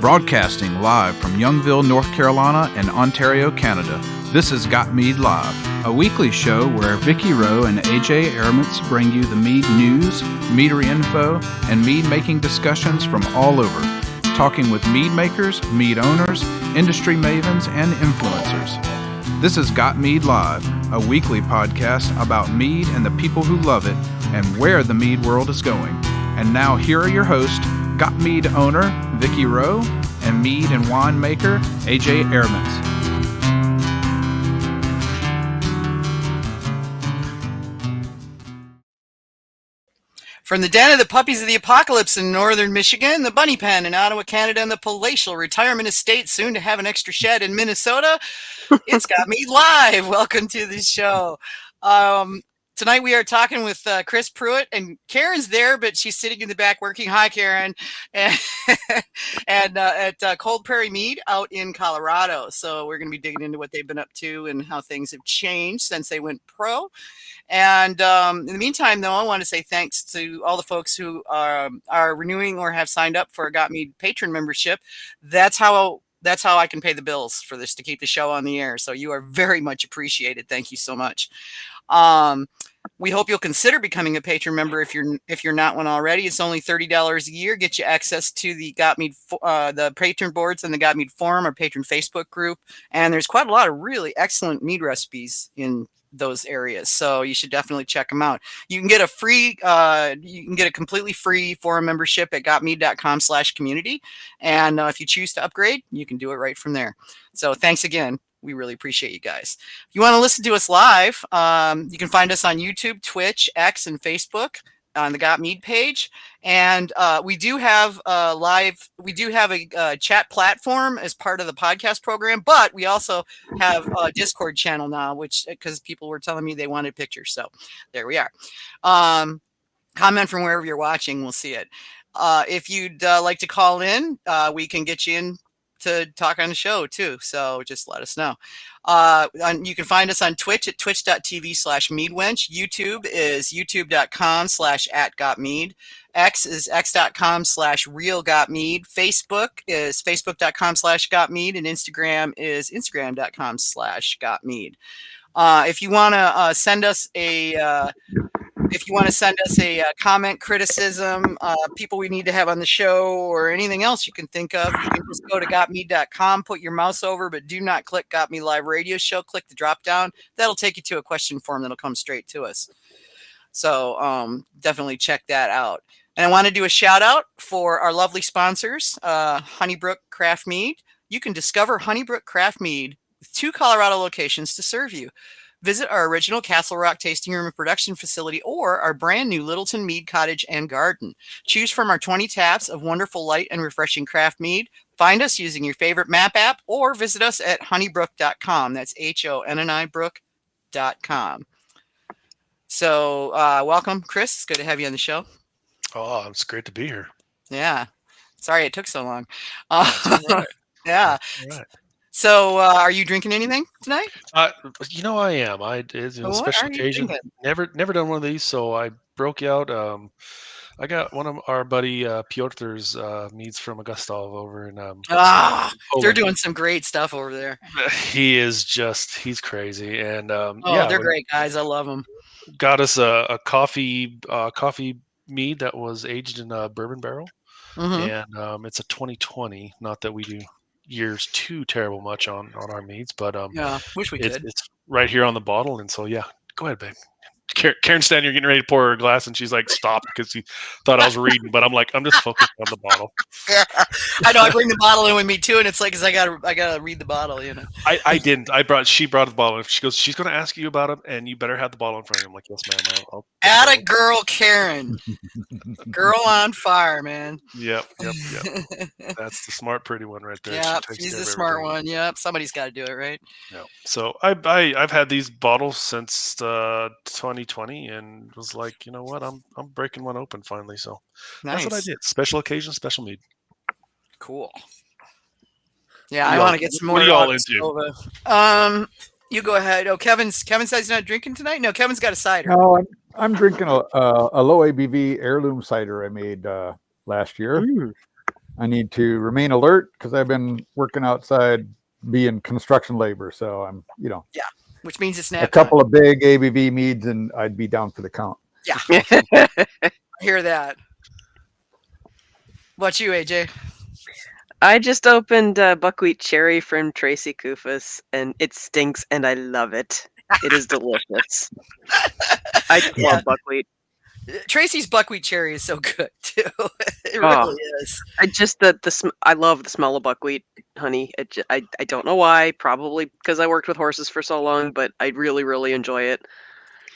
Broadcasting live from Youngville, North Carolina and Ontario, Canada. This is Got Mead Live, a weekly show where Vicky Rowe and AJ Airmans bring you the mead news, meadery info, and mead making discussions from all over, talking with mead makers, mead owners, industry mavens, and influencers. This is Got Mead Live, a weekly podcast about mead and the people who love it and where the mead world is going. And now here are your hosts, Got Mead owner Vicky Rowe and mead and wine maker AJ Airmans. From the den of the puppies of the apocalypse in northern Michigan, the bunny pen in Ottawa, Canada, and the palatial retirement estate soon to have an extra shed in Minnesota, it's Got Mead Live. Welcome to the show. Tonight we are talking with Kris Pruitt, and Karen's there, but she's sitting in the back working. Hi, Karen. And at Kold Prairie Mead out in Colorado. So we're going to be digging into what they've been up to and how things have changed since they went pro. And in the meantime, though, I want to say thanks to all the folks who are renewing or have signed up for a Got Mead patron membership. That's how I can pay the bills for this to keep the show on the air. So you are very much appreciated. Thank you so much. We hope you'll consider becoming a patron member if you're not one already. It's only $30 a year. Get you access to the Got Mead the patron boards and the Got Mead forum or patron Facebook group. And there's quite a lot of really excellent mead recipes in those areas, so you should definitely check them out. You can get a completely free forum membership at gotmead.com/community, and if you choose to upgrade, you can do it right from there. So thanks again. We really appreciate you guys. If you want to listen to us live, you can find us on YouTube, Twitch, X, and Facebook on the Got Mead page. And we do have a chat platform as part of the podcast program, but we also have a Discord channel now, which because people were telling me they wanted pictures. So there we are. Comment from wherever you're watching. We'll see it. If you'd like to call in, we can get you in to talk on the show too. So just let us know. You can find us on Twitch at twitch.tv/meadwench. YouTube is youtube.com/@gotmead. X is x.com/realgotmead. Facebook is facebook.com/gotmead. And Instagram is instagram.com/gotmead. If you want to send us a comment, criticism, people we need to have on the show, or anything else you can think of, you can just go to gotmead.com, put your mouse over, but do not click Got Me Live Radio Show. Click the drop down. That'll take you to a question form that'll come straight to us. So definitely check that out. And I want to do a shout out for our lovely sponsors, Honeybrook Craft Mead. You can discover Honeybrook Craft Mead with 2 Colorado locations to serve you. Visit our original Castle Rock tasting room and production facility or our brand new Littleton Mead Cottage and Garden. Choose from our 20 taps of wonderful, light, and refreshing craft mead. Find us using your favorite map app or visit us at honeybrook.com. That's HONNIBrook.com. So welcome, Kris. It's good to have you on the show. Oh, it's great to be here. Yeah. Sorry it took so long. Right. Yeah. Right. So, are you drinking anything tonight? I am. It's a special occasion. Never done one of these, so I broke out. I got one of our buddy Piotr's meads from Augusta over in they're doing some great stuff over there. He's crazy, and they're great guys. I love them. Got us a coffee mead that was aged in a bourbon barrel, and it's a 2020. Not that we do years too terrible much on our meads, but wish we could. It's right here on the bottle, and so go ahead, babe. Karen's standing here getting ready to pour her a glass, and she's like, "Stop," because she thought I was reading, but I'm like, I'm just focused on the bottle. Yeah, I know. I bring the bottle in with me too, and it's like, 'cause I gotta read the bottle, you know. I didn't. She brought the bottle. She goes, she's going to ask you about it, and you better have the bottle in front of you. I'm like, yes, ma'am. I'll Atta girl, Karen. Girl on fire, man. Yep. That's the smart, pretty one right there. Yeah, she's the smart one. Yep, somebody's got to do it, right? Yeah. So I've had these bottles since 2020, and was like, you know what? I'm breaking one open finally. So nice. That's what I did. Special occasion, special mead. Cool. Yeah, I want to get some more. What are y'all into? You go ahead. Oh, Kevin says he's not drinking tonight. No, Kevin's got a cider. No, I'm drinking a low ABV heirloom cider I made last year. I need to remain alert because I've been working outside being construction labor. So I'm, Yeah, which means it's nap a couple of big ABV meads and I'd be down for the count. Yeah, I hear that. What's you, AJ? I just opened buckwheat cherry from Tracy Kufas, and it stinks, and I love it. It is delicious. I love buckwheat. Tracy's buckwheat cherry is so good too. It really is. I love the smell of buckwheat, honey. I don't know why. Probably because I worked with horses for so long, but I really, really enjoy it.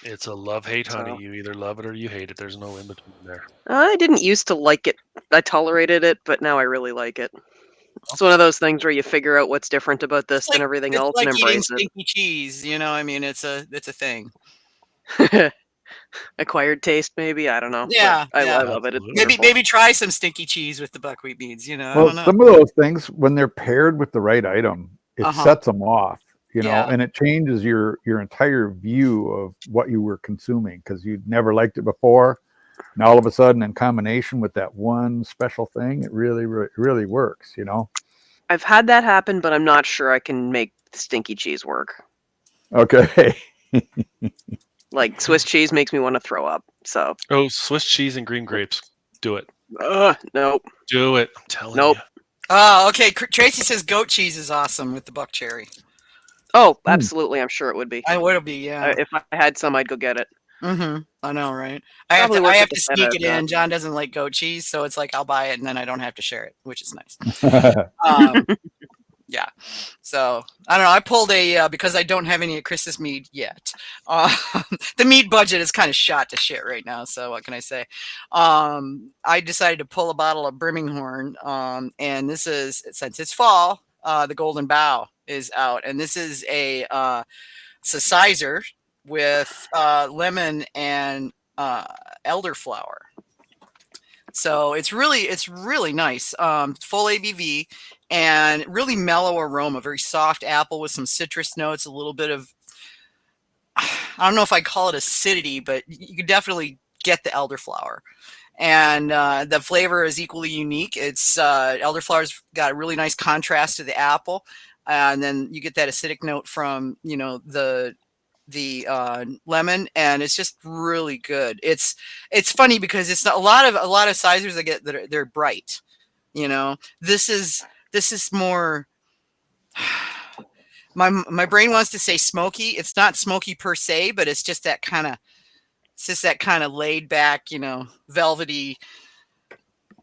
It's a love-hate honey. You either love it or you hate it. There's no in between there. I didn't used to like it. I tolerated it, but now I really like it. It's one of those things where you figure out what's different about this than everything else and embrace it. Stinky cheese, I mean, it's a thing. Acquired taste, maybe, I don't know. Yeah, I love it. Maybe try some stinky cheese with the buckwheat beans. I don't know. Some of those things, when they're paired with the right item, it sets them off. And it changes your entire view of what you were consuming because you'd never liked it before. And all of a sudden, in combination with that one special thing, it really, really works, I've had that happen, but I'm not sure I can make stinky cheese work. Okay. Like Swiss cheese makes me want to throw up. So. Oh, Swiss cheese and green grapes. Do it. Nope. Do it. I'm telling you. Oh, okay. Tracy says goat cheese is awesome with the buck cherry. Oh, absolutely. I'm sure it would be. I would be, yeah. If I had some, I'd go get it. Mm-hmm. I know, right? I have to sneak it in. John doesn't like goat cheese, so it's like I'll buy it and then I don't have to share it, which is nice. Yeah. So I don't know. I pulled because I don't have any at Chris's Mead yet. The mead budget is kind of shot to shit right now. So what can I say? I decided to pull a bottle of Brimminghorn, and this is, since it's fall, the Golden Bough is out, and this is a sizer with lemon and elderflower. So it's really nice. Full ABV and really mellow aroma, very soft apple with some citrus notes, a little bit of, I don't know if I call it acidity, but you can definitely get the elderflower. And the flavor is equally unique. It's elderflower's got a really nice contrast to the apple, and then you get that acidic note from the lemon, and it's just really good. It's funny because it's not, a lot of sizers I get that they're bright. This is more. My brain wants to say smoky. It's not smoky per se, but it's just that kind of laid back, velvety.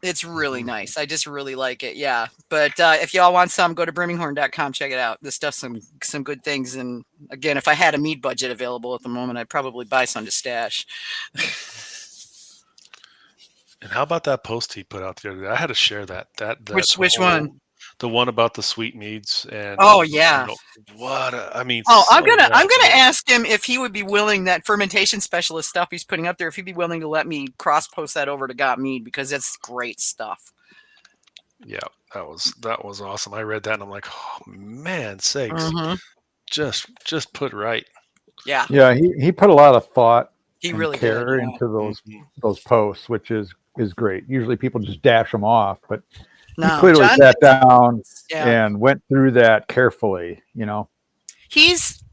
It's really nice. I just really like it. Yeah. But if y'all want some, go to brimminghorn.com. Check it out. This stuff's some good things. And again, if I had a mead budget available at the moment, I'd probably buy some to stash. And how about that post he put out the other day? I had to share that. Which one? The one about the sweet meads and yeah. I'm gonna ask him if he would be willing, that fermentation specialist stuff he's putting up there, if he'd be willing to let me cross post that over to Got Mead, because that's great stuff. Yeah, that was awesome. I read that and I'm like, oh man sakes. Just put right. Yeah. Yeah, he put a lot of thought and really care into those posts, which is great. Usually people just dash them off, but he clearly sat down and went through that carefully,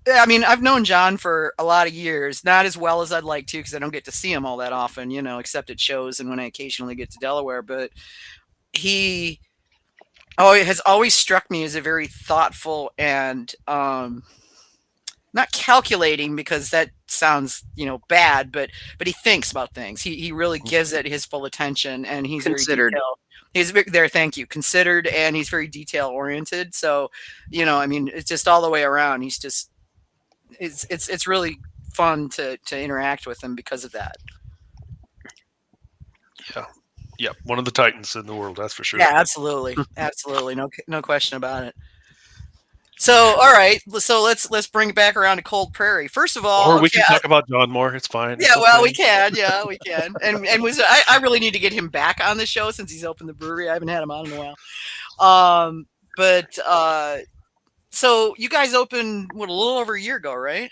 I've known John for a lot of years, not as well as I'd like to, because I don't get to see him all that often, except at shows and when I occasionally get to Delaware. But he has always struck me as a very thoughtful and not calculating, because that sounds bad, but he thinks about things. He really gives it his full attention, and he's considered. Thank you. Considered, and he's very detail oriented. So, it's just all the way around. He's just, it's really fun to interact with him because of that. Yeah. One of the titans in the world, that's for sure. Yeah, absolutely. Absolutely. No question about it. So, all right. So let's bring it back around to Kold Prairie. First of all, or we can talk about John more. It's fine. Yeah, well, we can. Yeah, we can. And I really need to get him back on the show since he's opened the brewery. I haven't had him on in a while. So you guys opened a little over a year ago, right?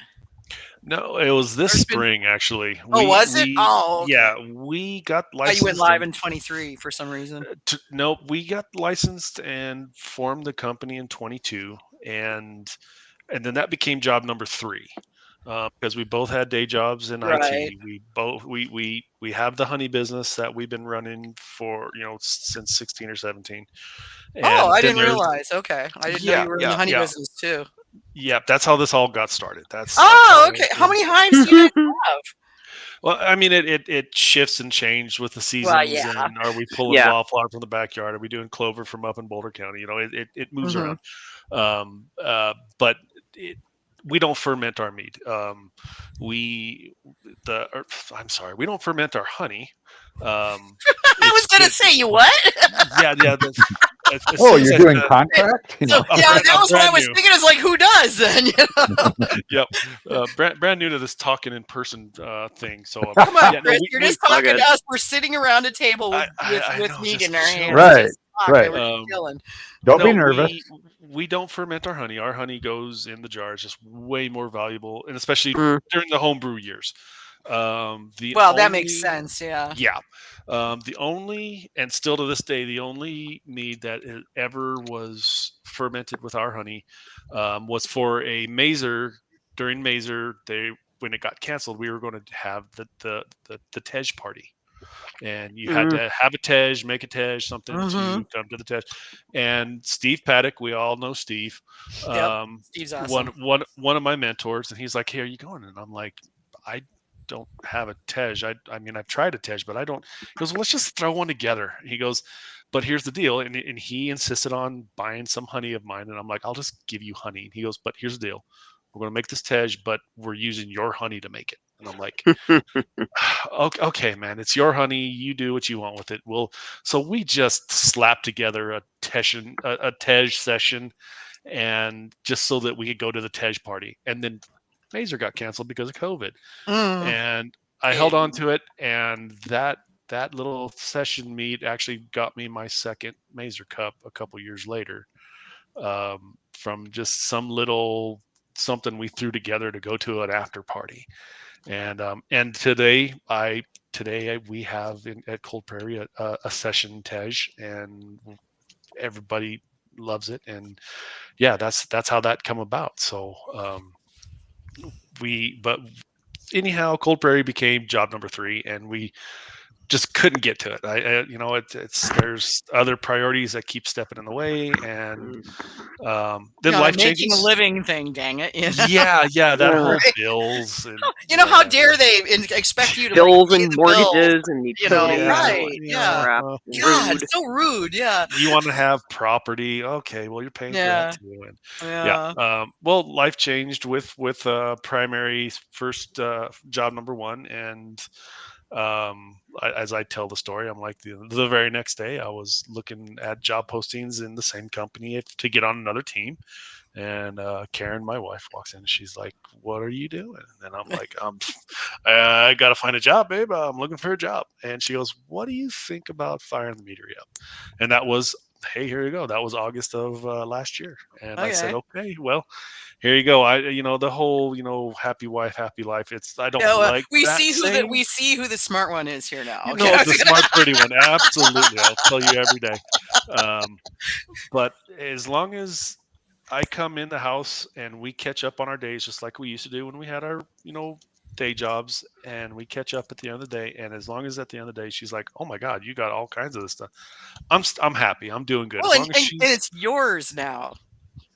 No, it was this spring actually. Was it? Oh, okay. Yeah, we got licensed. You went live in 23 for some reason. Nope, we got licensed and formed the company in 22, and then that became job number 3. Because we both had day jobs in IT. We have the honey business that we've been running for since 16 or 17. And I didn't realize. Okay, I didn't know you were in the honey business too. Yeah, that's how this all got started. That's okay. How many hives do you have? Well, I mean, it shifts and changes with the seasons. And are we pulling wildflower from the backyard? Are we doing clover from up in Boulder County? It moves around. But we don't ferment our mead. We don't ferment our honey. I was going to say, you what? Yeah. You're doing contract? That was what I was thinking. Is like, who does then? Yep. Brand new to this talking in person thing. So come on, Chris, you're just talking to us. We're sitting around a table with mead in our hands. Right. Don't be nervous. We don't ferment our honey. Our honey goes in the jar. It's just way more valuable, and especially during the homebrew years. That makes sense. Yeah. Yeah. The only, and still to this day, the only mead that ever was fermented with our honey was for a mazer. During mazer, when it got canceled, we were going to have the tej party. And you had to have a tej, make a tej, something to come to the tej. And Steve Paddock, we all know Steve. Steve's awesome. One of my mentors, and he's like, "Hey, are you going?" And I'm like, "I don't have a tej. I mean, I've tried a tej, but I don't." He goes, "Well, let's just throw one together." He goes, "But here's the deal," and he insisted on buying some honey of mine, and I'm like, "I'll just give you honey." And he goes, "But here's the deal. We're going to make this tej, but we're using your honey to make it." And I'm like, okay, man, it's your honey. You do what you want with it. So we just slapped together a tej session, and just so that we could go to the tej party. And then Mazer got canceled because of COVID. And I held on to it. And that little session meet actually got me my second Mazer Cup a couple years later, from just some little something we threw together to go to an after party. And today we have at Kold Prairie a session tej, and everybody loves it. And that's how that come about. So but anyhow, Kold Prairie became job number 3, and we just couldn't get to it. There's other priorities that keep stepping in the way, and then life changes. Making a living thing, dang it! That whole bills. And, how dare they expect you to bills and mortgages and utilities? Right? God, it's so rude. Yeah. You want to have property? Okay, well, you're paying for that too. And, well, life changed with primary first job number 1, and as I tell the story, I'm like the very next day I was looking at job postings in the same company to get on another team, and Karen, my wife, walks in and she's like, "What are you doing?" And I'm like, I gotta find a job, babe. I'm looking for a job. And she goes, "What do you think about firing the meadery up?" And that was, hey, here you go. That was August of last year. And I said, okay, well, here you go. The whole, happy wife, happy life. I don't like we that see saying. we see who the smart one is here now. Okay. No, the smart, pretty one. Absolutely. I'll tell you every day. But as long as I come in the house and we catch up on our days, just like we used to do when we had our, day jobs, and we catch up at the end of the day. And as long as at the end of the day, she's like, "Oh my God, you got all kinds of this stuff." I'm happy. I'm doing good. Well, and it's yours now.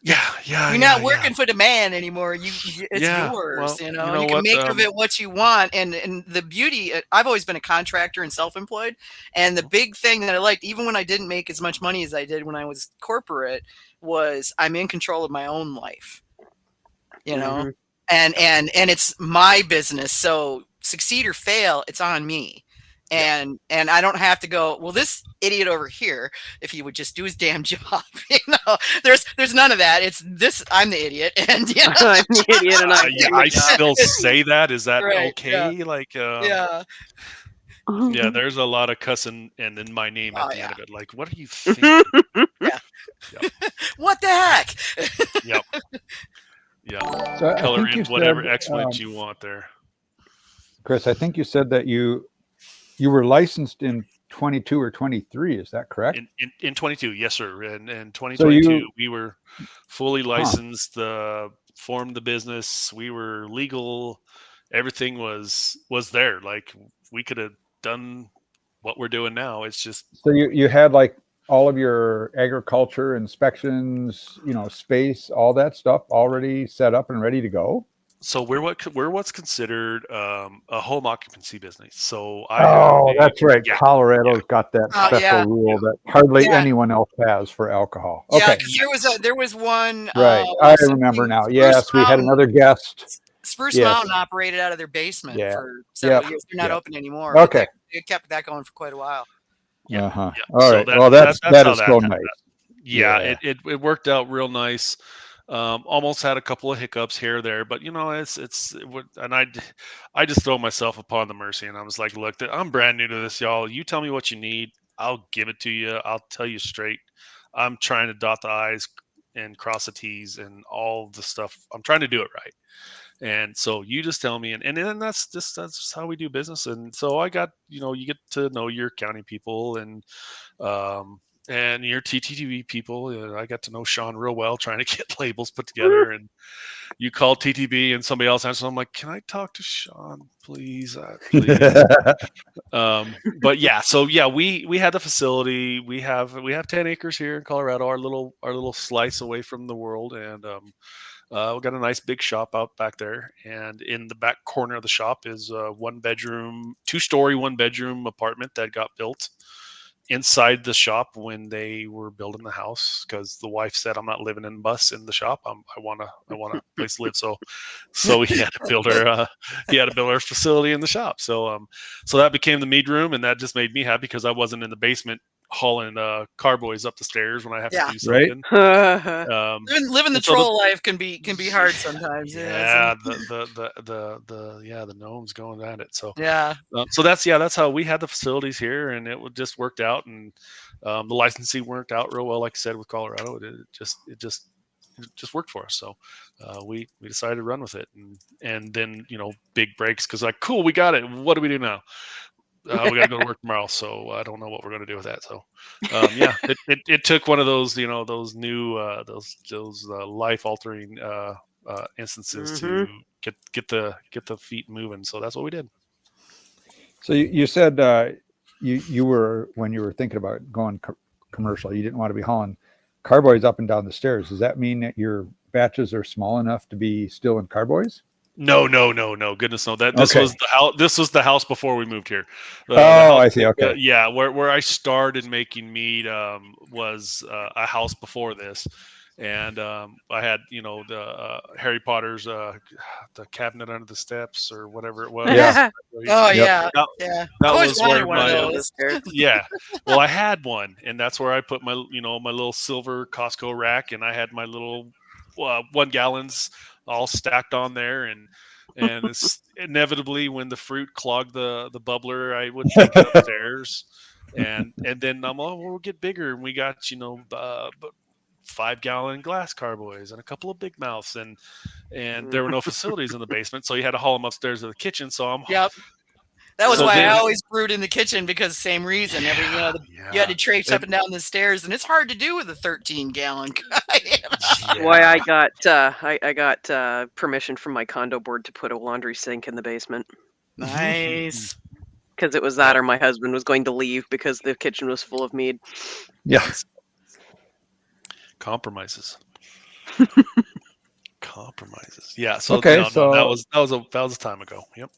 Yeah. You're not working for the man anymore. It's yours. Well, you can make of it what you want. And the beauty, I've always been a contractor and self-employed. And the big thing that I liked, even when I didn't make as much money as I did when I was corporate, was I'm in control of my own life. And it's my business. So succeed or fail, it's on me. And I don't have to go, well, this idiot over here, if he would just do his damn job, there's none of that. It's this, I'm the idiot. And I'm the idiot, and I still say that. Is that okay? Yeah. Like, there's a lot of cussing and then my name at the end of it. Like, what are you thinking? What the heck? Yep. Yeah. So I Color think in you whatever said, excellence you want there. Chris, I think you said that you were licensed in 22 or 23. Is that correct? In 22, yes, sir. And in So 2022, we were fully Huh. licensed, formed the business. We were legal. Everything was there. Like we could have done what we're doing now. It's just So you had like all of your agriculture inspections, space, all that stuff already set up and ready to go? so we're what's considered a home occupancy business. So I have Oh, a that's right. yeah, Colorado's got that Oh, special yeah. rule that hardly Yeah. anyone else has for alcohol. Yeah, Okay. because there was one. Right. I remember something- now. Spruce Yes, we had Mountain- another guest. Spruce Yes. Mountain operated out of their basement Yeah. for several Yep. years. They're not Yep. open anymore. But Okay. they kept that going for quite a while. yeah. Uh-huh. Yeah. All So right. Well, that how is that so happened. nice. Yeah, it worked out real nice. Almost had a couple of hiccups here or there, but and I just throw myself upon the mercy, and I was like, look, I'm brand new to this, y'all. You tell me what you need, I'll give it to you. I'll tell you straight. I'm trying to dot the I's and cross the T's and all the stuff. I'm trying to do it right. And so you just tell me, and then that's how we do business. And so I got, you get to know your county people and your TTTV people. I got to know Sean real well, trying to get labels put together. And you call TTB, and somebody else answers. I'm like, can I talk to Sean, please, please? But yeah, so yeah, we had the facility. We have 10 acres here in Colorado, our little slice away from the world, and we got a nice big shop out back there. And in the back corner of the shop is a 2-story, 1-bedroom apartment that got built inside the shop when they were building the house, because the wife said, I'm not living in a bus in the shop. I want a place to live. So he had to build her facility in the shop. So that became the mead room, and that just made me happy because I wasn't in the basement hauling carboys up the stairs when I have to do something. Living the troll life can be hard sometimes. Yeah, the gnomes going at it. So yeah. So that's how we had the facilities here, and it just worked out, and the licensing worked out real well. Like I said, with Colorado, it just worked for us. So we decided to run with it, and then big breaks, because like, cool, we got it. What do we do now? We got to go to work tomorrow, so I don't know what we're going to do with that. So yeah, it took one of those those new those life altering instances to get the feet moving. So that's what we did. So you said you were, when you were thinking about going commercial, you didn't want to be hauling carboys up and down the stairs. Does that mean that your batches are small enough to be still in carboys? No, goodness no. This was the house. This was the house before we moved here. I see. Okay. Yeah, where I started making mead was a house before this, and I had the Harry Potter's the cabinet under the steps, or whatever it was. Yeah. Oh yeah. That always was where wanted one of those. yeah. Well, I had one, and that's where I put my my little silver Costco rack, and I had my little 1 gallons all stacked on there, and it's inevitably, when the fruit clogged the bubbler, I would take it upstairs, and then we'll get bigger, and we got 5-gallon glass carboys and a couple of big mouths, and there were no facilities in the basement, so you had to haul them upstairs to the kitchen. So Yep. That was why I always brewed in the kitchen, because same reason. You had to traipse up and down the stairs, and it's hard to do with a 13-gallon. Why I got permission from my condo board to put a laundry sink in the basement. Nice. Because it was that, or my husband was going to leave because the kitchen was full of mead. Yeah. Compromises. Yeah. So okay. So that was a time ago. Yep.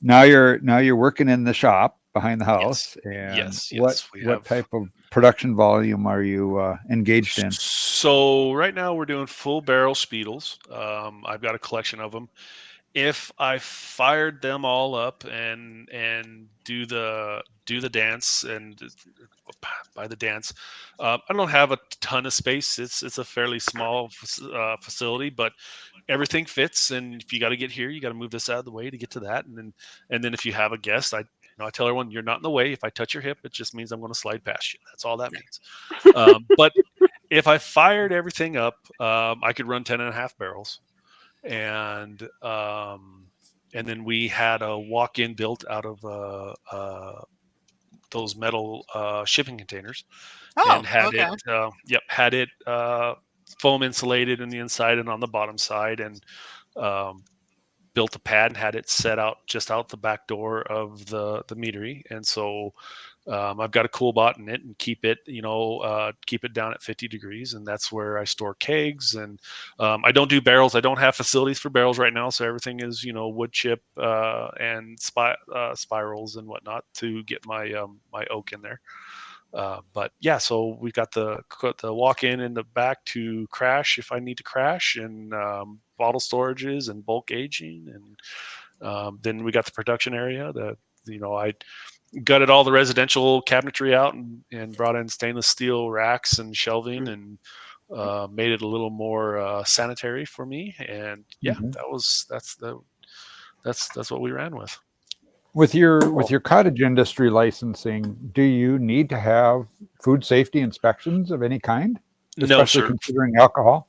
Now you're working in the shop behind the house, and yes. What type of production volume are you engaged in? So right now we're doing full barrel Spiedels. I've got a collection of them. If I fired them all up and do the dance, and by the dance, I don't have a ton of space. It's a fairly small facility, but everything fits. And if you got to get here, you got to move this out of the way to get to that. And then if you have a guest, I tell everyone, you're not in the way. If I touch your hip, it just means I'm going to slide past you. That's all that means. But if I fired everything up, I could run 10.5 barrels. and then we had a walk-in built out of those metal shipping containers, and had okay. it foam insulated in the inside and on the bottom side, and built a pad and had it set out just out the back door of the meadery. And so I've got a cool bot in it and keep it down at 50 degrees. And that's where I store kegs. And I don't do barrels. I don't have facilities for barrels right now. So everything is, wood chip and spirals and whatnot to get my oak in there. But yeah, so we got the walk-in in the back to crash if I need to crash, and bottle storages and bulk aging, and then we got the production area that I gutted all the residential cabinetry out and brought in stainless steel racks and shelving and made it a little more sanitary for me. And yeah, that's what we ran with. With your cottage industry licensing, do you need to have food safety inspections of any kind? No, sir. Considering alcohol?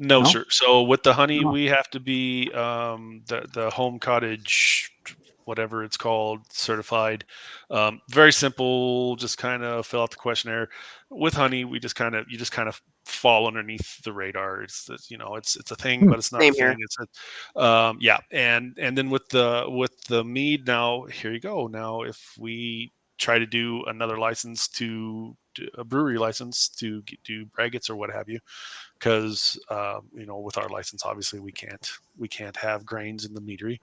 No, sir. So with the honey, we have to be the home cottage, whatever it's called, certified. Very simple. Just kind of fill out the questionnaire. With honey, you just kind of fall underneath the radar. It's a thing, but it's not a thing. It's and then with the mead, now here you go. Now if we try to do another license, to a brewery license to do braggots or what have you, because with our license, obviously we can't have grains in the meadery.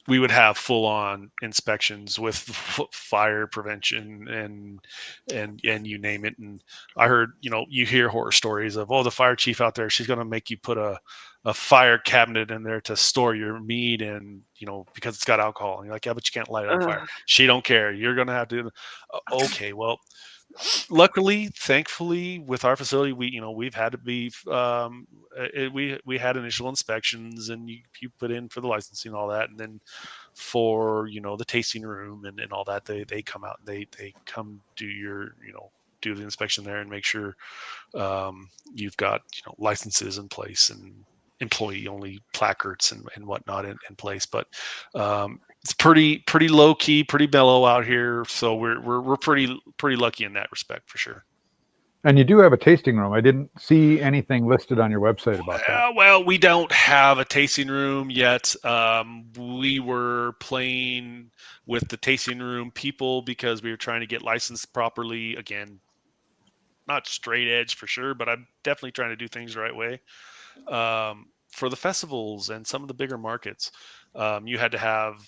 We would have full-on inspections with fire prevention and you name it. And I heard, you hear horror stories of, the fire chief out there, she's going to make you put a fire cabinet in there to store your mead in, because it's got alcohol. And you're like, yeah, but you can't light it on fire. She don't care. You're going to have to. Okay, well, luckily, thankfully, with our facility, we've had to be we had initial inspections, and you put in for the licensing and all that, and then for the tasting room and all that, they come out and they come do do the inspection there and make sure you've got licenses in place and employee only placards and whatnot in place. But it's pretty low key, pretty mellow out here. So we're pretty lucky in that respect, for sure. And you do have a tasting room. I didn't see anything listed on your website about that. Well, we don't have a tasting room yet. We were playing with the tasting room people because we were trying to get licensed properly. Again, not straight edge for sure, but I'm definitely trying to do things the right way. For the festivals and some of the bigger markets, you had to have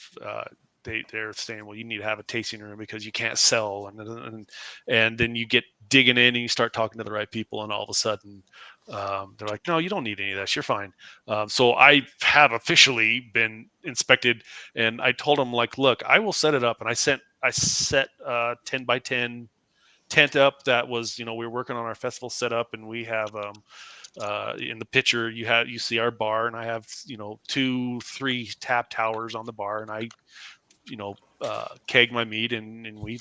they're saying, well, you need to have a tasting room because you can't sell, and then you get digging in and you start talking to the right people, and all of a sudden they're like, no, you don't need any of this, you're fine. So I have officially been inspected, and I told them, like, look, I will set it up. And I set a 10 by 10 tent up that was, we were working on our festival setup, and we have in the picture you see our bar, and I have 2-3 tap towers on the bar, and I keg my mead, and we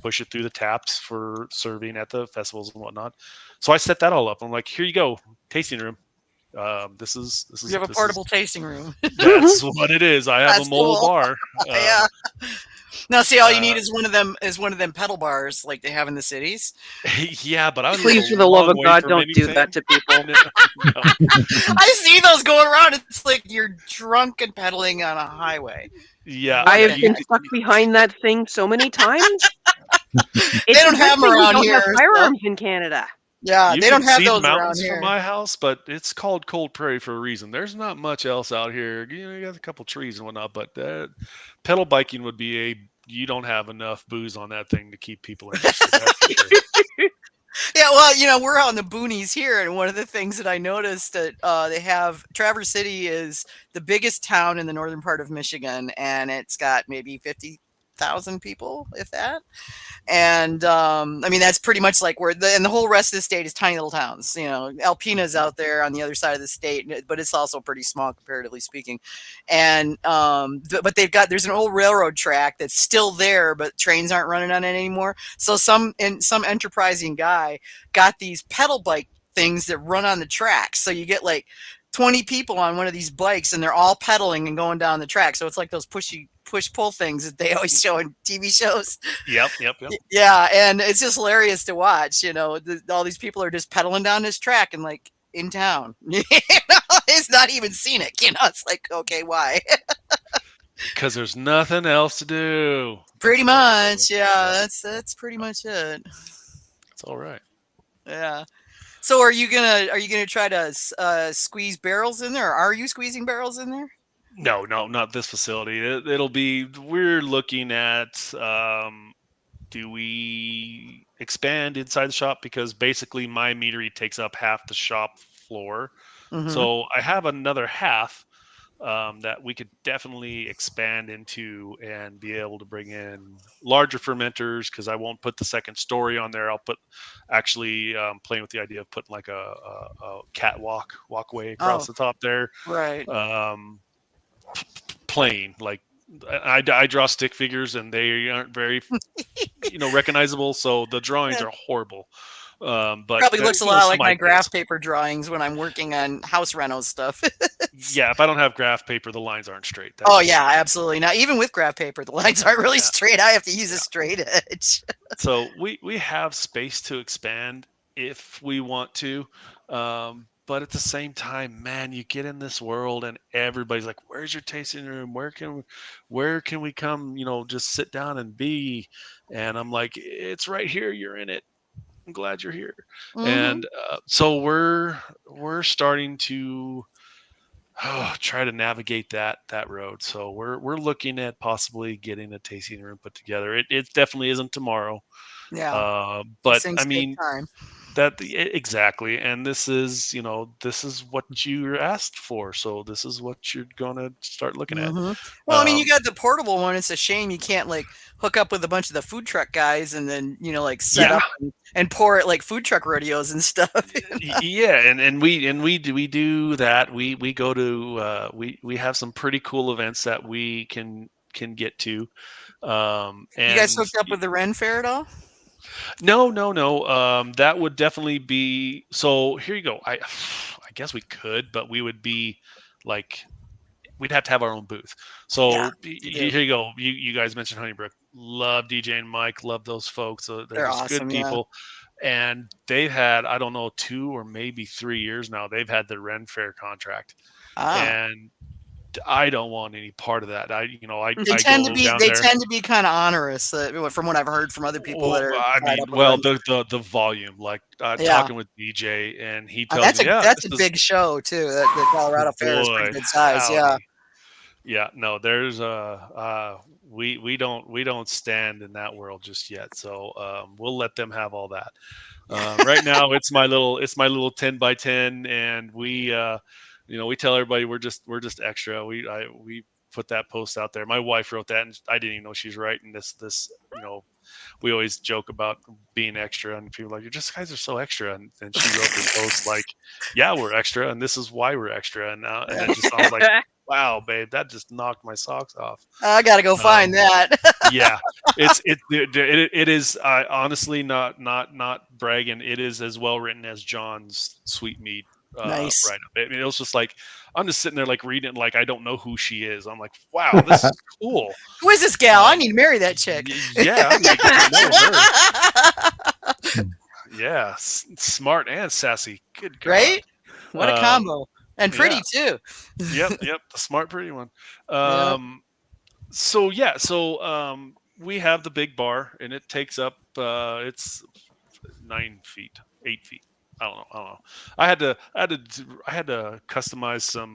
push it through the taps for serving at the festivals and whatnot. So I set that all up. I'm like, here you go, tasting room. This is you have a portable tasting room. That's what it is. I have a mobile bar. Yeah. Now, see, all you need is one of them pedal bars like they have in the cities. Yeah, but please, for the love of God, don't do that to people. No. I see those going around. It's like you're drunk and pedaling on a highway. Yeah, I have been stuck behind that thing so many times. They don't have them around here. Have firearms in Canada. Yeah, they don't have those around here. From my house, but it's called Kold Prairie for a reason. There's not much else out here. You got a couple trees and whatnot, but pedal biking would be you don't have enough booze on that thing to keep people interested. That's for sure. Yeah, well, we're out in the boonies here, and one of the things that I noticed that they have, Traverse City is the biggest town in the northern part of Michigan, and it's got maybe 50,000 people, if that. And that's pretty much like and the whole rest of the state is tiny little towns. Alpena's out there on the other side of the state, but it's also pretty small comparatively speaking. And but there's an old railroad track that's still there, but trains aren't running on it anymore. So some enterprising guy got these pedal bike things that run on the tracks. So you get like 20 people on one of these bikes, and they're all pedaling and going down the track. So it's like those push-pull things that they always show in TV shows. Yep. Yeah, and it's just hilarious to watch. All these people are just pedaling down this track and like in town. It's not even scenic. It's like, okay, why? Because there's nothing else to do. Pretty much, yeah. That's pretty much it. That's all right. Yeah. So are you gonna try to squeeze barrels in there? Or are you squeezing barrels in there? No, not this facility. We're looking at, do we expand inside the shop? Because basically my meadery takes up half the shop floor. Mm-hmm. So I have another half that we could definitely expand into and be able to bring in larger fermenters, because I won't put the second story on there. I'll put playing with the idea of putting like a walkway across the top there. Right. Plain, like I draw stick figures and they aren't very recognizable, so the drawings are horrible. But probably looks a lot like my graph paper drawings when I'm working on house reno stuff. Yeah, if I don't have graph paper, the lines aren't straight. Yeah, absolutely. Now, even with graph paper, the lines aren't really straight. I have to use a straight edge. So we have space to expand if we want to. But at the same time, man, you get in this world and everybody's like, where's your tasting room? Where can we come, just sit down and be? And I'm like, it's right here. You're in it. I'm glad you're here. Mm-hmm. And so we're starting to try to navigate that road. So we're looking at possibly getting a tasting room put together. It definitely isn't tomorrow. Yeah. But I mean, exactly. And this is what you asked for. So this is what you're going to start looking at. Well, I mean, you got the portable one. It's a shame you can't like hook up with a bunch of the food truck guys and then, like set up and pour it like food truck rodeos and stuff. Yeah. And we do that. We go to, we have some pretty cool events that we can get to. And you guys hooked up with the Ren Fair at all? No. That would definitely be. So here you go. I guess we could, but we would be like, we'd have to have our own booth. So here you go. You guys mentioned Honeybrook. Love DJ and Mike. Love those folks. They're just awesome, good people. Yeah. And they've had, I don't know, 2 or maybe 3 years now, they've had the Ren Fair contract. And I don't want any part of that. They tend to be kind of onerous, from what I've heard from other people. The volume, like talking with DJ, and he tells me that's a big show too. The Colorado Fair is pretty good size. Yeah. No, there's we don't stand in that world just yet. So we'll let them have all that. Right now, it's my little 10x10, and we tell everybody we're just extra. We put that post out there. My wife wrote that, and I didn't even know she was writing this. We always joke about being extra, and people are like, you guys are so extra. And she wrote this post like, yeah, we're extra, and this is why we're extra. And it just sounds like, wow, babe, that just knocked my socks off. I gotta go find that. Yeah, it is honestly not bragging. It is as well written as John's Sweet Mead. Nice. Right. I mean, it was just like, I'm just sitting there like reading it, like I don't know who she is. I'm like, wow, this is cool. Who is this gal? I need to marry that chick. Yeah. I'm like, I know her. Yeah, smart and sassy. Good God. Right? What a combo. And pretty too. Yep, the smart, pretty one. So we have the big bar, and it takes up it's 9 feet, 8 feet. I don't know. I had to customize some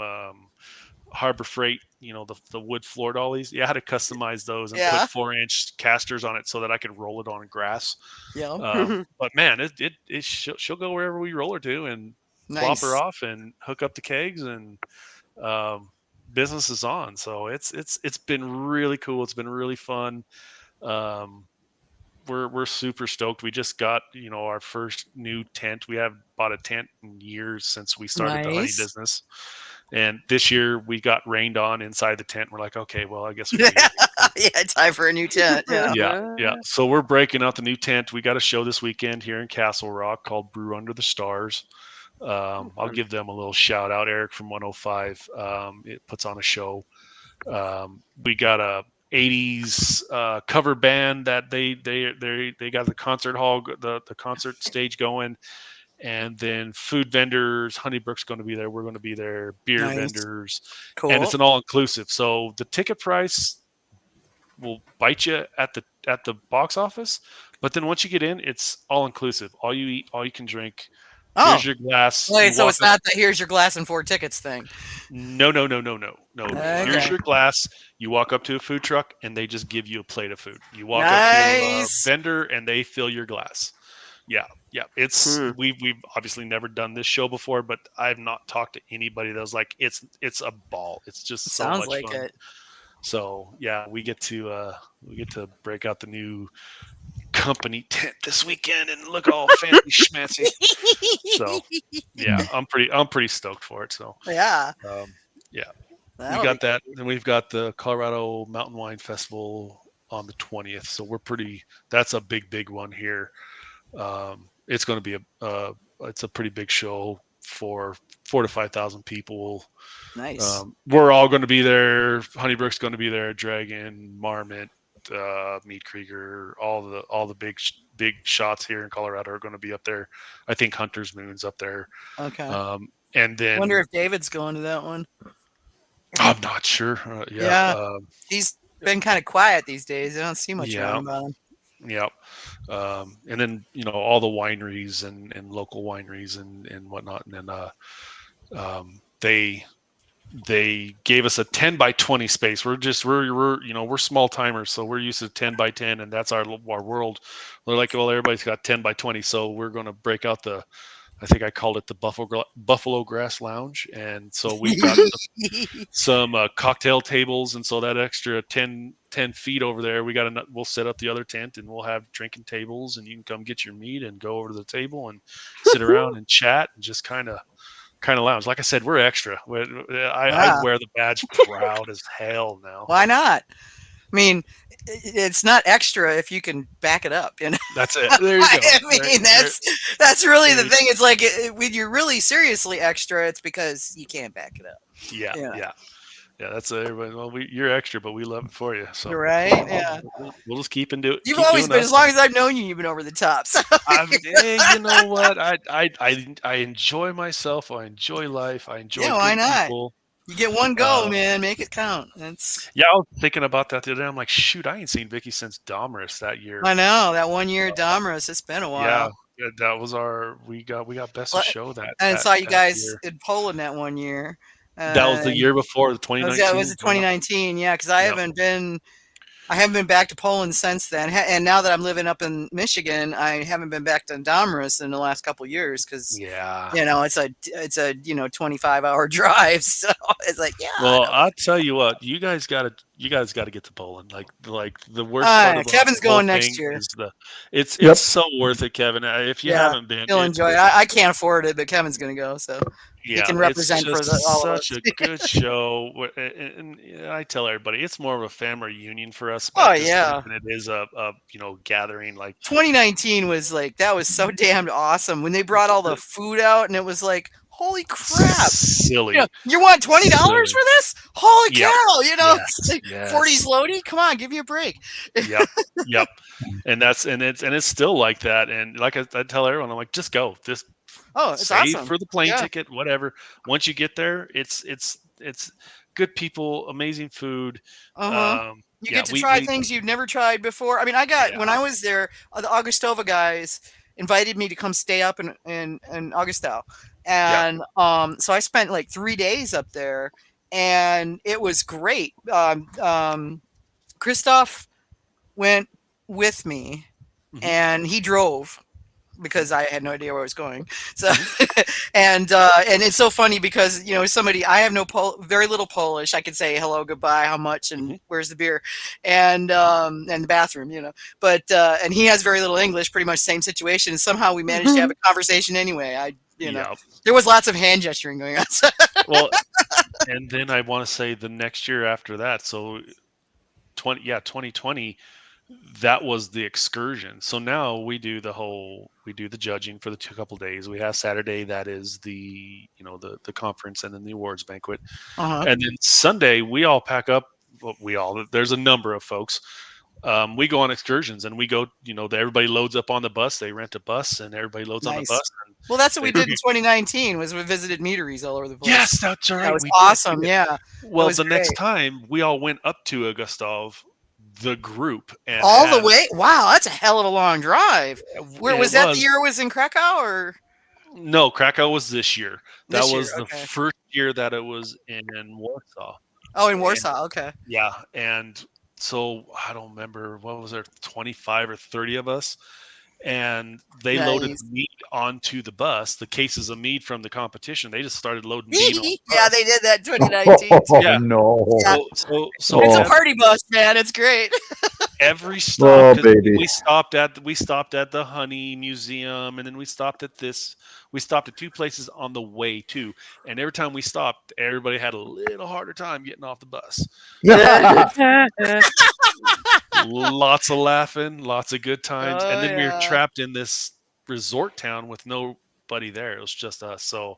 Harbor Freight, the wood floor dollies. Yeah, I had to customize those and put 4-inch casters on it so that I could roll it on grass. Yeah. But man, she'll go wherever we roll her to, and plop her off and hook up the kegs, and business is on. So it's been really cool. It's been really fun. We're super stoked. We just got our first new tent. We haven't bought a tent in years since we started the honey business, and this year we got rained on inside the tent. We're like, okay, well, I guess time for a new tent. Yeah. So we're breaking out the new tent. We got a show this weekend here in Castle Rock called Brew Under the Stars. I'll give them a little shout out. Eric from 105. It puts on a show. We got a 80s cover band that they got the concert hall, the concert stage going, and then food vendors. Honeybrook's going to be there. We're going to be there. Beer vendors, and it's Cool. an all inclusive. So the ticket price will bite you at the box office, but then once you get in, it's all inclusive. All you eat, all you can drink. Oh, Here's your glass. wait, so it's not the here's your glass and 4 tickets thing. No. Okay. Here's your glass. You walk up to a food truck and they just give you a plate of food. You walk up to a vendor and they fill your glass. Yeah. It's we've obviously never done this show before, but I've not talked to anybody that was like, it's a ball. It's just so Sounds much like fun. it. So yeah, we get to break out the new company tent this weekend and look all fancy schmancy. So yeah, I'm pretty stoked for it. So Yeah. We That'll got that. Then we've got the Colorado Mountain Wine Festival on the 20th. So that's a big one here. It's going to be it's a pretty big show for 4,000 to 5,000 people. Nice. We're all going to be there. Honeybrook's going to be there. Dragon, Marmot, Mead Krieger, all the big shots here in Colorado are going to be up there. I think Hunter's Moon's up there. Okay. And then I wonder if David's going to that one. I'm not sure. He's been kind of quiet these days. I don't see much around about him. Yeah. And then, all the wineries and local wineries and whatnot. And then they gave us a 10 by 20 space. We're small timers. So we're used to 10 by 10 and that's our world. They're like, well, everybody's got 10 by 20. So we're going to break out I think I called it the Buffalo Grass Lounge. And so we've got some cocktail tables. And so that extra 10 feet over there, we'll set up the other tent and we'll have drinking tables and you can come get your meat and go over to the table and sit around and chat and just kind of lounge. Like I said, we're extra. I wear the badge proud as hell now. Why not? I mean, it's not extra if you can back it up. That's it. There you go. I mean, that's really the thing. It's like when you're really seriously extra, it's because you can't back it up. Yeah. That's everybody. Well, you're extra, but we love it for you. So right. Yeah. We'll just keep and do it. You've always been, as long as I've known you, you've been over the top. So. You know what? I enjoy myself. I enjoy life. I enjoy why not? people. You get one go, man. Make it count. I was thinking about that the other day. I'm like, shoot, I ain't seen Vicky since Domras that year. I know that 1 year at Domras. It's been a while. Yeah, that was we got best of show that. And saw you guys year. in Poland that 1 year. That was the year before, the 2019. It was the 2019. Yeah, because I haven't been back to Poland since then. And now that I'm living up in Michigan, I haven't been back to Domras in the last couple of years because it's a 25-hour drive. So it's like Well, I'll tell you what, you guys got to get to Poland. Like the worst part of Kevin's going next year. Is it's so worth it, Kevin. If you haven't been, you'll enjoy it. I can't afford it, but Kevin's going to go, so. He can represent for all of us. Such a good show, and I tell everybody it's more of a family reunion for us. Oh yeah, than it is a gathering. Like 2019 was that was so damn awesome when they brought all the food out, and it was like, holy crap, silly. You want $20 for this? Holy cow! 40s loady. Come on, give me a break. Yep. And it's still like that. And like I tell everyone, I'm like, just go. It's save awesome for the plane ticket, whatever. Once you get there, it's good people, amazing food. You get to try things you've never tried before. I mean, when I was there, the Augustova guys invited me to come stay up in Augustau, and so I spent like 3 days up there, and it was great. Kristopher went with me, and he drove, because I had no idea where I was going. So, and it's so funny because, I have very little Polish. I could say hello, goodbye, how much, and where's the beer, and the bathroom, but, and he has very little English, pretty much same situation. And somehow we managed to have a conversation anyway. There was lots of hand gesturing going on. Well, and then I want to say the next year after that. So 2020, that was the excursion. So now we do the judging for the couple days. We have Saturday, that is the conference, and then the awards banquet. And then Sunday we all pack up. Well, there's a number of folks. We go on excursions, and we go, everybody loads up on the bus. They rent a bus, and everybody loads on the bus. And well, that's what we did in 2019, was we visited meaderies all over the place. Yes, that's right. That was awesome. Yeah. Well, the next time we all went up to Augusta, the group, and all the way. Wow, that's a hell of a long drive. Where was that? The year it was in Krakow, or no? Krakow was this year. That was the first year that it was in Warsaw. Oh, in Warsaw. Okay. Yeah, and so I don't remember, what was there, 25 or 30 of us, and they loaded mead onto the bus, the cases of mead from the competition. They just started loading mead on the bus. Yeah, they did that in 2019. Yeah. No. Yeah. So it's a party bus, man. It's great. Every stop, we stopped at the Honey Museum, and then we stopped at 2 places on the way too. And every time we stopped, everybody had a little harder time getting off the bus. Lots of laughing, lots of good times. And then we were trapped in this resort town with nobody there. It was just us. So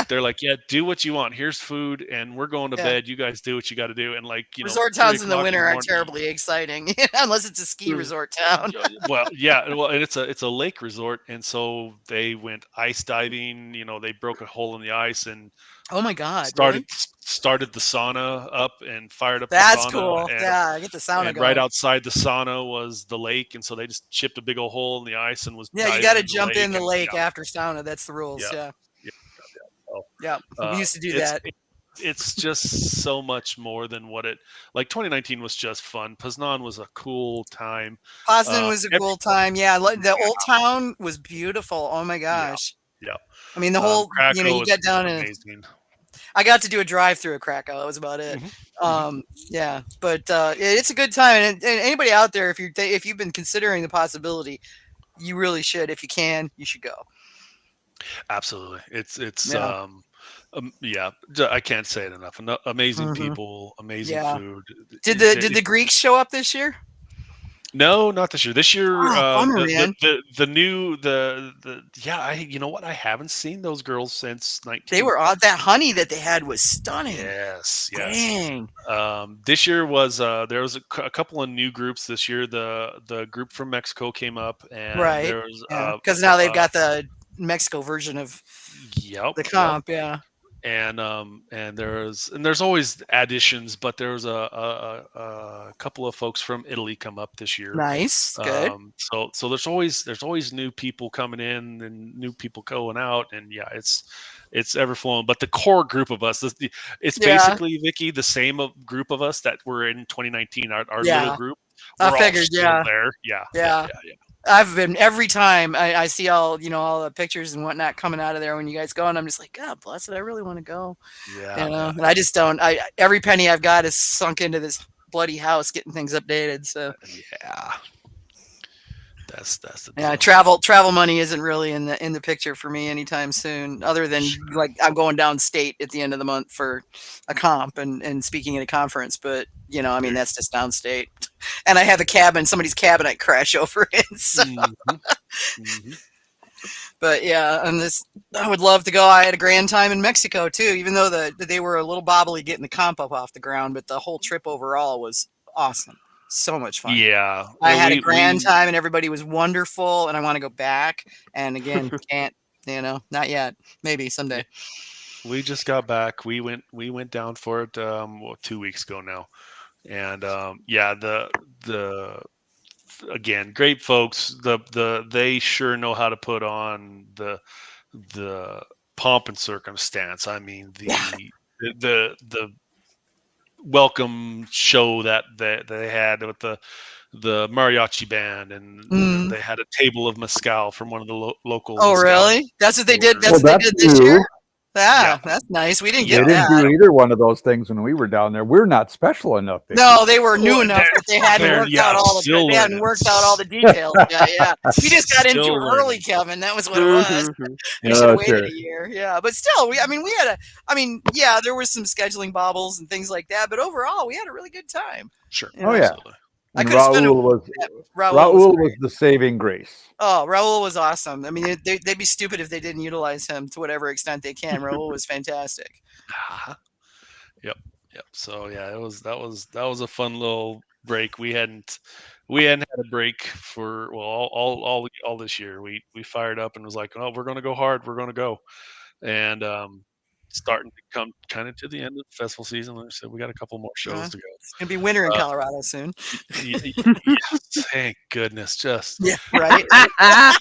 they're like, yeah, do what you want. Here's food, and we're going to bed. You guys do what you got to do. And resort towns in the winter are terribly exciting, unless it's a ski resort town. Well, and it's a lake resort, and so they went ice diving. They broke a hole in the ice and oh my god, started the sauna up and fired up. That's the sauna. Cool. I get the sauna and going. Right outside the sauna was the lake, and so they just chipped a big old hole in the ice and was. Yeah, you got to jump in the lake after sauna. That's the rules. Yeah, we used to do that. It's just so much more than what it. Like 2019 was just fun. Poznan was a cool time. Poznan was a cool time. Yeah, the old town was beautiful. Oh my gosh. Yeah. I mean, the whole Krakow you get down and I got to do a drive through at Krakow. That was about it. Yeah, but it's a good time. And anybody out there, if you've been considering the possibility, you really should. If you can, you should go. Absolutely. It's I can't say it enough. Amazing people, amazing food. Did the Greeks show up this year? No, not this year. This year, bummer, man. you know what? I haven't seen those girls since 19. They were that honey that they had was stunning. Yes. Dang. This year was there was a couple of new groups this year. The group from Mexico came up, and there was because now they've got the Mexico version of the comp. And there's always additions, but there was a couple of folks from Italy come up this year. Nice, good. So there's always new people coming in and new people going out, and it's ever flowing. But the core group of us, it's basically, Vicky, the same group of us that were in 2019. Our little group. I figured, there. Yeah. I've been every time I see all the pictures and whatnot coming out of there when you guys go, and I'm just like, God bless it, I really want to go. And I just don't. Every penny I've got is sunk into this bloody house getting things updated. So that's the deal. Travel money isn't really in the picture for me anytime soon, other than like I'm going downstate at the end of the month for a comp and speaking at a conference, but that's just downstate. And I have somebody's cabin I crash over in. So. But I would love to go. I had a grand time in Mexico too, even though they were a little bobbly getting the comp up off the ground, but the whole trip overall was awesome. So much fun. Yeah. I had a grand time and everybody was wonderful, and I want to go back. And again, can't, not yet. Maybe someday. We just got back. We went down for it 2 weeks ago now. And again, great folks. They sure know how to put on the pomp and circumstance. I mean, the welcome show that they had with the mariachi band, and they had a table of mezcal from one of the local. Oh, really? That's what they did. That's what they did this year. Yeah, that's nice. We didn't get that. They didn't do either one of those things when we were down there. We're not special enough. No, they were new enough, but they hadn't worked out all the details. Yeah. We just got into it early, Kevin. That was what it was. We should have waited a year. Yeah, but still, there was some scheduling bobbles and things like that, but overall, we had a really good time. Sure. Oh, yeah. And Raul was the saving grace. Oh, Raul was awesome. I mean, they'd be stupid if they didn't utilize him to whatever extent they can. Raul was fantastic. Yep. So yeah, that was a fun little break. We hadn't had a break for all this year. We fired up and was like, oh, we're gonna go hard. We're gonna go, and starting to come kind of to the end of the festival season. Like I said, we got a couple more shows to go. It's gonna be winter in Colorado soon. Yes, thank goodness. Just yeah, right. yeah,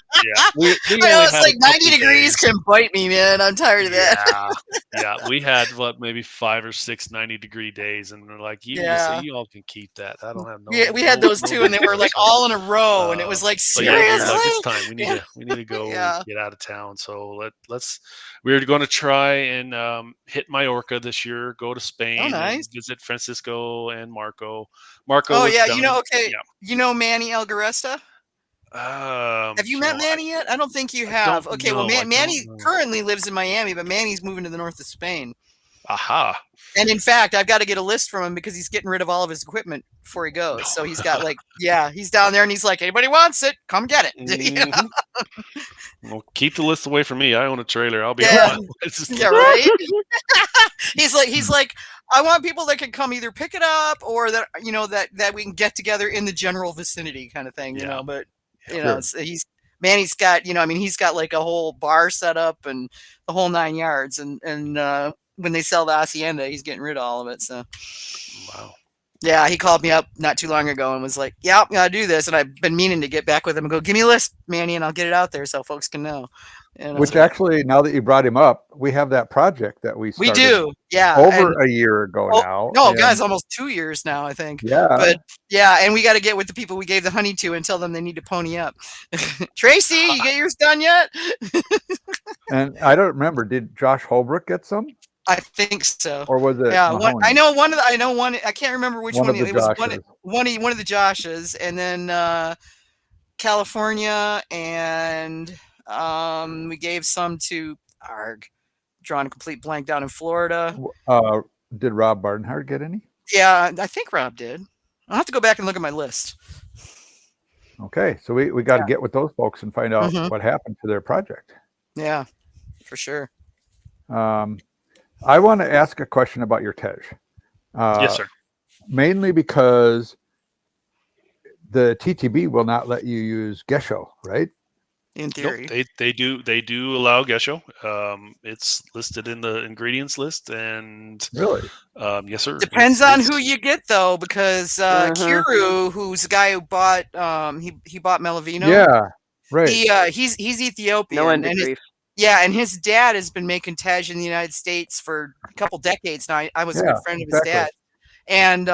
we I know it's like 90 degrees can bite me, man. I'm tired of that. Yeah, we had maybe 5 or 6 90-degree days, and we're like, you all can keep that. I don't have no. Yeah, we had those too, and they were like all in a row, and it was like seriously. Yeah, it's time. We need to go get out of town. So we're going to try and hit Mallorca this year. Go to Spain and visit Francisco and Marco. Oh yeah, you know Manny Algaresta? Have you met Manny yet? I don't think you have. Okay, well, Manny currently lives in Miami, but Manny's moving to the north of Spain. Aha. And in fact, I've got to get a list from him because he's getting rid of all of his equipment before he goes. So he's got he's down there and he's like, anybody wants it, come get it. Mm-hmm. Well, keep the list away from me. I own a trailer. I'll be on. Yeah, right. he's like, I want people that can come either pick it up or that that we can get together in the general vicinity kind of thing, you know. But Manny's got he's got like a whole bar set up and the whole 9 yards, and when they sell the hacienda, he's getting rid of all of it. So wow. Yeah, he called me up not too long ago and was like, yeah, I'm going to do this. And I've been meaning to get back with him and go, give me a list, Manny, and I'll get it out there so folks can know. Which actually, now that you brought him up, we have that project that we started. We do, yeah. Over a year ago now. No, guys, almost 2 years now, I think. Yeah. But yeah, and we got to get with the people we gave the honey to and tell them they need to pony up. Tracy, you get yours done yet? And I don't remember, did Josh Holbrook get some? I think so. Or was it? Yeah, I know one. I can't remember which one. It was one of the Joshes, and then California, and we gave some to drawing a complete blank down in Florida. Did Rob Barnhart get any? Yeah, I think Rob did. I'll have to go back and look at my list. Okay, so we got to get with those folks and find out what happened to their project. Yeah, for sure. I want to ask a question about your Tej. Yes, sir. Mainly because the TTB will not let you use Gesho, right? In theory, nope, they do allow Gesho. It's listed in the ingredients list, and really, yes, sir. Depends on who you get though, because Kiru, who's the guy who bought he bought Melavino. Yeah, right. He's Ethiopian. No end of grief. And his dad has been making Tej in the United States for a couple decades now. I was a good friend of his dad, and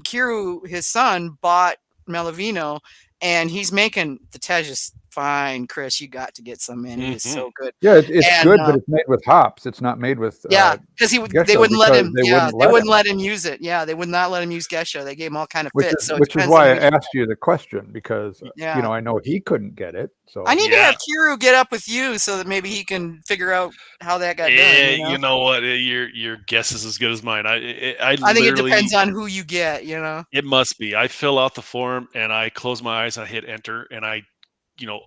Kiru, his son, bought Melavino, and he's making the Tej is fine. Chris, you got to get some, man. It is so good. Yeah, it's good, but it's made with hops. It's not made with because they wouldn't let him. They wouldn't let him use it. Yeah, they would not let him use Gesho. They gave him all kind of fits. Which is why I asked you the question, because I know he couldn't get it. So I need to have Kiru get up with you so that maybe he can figure out how that got done. You know what? Your guess is as good as mine. I think it depends on who you get. It must be. I fill out the form and I close my eyes and I hit enter and I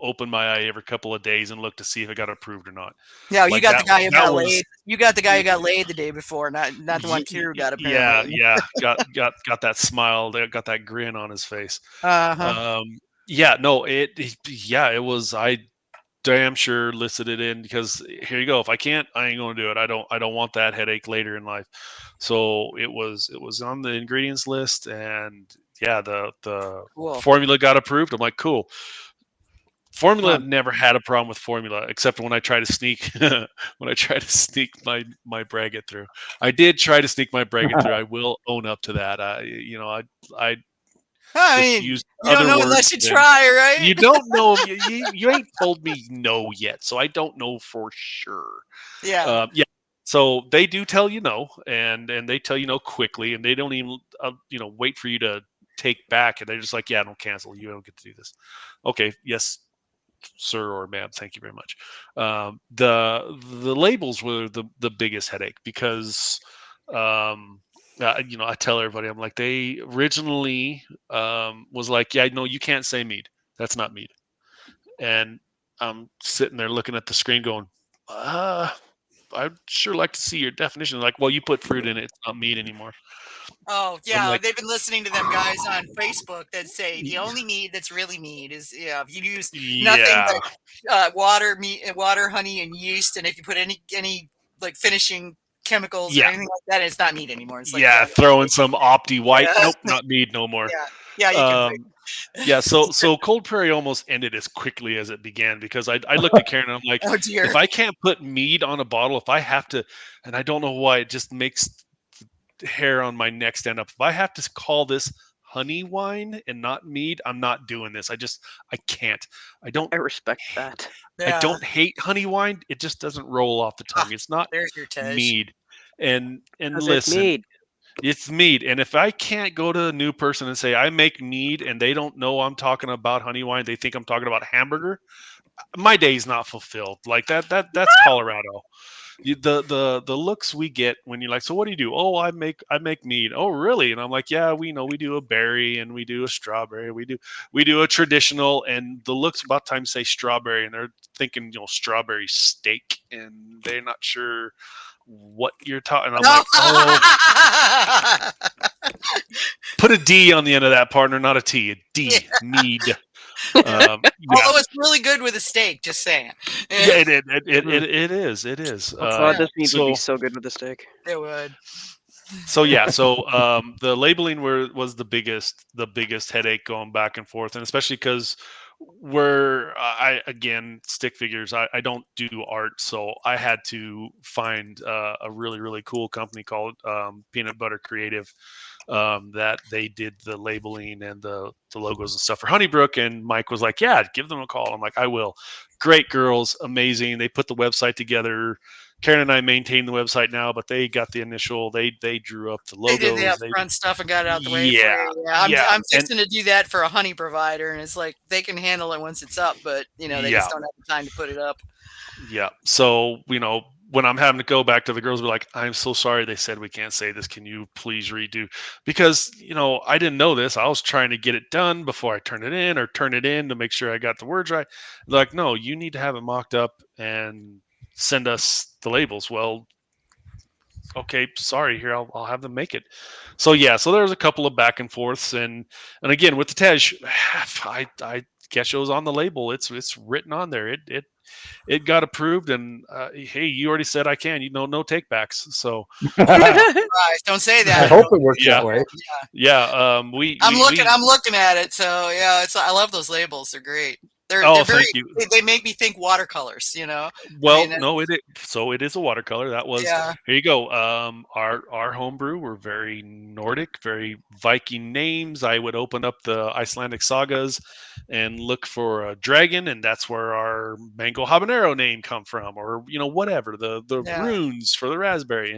open my eye every couple of days and look to see if it got approved or not. Yeah, you got the guy who got laid. You got the guy who got laid the day before, not the one Kiru got apparently. Yeah, got that smile. They got that grin on his face. It was. I damn sure listed it in because here you go. If I can't, I ain't gonna do it. I don't want that headache later in life. So it was on the ingredients list, and the formula got approved. I'm like, cool. Formula never had a problem with formula, except when I try to sneak my Braggot through. I did try to sneak my Braggot through. I will own up to that. I mean, you don't know unless you try, right? You don't know. You ain't told me no yet, so I don't know for sure. Yeah. So they do tell you no, and they tell you no quickly, and they don't even wait for you to take back, and they're just like, don't cancel. You don't get to do this. Okay. Yes, sir or ma'am, thank you very much. The labels were the biggest headache because I tell everybody, I'm like, they originally was like, yeah, no, you can't say mead. That's not mead. And I'm sitting there looking at the screen going, I'd sure like to see your definition. Like, well, you put fruit in it. It's not mead anymore. Oh I'm yeah, like, they've been listening to them guys on Facebook that say the only mead that's really mead is if you use nothing yeah, but water, honey, and yeast, and if you put any like finishing chemicals or yeah, anything like that, it's not mead anymore. It's like yeah. Throwing some Opti White. yeah, Nope, not mead no more. yeah, you can. Um, yeah, so Cold Prairie almost ended as quickly as it began because I looked at Karen and I'm like, Oh dear. if I can't put mead on a bottle, if I have to, and I don't know why, it just makes the hair on my neck stand up. If I have to call this honey wine and not mead, I'm not doing this. I can't. I don't I respect that. I Yeah. don't hate honey wine. It just doesn't roll off the tongue. It's not There's your Tej. mead. And 'Cause it's listen, mead. it's mead. And if I can't go to a new person and say I make mead and they don't know I'm talking about honey wine, they think I'm talking about hamburger, my day's not fulfilled. Like that's Colorado. The looks we get when you're like, so what do you do? Oh, I make mead. Oh, really? And I'm like, yeah, we know we do a berry and we do a strawberry. We do a traditional, and the looks about time say strawberry, and they're thinking strawberry steak, and they're not sure what you're talking. I'm like, oh, put a D on the end of that, partner, not a T. A D, Yeah. mead. Although Yeah. it's really good with a steak, just saying. Yeah, it is. It is. Oh, this mead would be So so good with a steak. It would. so the labeling was the biggest headache going back and forth, and especially because I again, stick figures. I don't do art, so I had to find a really cool company called Peanut Butter Creative, that they did the labeling and the logos and stuff for Honeybrook. And Mike was like, yeah, give them a call. I'm like, I will. Great girls, amazing. They put the website together. Karen and I maintain the website now, but they got the initial. They drew up the They did the logos. upfront stuff and got it out the way for Yeah, you. Yeah, I'm and fixing to do that for a honey provider, and it's like they can handle it once it's up, but they yeah, just don't have the time to put it up. yeah. So when I'm having to go back to the girls, be like, I'm so sorry. They said we can't say this. Can you please redo? Because I didn't know this. I was trying to get it done before I turn it in to make sure I got the words right. They're like, no, you need to have it mocked up and send us the labels. Well, okay, sorry, here I'll have them make it. So yeah, so there's a couple of back and forths, and again with the Tej, I guess it was on the label. It's written on there. It got approved, and hey, you already said I can. No takebacks. So Right, don't say I that. hope it works yeah, that way. yeah. I'm looking at it. So yeah, I love those labels. They're great. They're Oh, very. thank you. They make me think watercolors. Well, I mean, no, so it is a watercolor. That was yeah. Here you go. Our homebrew were very Nordic, very Viking names. I would open up the Icelandic sagas and look for a dragon, and that's where our mango habanero name come from, or whatever the Yeah. runes for the raspberry.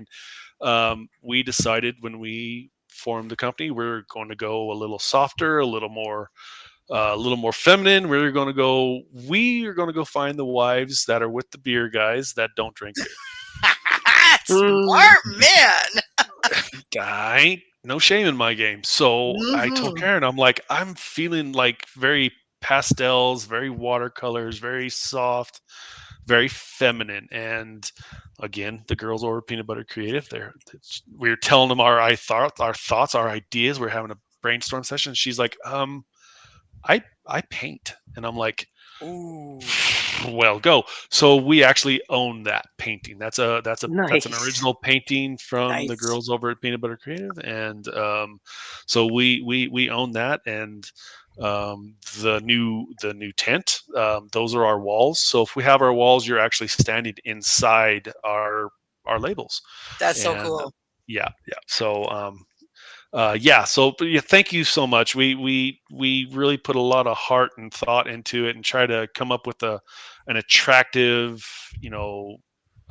And we decided when we formed the company, we're going to go a little softer, a little more feminine. We are going to go find the wives that are with the beer guys that don't drink beer. Smart man. I ain't no shame in my game. So I told Karen, I'm like, I'm feeling like very pastels, very watercolors, very soft, very feminine. And again, the girls over Peanut Butter Creative, we were telling them our thoughts, our ideas. We're having a brainstorm session. She's like, I paint, and I'm like, Ooh. well, go. So we actually own that painting. That's an Nice. original painting from the girls over at Peanut Butter Creative, and so we own that. And the new tent, those are our walls. So if we have our walls, you're actually standing inside our labels. That's so cool. Yeah. So but yeah, thank you so much. We really put a lot of heart and thought into it and try to come up with an attractive,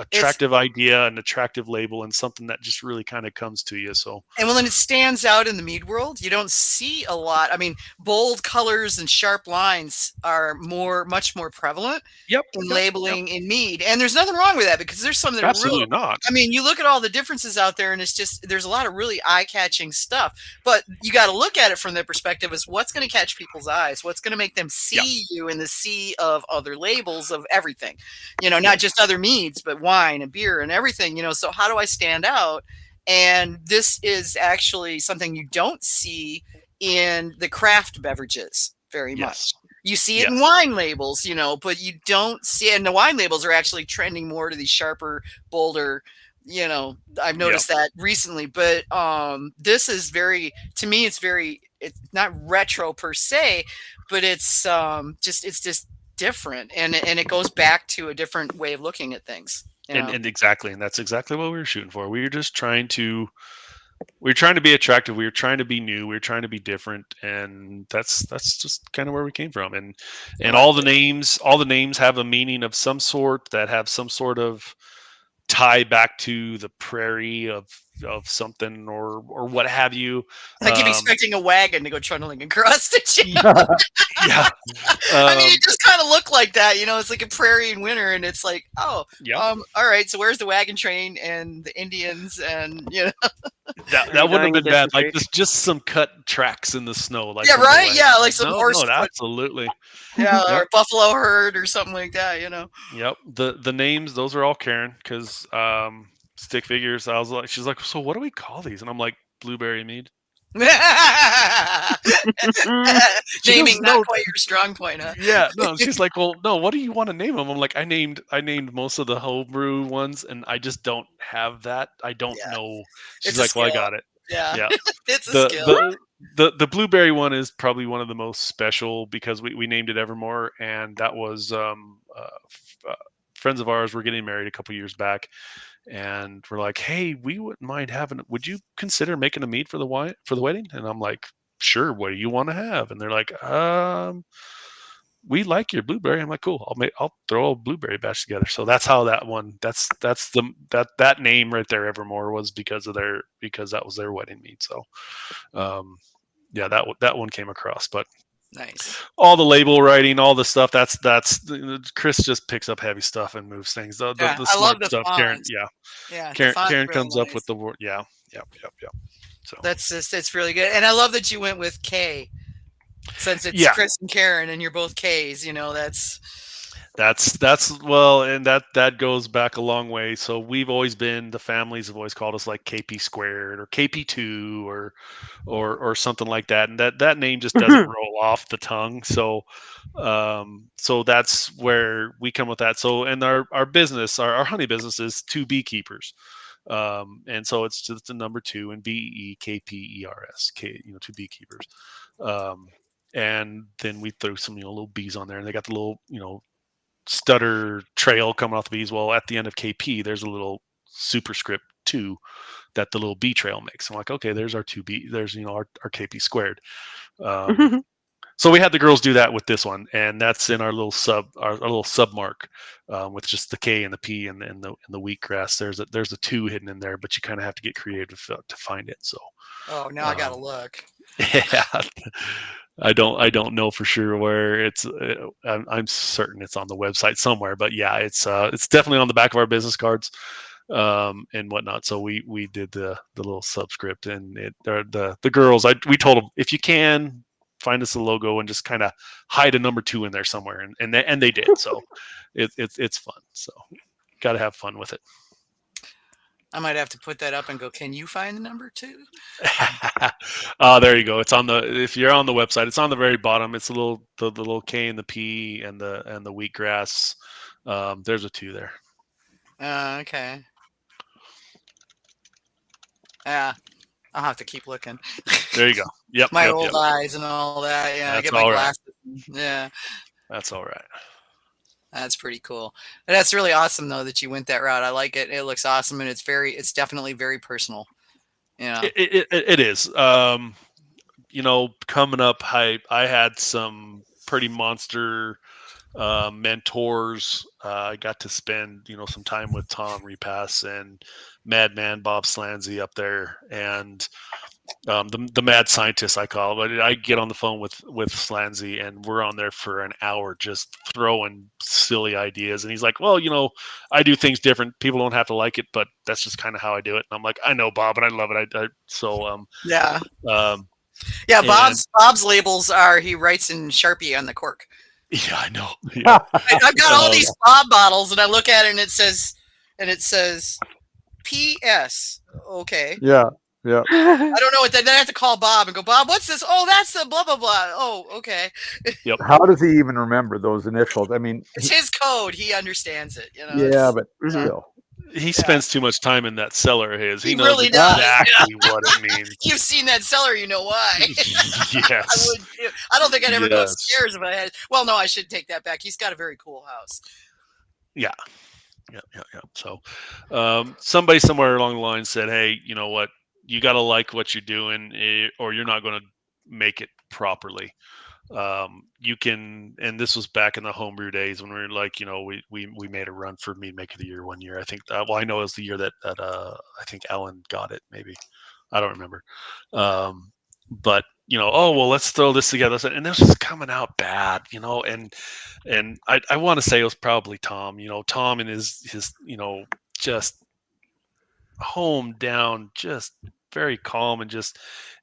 attractive idea, an attractive label, and something that just really kind of comes to you. So, and when it stands out in the mead world, you don't see a lot. I mean, bold colors and sharp lines are much more prevalent in labeling in mead. And there's nothing wrong with that, because there's some that are absolutely not. I mean, you look at all the differences out there, and it's just, there's a lot of really eye-catching stuff. But you got to look at it from the perspective as what's going to catch people's eyes, what's going to make them see you in the sea of other labels of everything. Not just other meads, but wine and beer and everything. So how do I stand out? And this is actually something you don't see in the craft beverages very much. You see it in wine labels, but you don't see it. And the wine labels are actually trending more to these sharper, bolder, I've noticed that recently. But this is to me, it's not retro per se, but it's just different. And it goes back to a different way of looking at things. And exactly. And that's exactly what we were shooting for. We were just trying to be attractive. We were trying to be new. We were trying to be different. And that's just kind of where we came from. And all the names have a meaning of some sort, that have some sort of tie back to the prairie of something or what have you. I keep expecting a wagon to go trundling across the I mean, it just kind of looked like that, it's like a prairie in winter, and it's like, all right, so where's the wagon train and the Indians, and that wouldn't have been bad. Like just some cut tracks in the snow, like like some horse. Absolutely. Or buffalo herd or something like that, Yep. The names, those are all Karen, because stick figures. I was like, she's like, so what do we call these? And I'm like, blueberry mead. Naming not quite your strong point, huh? Yeah, no. She's like, well, no. What do you want to name them? I'm like, I named most of the homebrew ones, and I just don't have that. I don't know. She's like, well, I got it. Yeah. It's a skill. The blueberry one is probably one of the most special, because we named it Evermore, and that was friends of ours were getting married a couple years back. And we're like, hey, we wouldn't mind would you consider making a mead for the wedding? And I'm like, sure, what do you want to have? And they're like, we like your blueberry. I'm like, cool, I'll throw a blueberry batch together. So that's how that one, that name right there, Evermore, was because that was their wedding mead. So that one came across. But nice. All the label writing, all the stuff. That's Kris just picks up heavy stuff and moves things. The I love the stuff. Karen, Karen comes up with the word. Yeah. So it's really good, and I love that you went with K, since it's Kris and Karen, and you're both K's. That's well, and that goes back a long way. So we've always been, the families have always called us like KP squared or KP2 or something like that, and that name just doesn't roll off the tongue. So that's where we come with that. So, and our business, our honey business, is two beekeepers, and so it's just the number 2 and BEKPERS, two beekeepers, and then we throw some little bees on there, and they got the little stutter trail coming off the bees. Well, at the end of KP, there's a little superscript 2 that the little bee trail makes. I'm like, okay, there's our 2B. There's our KP squared. So we had the girls do that with this one, and that's in our little sub mark, with just the K and the P and the wheatgrass. There's a 2 hidden in there, but you kind of have to get creative to find it. So. Now I gotta look. Yeah. I don't know for sure where it's. I'm certain it's on the website somewhere, but yeah, it's definitely on the back of our business cards, and whatnot. So we did the little subscript, and the girls. We told them, if you can, find us a logo and just kind of hide a number 2 in there somewhere, and they did. So it's fun. So got to have fun with it. I might have to put that up and go, can you find the number 2? There you go. It's if you're on the website, it's on the very bottom. It's the little K and the P and the wheatgrass. There's a 2 there. Okay. Yeah. I'll have to keep looking. There you go. Yep. My old eyes and all that. Yeah. I get my glasses. Right. Yeah. That's all right. That's pretty cool. And that's really awesome, though, that you went that route. I like it. It looks awesome, and it's definitely very personal. It is. Coming up, I had some pretty monster mentors. I got to spend, some time with Tom Repass and Madman Bob Slanzy up there, and the mad scientist I call it. I get on the phone with Slanzy, and we're on there for an hour just throwing silly ideas. And he's like, "Well, I do things different. People don't have to like it, but that's just kind of how I do it." And I'm like, "I know, Bob, and I love it." Yeah. Um, Yeah, Bob's labels are he writes in Sharpie on the cork. Yeah, I know. Yeah. I've got all these Bob bottles, and I look at it, and it says, P.S. Okay. Yeah. Yeah. I don't know what. Then I have to call Bob and go, Bob, what's this? Oh, that's the blah blah blah. Oh, okay. Yep. How does he even remember those initials? I mean, it's his code. He understands it. Yeah, but still. He spends too much time in that cellar of his. He knows really does. exactly what it means. You've seen that cellar, you know why. Yes. I don't think I'd ever go upstairs if I had. Well, no, I should take that back. He's got a very cool house. Yeah. So somebody somewhere along the line said, hey, you know what? You got to like what you're doing, or you're not going to make it properly. You can, and this was back in the homebrew days when we were like, we made a run for Mead Maker of the Year one year. I think, I know it was the year that I think Alan got it, maybe. I don't remember. But, let's throw this together. And it was just coming out bad, and I want to say it was probably Tom, Tom and his, just home down, just very calm, and just,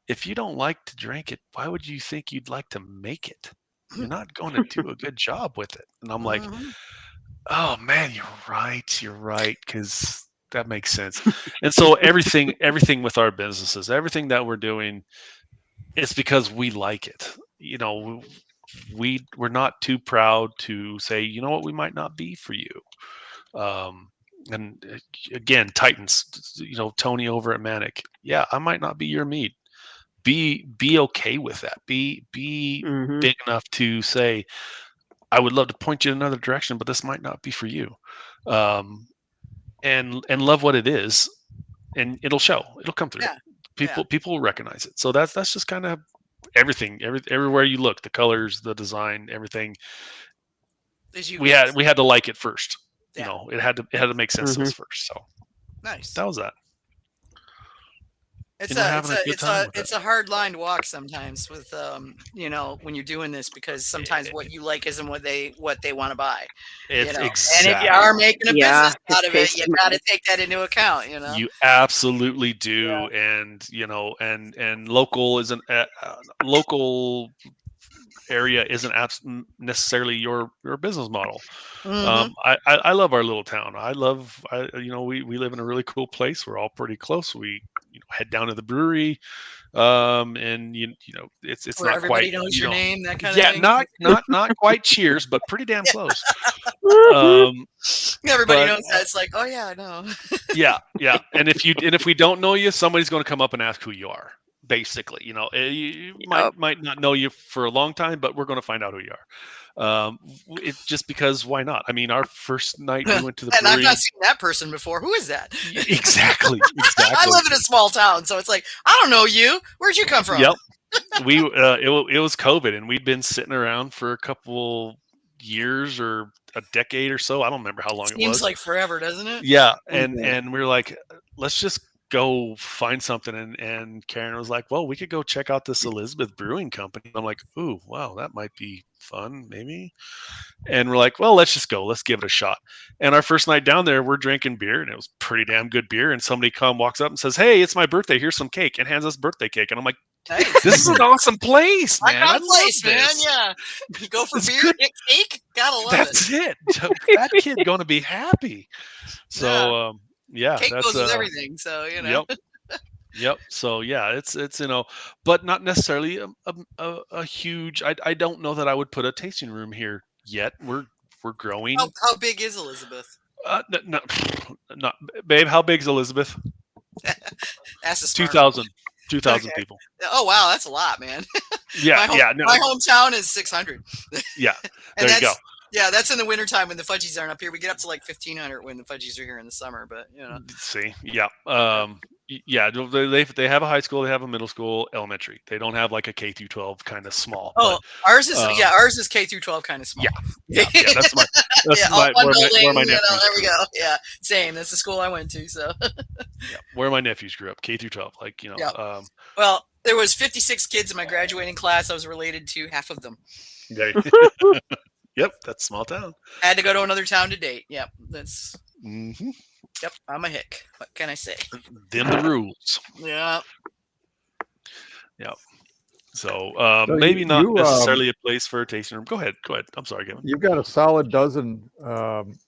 if you don't like to drink it, why would you think you'd like to make it? You're not going to do a good job with it. And I'm like, oh man, you're right, because that makes sense. And so everything with our businesses, everything that we're doing, it's because we like it. We're not too proud to say, you know what, we might not be for you. And again, Titans, Tony over at Manic. Yeah, I might not be your mead. Be okay with that. Be big enough to say, I would love to point you in another direction, but this might not be for you. And love what it is, and it'll show. It'll come through. Yeah. People will recognize it. So that's just kind of everything. Everywhere you look, the colors, the design, everything. We had to like it first. Yeah. It had to make sense to us first. So nice. That was that. It's a hard line to walk sometimes with when you're doing this, because sometimes what you like isn't what they want to buy. Exactly. And if you are making a business out of it, you got to take that into account. You absolutely do, and and local isn't local area isn't necessarily your business model. I love our little town. We live in a really cool place. We're all pretty close. We head down to the brewery, and it's where not everybody quite knows your name, that kind of thing. not quite Cheers, but pretty damn close. Everybody knows that. It's like, oh yeah, I know. yeah. And if we don't know you, somebody's going to come up and ask who you are. Basically, you might not know you for a long time, but we're going to find out who you are. It's just because why not? I mean, our first night we went to the brewery. I've not seen that person before. Who is that? Exactly. I live in a small town, so it's like, I don't know you. Where'd you come from? Yep. It was COVID, and we'd been sitting around for a couple years or a decade or so. I don't remember how long it was. Seems like forever, doesn't it? Yeah, and we were like, let's just go find something, and Karen was like, well, we could go check out this Elizabeth Brewing Company. I'm like, ooh, wow, that might be fun, maybe. And we're like, well, let's just go, let's give it a shot. And our first night down there, we're drinking beer, and it was pretty damn good beer, and somebody walks up and says, hey, it's my birthday, here's some cake, and hands us birthday cake. And I'm like, nice. This is an awesome place, man. I place, man. Yeah, you go for beer, get cake, gotta love That's it. That kid gonna be happy. So cake goes with everything. So Yep. So it's but not necessarily a huge. I don't know that I would put a tasting room here yet. We're growing. How big is Elizabeth? No, babe. How big is Elizabeth? That's a 2,000 people. Oh wow, that's a lot, man. Yeah, my hometown is 600. Yeah, there you go. Yeah, that's in the wintertime when the fudgies aren't up here. We get up to like 1,500 when the fudgies are here in the summer, but See, yeah. Yeah, they have a high school, they have a middle school, elementary. They don't have like a K through 12 kind of small. Oh, but, ours is K through 12 kind of small. Yeah. That's my where my nephews there we go. Yeah, same. That's the school I went to. So where my nephews grew up, K through 12. Yeah. Well, there was 56 kids in my graduating class. I was related to half of them. Yep, that's small town. I had to go to another town to date. Yep, that's. Mm-hmm. Yep, I'm a hick. What can I say? Them the rules. Yeah. Yeah. So maybe not necessarily a place for a tasting room. Go ahead. I'm sorry, Kevin. You've got a solid dozen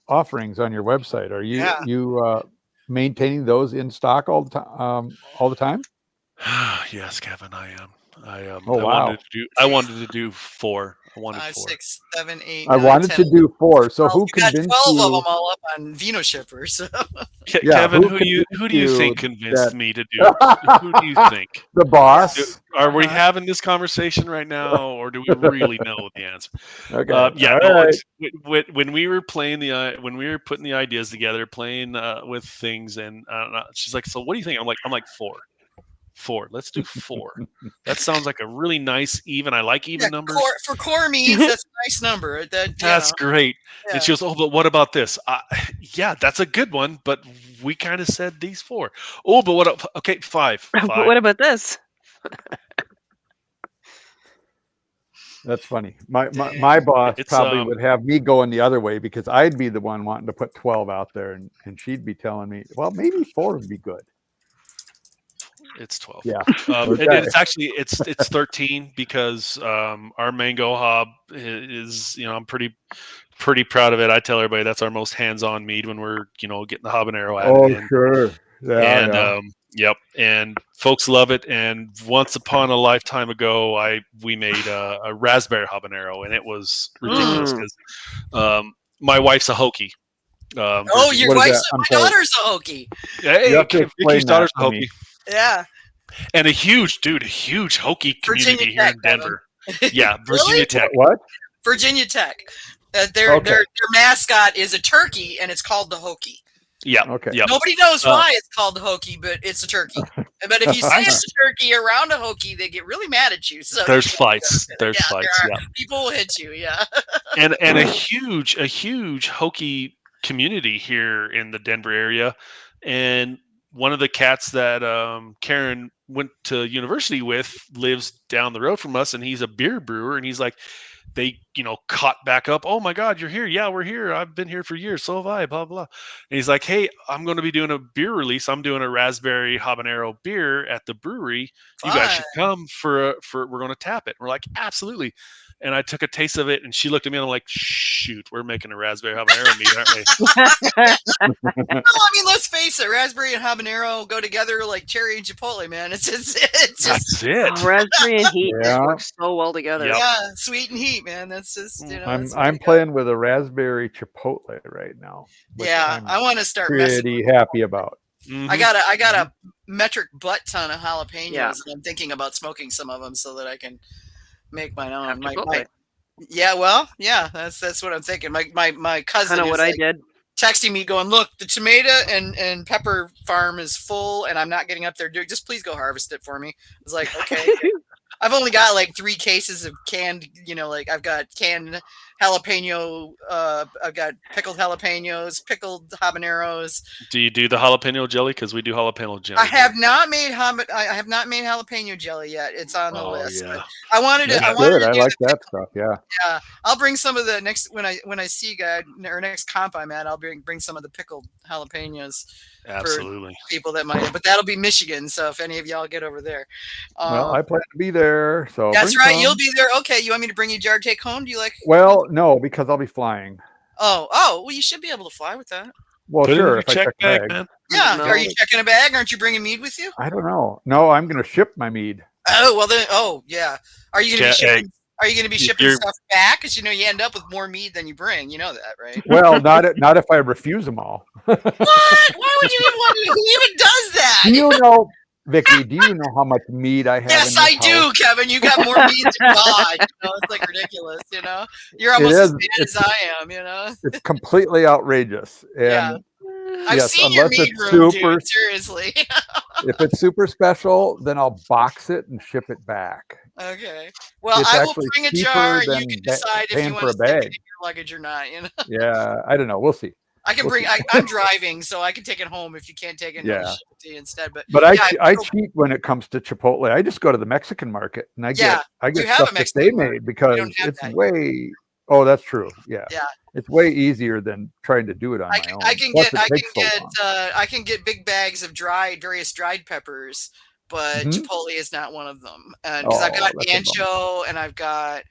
offerings on your website. Are you maintaining those in stock all the time? Yes, Kevin, I am. Oh, wow. I wanted to do 4. I wanted 5, 4. 6, 7, 8. I 9, wanted 10, to do 4. So who got convinced 12 you? of them all up on Vino Shipper. So. Kevin, who do you think convinced me to do? Who do you think? The boss. Are we having this conversation right now, or do we really know the answer? Okay. When we were playing when we were putting the ideas together, playing with things, and she's like, "So what do you think?" I'm like 4. 4. Let's do 4. That sounds like a really nice even. I like even numbers. For core meads, that's a nice number. That's great. Yeah. And she goes, "Oh, but what about this?" Yeah, that's a good one. But we kind of said these 4. Oh, but what? Okay, 5. But what about this? That's funny. My boss probably would have me going the other way because I'd be the one wanting to put 12 out there, and she'd be telling me, "Well, maybe 4 would be good." It's 12. Yeah. It's actually it's 13 because our mango hob is, I'm pretty proud of it. I tell everybody that's our most hands-on mead when we're getting the habanero added in. Sure. Yeah. And yep, and folks love it. And once upon a lifetime ago, we made a raspberry habanero, and it was ridiculous because my wife's a Hokie. Your wife's my daughter's a Hokie. Hey, Vicky's daughter's a Hokie. Yeah. And a huge Hokie community here in Denver. Yeah, Virginia Really? Tech. What? Virginia Tech. Their mascot is a turkey, and it's called the Hokie. Yeah. Okay. Yep. Nobody knows why it's called the Hokie, but it's a turkey. But if you say it's a turkey around a Hokie, they get really mad at you. So there's fights. There's fights. Yeah. People will hit you. Yeah. and a huge Hokie community here in the Denver area, and one of the cats that Karen went to university with lives down the road from us, and he's a beer brewer, and he's like, they caught back up. "Oh my God, you're here." "Yeah, we're here. I've been here for years. So have I." Blah blah. And he's like, "Hey, I'm going to be doing a beer release. I'm doing a raspberry habanero beer at the brewery. You guys should come for we're going to tap it." And we're like, "Absolutely." And I took a taste of it, and she looked at me, and I'm like, "Shoot, we're making a raspberry habanero mead, aren't we?" No, I mean, let's face it, raspberry and habanero go together like cherry and chipotle, man. It's just that's it. Raspberry and heat work so well together. Yep. Yeah, sweet and heat, man. That's just I'm playing with a raspberry chipotle right now. Yeah, I want to start pretty happy about. Mm-hmm. I got a metric butt ton of jalapenos, and I'm thinking about smoking some of them so that I can make my own. That's what I'm thinking. My cousin kind of what I did. Texting me going, "Look, the tomato and pepper farm is full, and I'm not getting up there. Just please go harvest it for me." I was like, "Okay." I've only got like 3 cases of canned, I've got canned jalapeno, I've got pickled jalapenos, pickled habaneros. Do you do the jalapeno jelly? Because we do jalapeno jelly. I have not made jalapeno jelly yet. It's on the list. Yeah. I wanted to. I like that stuff. Yeah. Yeah, I'll bring some of the next when I see you guys or next comp I'm at. I'll bring some of the pickled jalapenos. Absolutely. For people that might, but that'll be Michigan. So if any of y'all get over there, well, I plan to be there. So that's right. You'll be there. Okay. You want me to bring you a jar take home? Do you like? Well, no, because I'll be flying. Oh, well, you should be able to fly with that. Well, sure. If I check bag, man. Yeah. No. Are you checking a bag? Aren't you bringing mead with you? I don't know. No, I'm going to ship my mead. Oh well, then. Oh yeah. Are you going to be shipping? Are you going to be shipping stuff back? Because you end up with more mead than you bring. You know that, right? Well, not if I refuse them all. What? Why would you even want to? Who even does that? Vicky, do you know how much mead I have? Yes, in this I do, house? Kevin. You got more mead than God. It's like ridiculous. You're almost as bad as I am. It's completely outrageous. And I've seen your mead room, dude. Seriously. If it's super special, then I'll box it and ship it back. Okay. Well, It's I will bring a jar. You can decide if you want to stick it in your luggage or not. Yeah, I don't know. We'll see. I can bring. I'm driving, so I can take it home if you can't take it. I'll ship it to you instead. But I cheat when it comes to Chipotle. I just go to the Mexican market and I get stuff that they made because it's way. Oh, that's true. Yeah. Yeah. It's way easier than trying to do it on my own. I can get big bags of various dried peppers, but Chipotle is not one of them. And because I've got ancho and I've got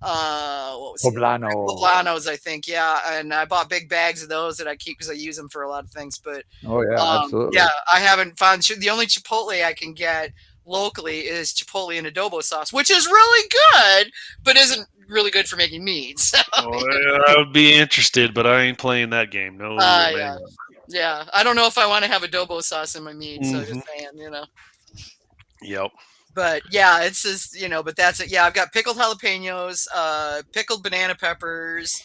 Poblanos, I think. Yeah. And I bought big bags of those that I keep because I use them for a lot of things. But absolutely. Yeah, I haven't found the only Chipotle I can get locally is Chipotle and adobo sauce, which is really good, but isn't really good for making mead. So, I would be interested, but I ain't playing that game. No. Yeah. I don't know if I want to have adobo sauce in my mead. So just saying, Yep. But yeah, it's just but that's it. Yeah, I've got pickled jalapenos, pickled banana peppers,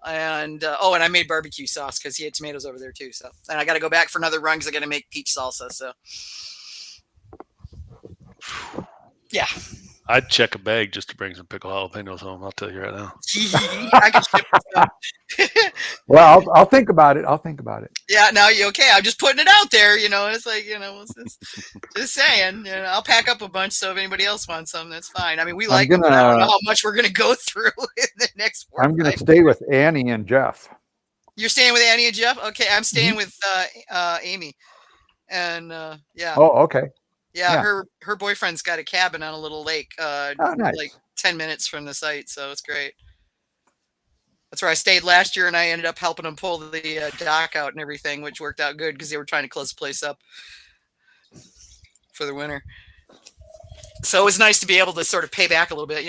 and and I made barbecue sauce because he had tomatoes over there too. So and I got to go back for another run because I got to make peach salsa. So yeah. I'd check a bag just to bring some pickled jalapenos home. I'll tell you right now. I can ship them. Well, I'll think about it. Yeah, no, you okay? I'm just putting it out there. It's like just saying. I'll pack up a bunch so if anybody else wants some, that's fine. I mean, we like them. But I don't know how much we're gonna go through in the next. I'm gonna stay with Annie and Jeff. You're staying with Annie and Jeff? Okay, I'm staying with Amy, and yeah. Oh, okay. Yeah, her boyfriend's got a cabin on a little lake, nice. like 10 minutes from the site, so it's great. That's where I stayed last year, and I ended up helping them pull the dock out and everything, which worked out good because they were trying to close the place up for the winter. So it was nice to be able to sort of pay back a little bit,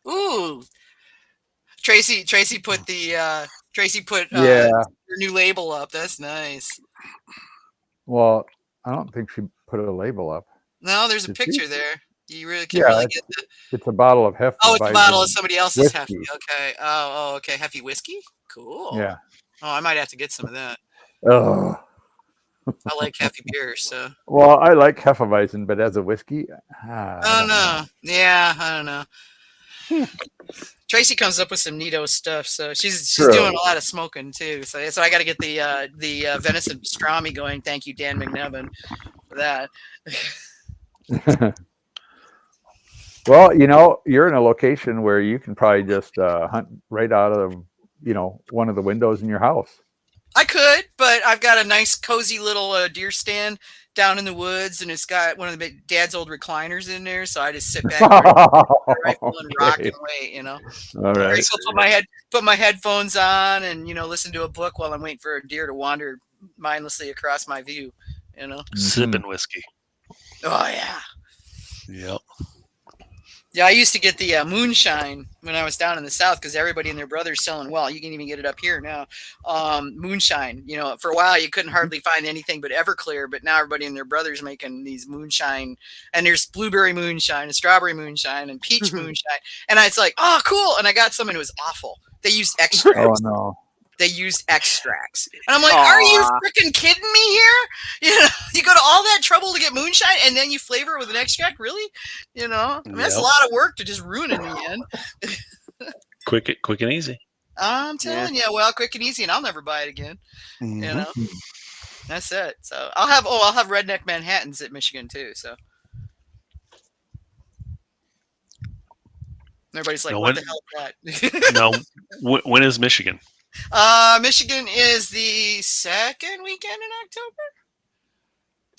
Ooh, Tracy put her new label up. That's nice. Well, I don't think she put a label up. No, there's a picture there. You really can't really get the. It's a bottle of Hefty. Oh, it's a bottle of somebody else's Hefty. Okay. Oh, okay. Hefty whiskey. Cool. Yeah. Oh, I might have to get some of that. Oh. I like Hefty beer, so. Well, I like Hefeweizen, but as a whiskey, I don't know. Yeah, I don't know. Tracy comes up with some neato stuff, so she's doing a lot of smoking too. So I got to get the venison pastrami going. Thank you, Dan McNevin, for that. Well, you're in a location where you can probably just hunt right out of one of the windows in your house. I could, but I've got a nice cozy little deer stand down in the woods, and it's got one of the Dad's old recliners in there, so I just sit back and rock and wait, All right. So put my headphones on and listen to a book while I'm waiting for a deer to wander mindlessly across my view, Sipping whiskey. Oh yeah. Yep. Yeah, I used to get the moonshine when I was down in the South because everybody and their brother's selling. Well, you can even get it up here now. Moonshine. For a while you couldn't hardly find anything but Everclear, but now everybody and their brother's making these moonshine. And there's blueberry moonshine and strawberry moonshine and peach moonshine. And it's like, oh, cool. And I got some and it was awful. They used extracts. Oh no. They used extracts. And I'm like, are you freaking kidding me here? You go to all that trouble to get moonshine and then you flavor it with an extract? Really? That's a lot of work to just ruin in the end. Quick and easy. I'm telling you, quick and easy, and I'll never buy it again. That's it. So I'll have Redneck Manhattans at Michigan too. So everybody's like, what the hell is that? No, when is Michigan? Michigan is the second weekend in October.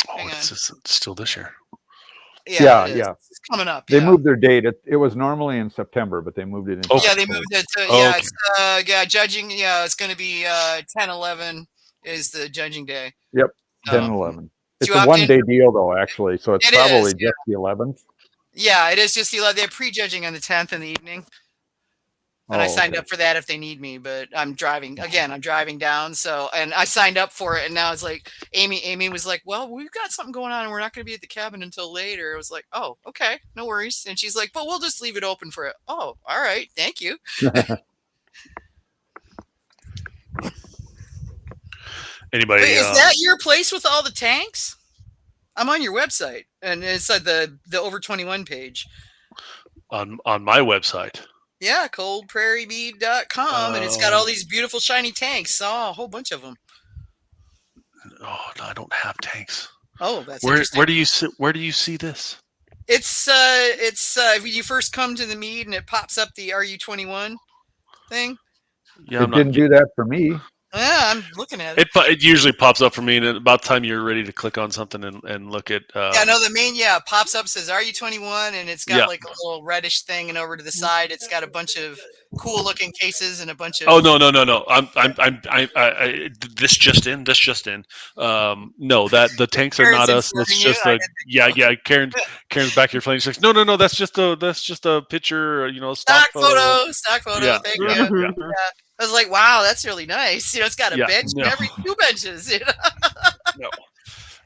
Oh, it's still this year. Yeah. It's coming up. They moved their date. It was normally in September, but they moved it in. Yeah, they moved it to it's judging. Yeah, it's going to be 10/11 is the judging day. Yep, 10/11. It's a one-day deal though, actually, so it's probably just the 11th. Yeah, it is just the 11th. They're pre-judging on the 10th in the evening. And I signed up for that if they need me, but I'm driving down. So, and I signed up for it, and now it's like Amy was like, well, we've got something going on and we're not going to be at the cabin until later. I was like, oh, okay, no worries. And she's like, but we'll just leave it open for it. Oh, all right. Thank you. Anybody? Wait, is that your place with all the tanks? I'm on your website, and it's at the over 21 page. On my website. Yeah, koldprairiemead.com, and it's got all these beautiful shiny tanks. Oh, a whole bunch of them. Oh, no, I don't have tanks. Oh, that's interesting. Where do you see this? It's when you first come to the mead and it pops up the RU21 thing. Yeah, it didn't do that for me. Yeah, I'm looking at it. It usually pops up for me, and about the time you're ready to click on something and look at. The main pops up, says RU21, and it's got like a little reddish thing, and over to the side it's got a bunch of cool looking cases and a bunch of. Oh no! I this just in. No, that the tanks are not us. It's just Karen's back here playing. She's like, no. That's just a picture. Stock photo. Yeah, thank you. Yeah. I was like, wow, that's really nice. It's got a bench and every 2 benches.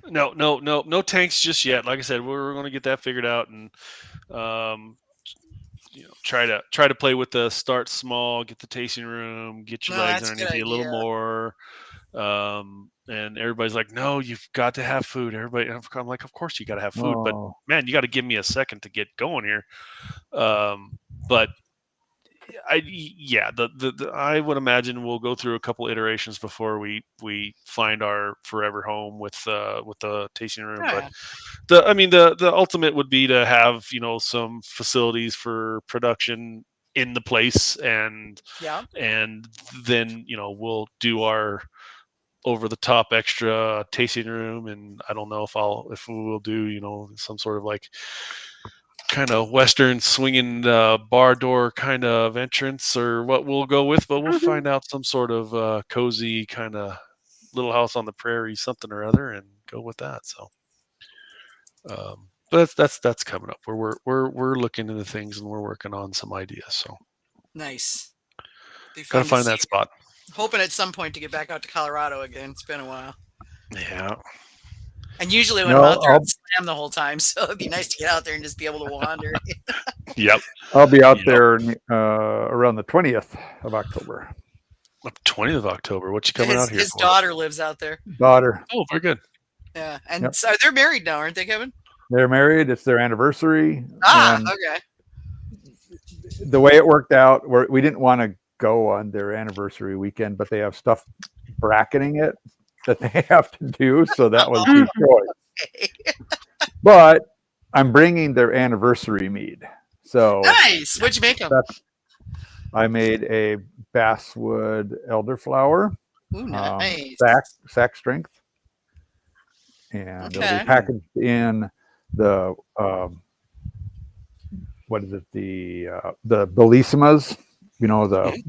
No tanks just yet. Like I said, we're going to get that figured out and try to play with the start small, get the tasting room, get your legs underneath you a little more. And everybody's like, no, you've got to have food. Everybody, I'm like, of course you got to have food, but man, you got to give me a second to get going here. But I would imagine we'll go through a couple iterations before we find our forever home with the tasting room. Yeah. But the ultimate would be to have some facilities for production in the place, and then we'll do our over the top extra tasting room, and I don't know if we will do some sort of like kind of Western swinging bar door kind of entrance or what we'll go with, but we'll find out some sort of cozy kind of little house on the prairie, something or other, and go with that. So, but that's coming up. We're looking into things and we're working on some ideas. So nice. Gotta find that spot. Hoping at some point to get back out to Colorado again. It's been a while. Yeah. And usually when I'm out there, I'm slammed the whole time. So it'd be nice to get out there and just be able to wander. Yep. I'll be out there around the 20th of October. 20th of October. What you coming out here? His daughter lives out there. Daughter. Oh, very good. Yeah. And so they're married now, aren't they, Kevin? They're married. It's their anniversary. Okay. The way it worked out, we didn't want to go on their anniversary weekend, but they have stuff bracketing it that they have to do, so that was the choice. But I'm bringing their anniversary mead. So nice. What'd you make them? I made a basswood elderflower. Ooh, nice. Sack strength, and it'll be packaged in the what is it? The Bellissimas, the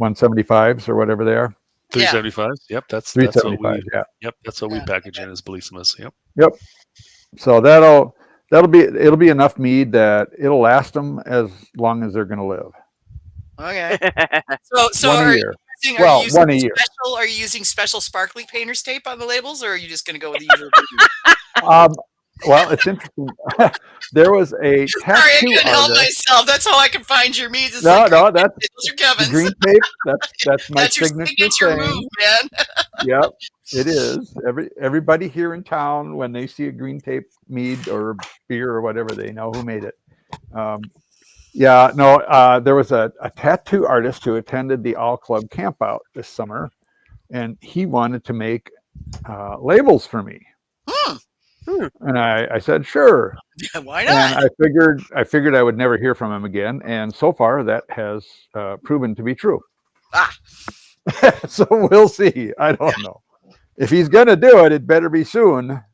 175s or whatever they are. 375s. Yep, that's 375. Yep, that's what we package in as Bellissimas. Yep. So it'll be enough mead that it'll last them as long as they're going to live. Okay. So one a year. One a year. Are you using special sparkly painter's tape on the labels, or are you just going to go with the usual? Well, it's interesting. There was a tattoo Sorry, I couldn't help artist. myself. That's how I can find your meads. That's Kevin's. Green tape. That's my signature thing. Move, man. Yep, it is. Everybody here in town, when they see a green tape mead or beer or whatever, they know who made it. There was a tattoo artist who attended the All Club campout this summer, and he wanted to make labels for me. And I said, sure. Yeah, why not? And I figured I would never hear from him again. And so far that has proven to be true. So we'll see. I don't know. If he's going to do it, it better be soon.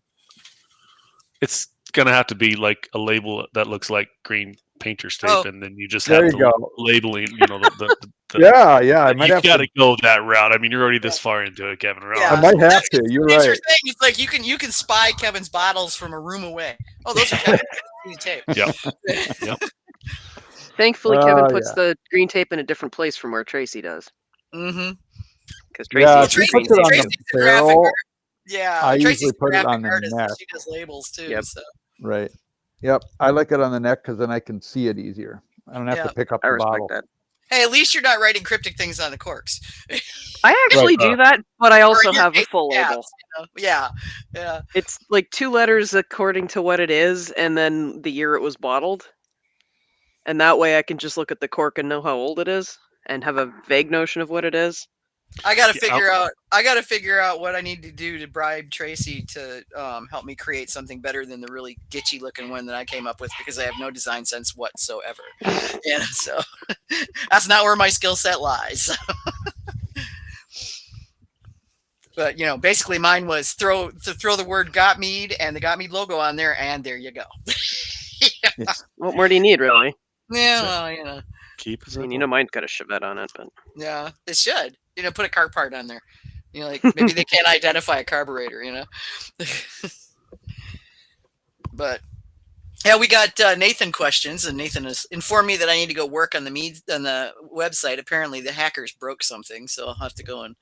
It's going to have to be like a label that looks like green painter's tape, and then you just have labeling, I might have got to go that route. I mean, you're already this far into it, Kevin. I might have to. You're right. Your thing. It's like you can spy Kevin's bottles from a room away. Oh, those are Kevin's tape. Yep. Thankfully, Kevin puts the green tape in a different place from where Tracy does. Mm-hmm. Because Tracy, she puts it on the barrel. I usually put it on the neck. She does labels too. Yep. So. Right. Yep. I like it on the neck because then I can see it easier. I don't have to pick up the bottle. That. Hey, at least you're not writing cryptic things on the corks. I actually do that, but I also have a full label. Yeah. It's like 2 letters according to what it is, and then the year it was bottled. And that way I can just look at the cork and know how old it is and have a vague notion of what it is. I gotta figure out what I need to do to bribe Tracy to help me create something better than the really gitchy looking one that I came up with, because I have no design sense whatsoever. So that's not where my skill set lies. But basically mine was throw the word Got Mead and the Got Mead logo on there, and there you go. What more do you need, really? Yeah, well, keep it. I mean, mine's got a Chevette on it, but yeah, it should. Put a car part on there. Like maybe they can't identify a carburetor. But yeah, we got Nathan questions, and Nathan has informed me that I need to go work on the website. Apparently, the hackers broke something, so I'll have to go and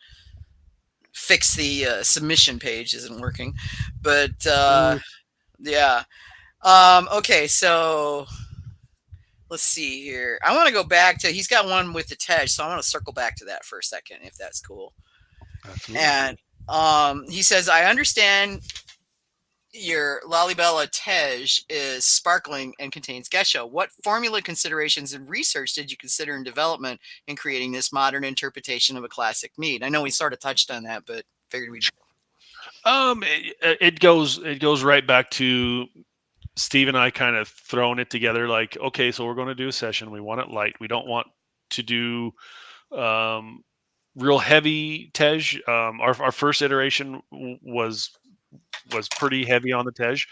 fix the submission page. Isn't working, but yeah. Okay, so let's see here. I want to go back to, he's got one with the Tej, so I want to circle back to that for a second, if that's cool. Absolutely. And he says, I understand your Lalibela Tej is sparkling and contains Gesho. What formula considerations and research did you consider in development in creating this modern interpretation of a classic mead? I know we sort of touched on that, but figured we'd... It goes right back to Steve and I kind of throwing it together, like, okay, so we're going to do a session. We want it light. We don't want to do real heavy Tej. Our first iteration was pretty heavy on the Tej.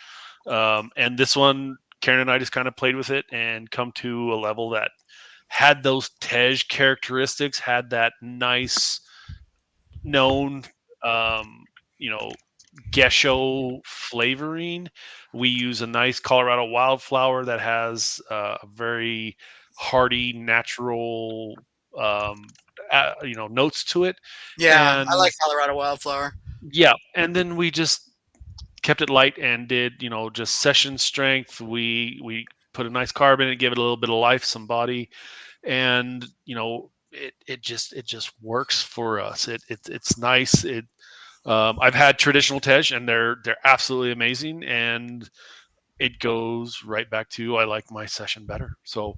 And this one, Karen and I just kind of played with it and come to a level that had those Tej characteristics, had that nice known, Gesho flavoring. We use a nice Colorado wildflower that has a very hearty, natural, notes to it. Yeah, I like Colorado wildflower. Yeah, and then we just kept it light and did, just session strength. We put a nice carb in it, give it a little bit of life, some body, and it just works for us. It's nice. I've had traditional Tej, and they're absolutely amazing, and it goes right back to I like my session better. So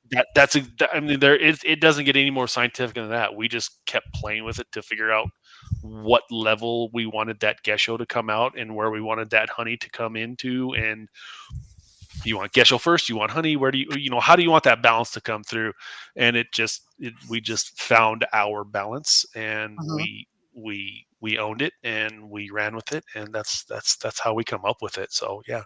it doesn't get any more scientific than that. We just kept playing with it to figure out what level we wanted that Gesho to come out and where we wanted that honey to come into. And you want Gesho first, you want honey, where do how do you want that balance to come through? And we just found our balance, and we owned it and we ran with it, and that's how we come up with it. So yeah.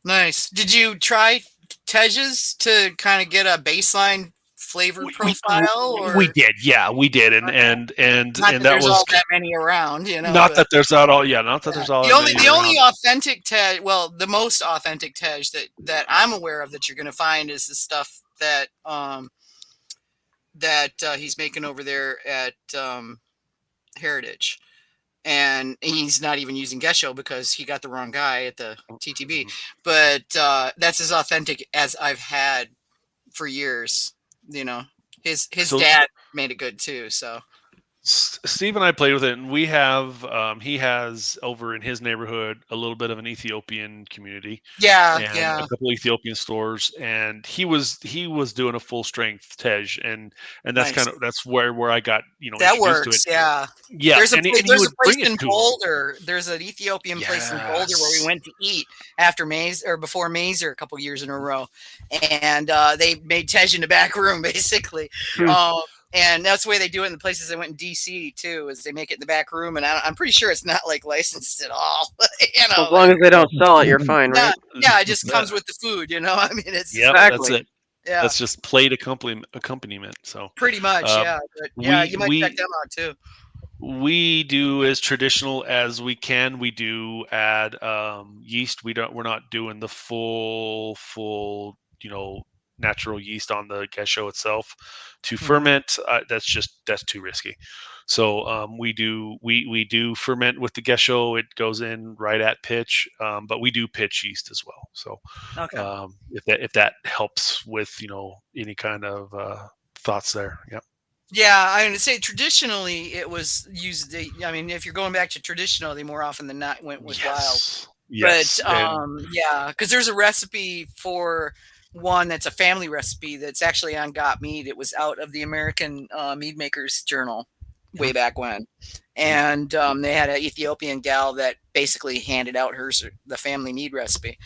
Nice. Did you try Tejas to kind of get a baseline flavor profile? We did, yeah, we did, and that was all that many around, Not that there's not all, not that there's all. The only authentic Tej, well, the most authentic Tej that I'm aware of that you're going to find is the stuff that he's making over there at Heritage, and he's not even using Gesho because he got the wrong guy at the TTB. But that's as authentic as I've had for years. His dad made it good too. So Steve and I played with it, and we have he has over in his neighborhood a little bit of an Ethiopian community. Yeah, and a couple Ethiopian stores, and he was doing a full strength Tej, and that's nice. that's where I got that works. To it. Yeah. There's a place in Boulder. There's an Ethiopian place in Boulder where we went to eat after before Mazer a couple years in a row, and they made Tej in the back room basically. And that's the way they do it in the places they went in DC too, is they make it in the back room, and I'm pretty sure it's not like licensed at all. As long as they don't sell it, you're fine, right? Yeah, it just comes with the food, I mean, it's exactly. That's it. Yeah, that's just plate accompaniment. So pretty much, yeah. But you might check them out too. We do as traditional as we can. We do add yeast. We're not doing the full natural yeast on the gesho itself to ferment. That's too risky. So we do ferment with the gesho. It goes in right at pitch, but we do pitch yeast as well. So if that helps with any kind of thoughts there, yeah. Yeah, I would say traditionally it was used. I mean, if you're going back to traditional, they more often than not went with wild. Yes. But yeah, because there's a recipe for one that's a family recipe that's actually on Got Mead. It was out of the American Mead Makers Journal way back when, and they had an Ethiopian gal that basically handed out the family mead recipe,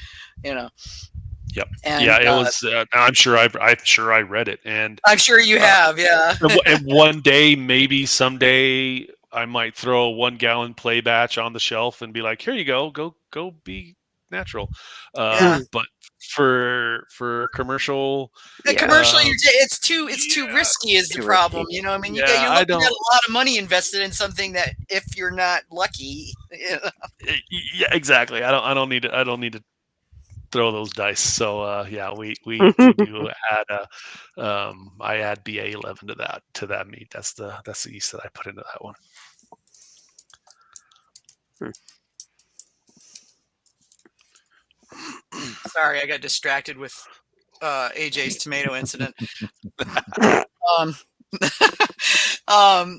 Yep. And, it was. I'm sure I read it, and I'm sure you have. Yeah. And one day, maybe someday, I might throw a 1 gallon play batch on the shelf and be like, "Here you go. Go be natural." But for commercial, it's too risky is the problem. Risky. I mean, you're looking at a lot of money invested in something that if you're not lucky. Yeah, exactly. I don't need to throw those dice. So we do add I add BA11 to that meat. That's the yeast that I put into that one. Sorry, I got distracted with AJ's tomato incident.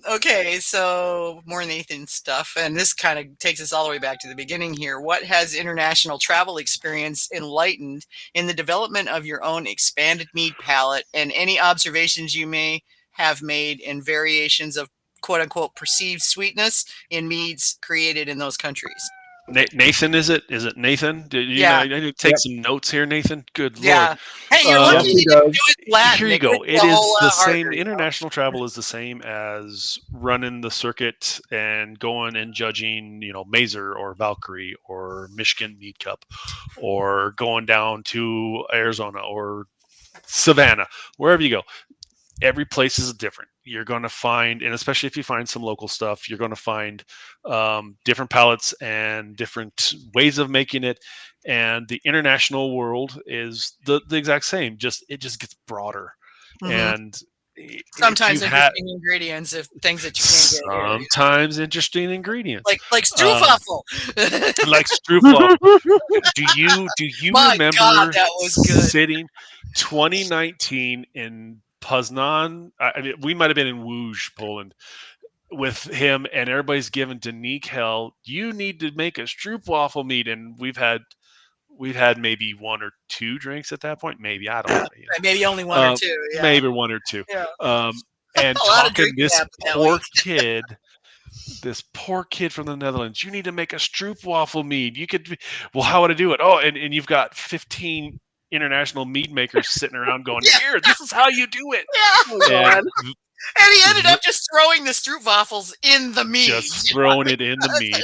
Okay, so more Nathan stuff, and this kind of takes us all the way back to the beginning here. What has international travel experience enlightened in the development of your own expanded mead palate, and any observations you may have made in variations of quote-unquote perceived sweetness in meads created in those countries? Nathan, is it Nathan? I need to take some notes here, Nathan. Good Lord. Hey, you're lucky you didn't do it Latin. Here you go. It is the same. International travel is the same as running the circuit and going and judging, Mazer or Valkyrie or Michigan Mead Cup, or going down to Arizona or Savannah, wherever you go. Every place is different. You're going to find, and especially if you find some local stuff, you're going to find different palettes and different ways of making it. And the international world is the exact same. It just gets broader. And sometimes interesting ingredients of things that you can't get here. Sometimes interesting ingredients, like stroopwafel. Like stroopwafel. Do you remember that was good. sitting 2019 in Poznan? I mean, we might have been in Łódź, Poland, with him, and everybody's giving Danique hell. You need to make a stroopwafel mead, and we've had maybe 1 or 2 drinks at that point. Maybe, I don't know. Maybe only 1 or 2. Yeah. Maybe 1 or 2. Yeah. And talking this poor kid from the Netherlands. You need to make a stroopwafel mead. You could. Well, how would I do it? Oh, and you've got 15 international mead makers sitting around going, "Here, this is how you do it." Yeah. And he ended up just throwing the stroopwafels in the mead. Just throwing it in the mead.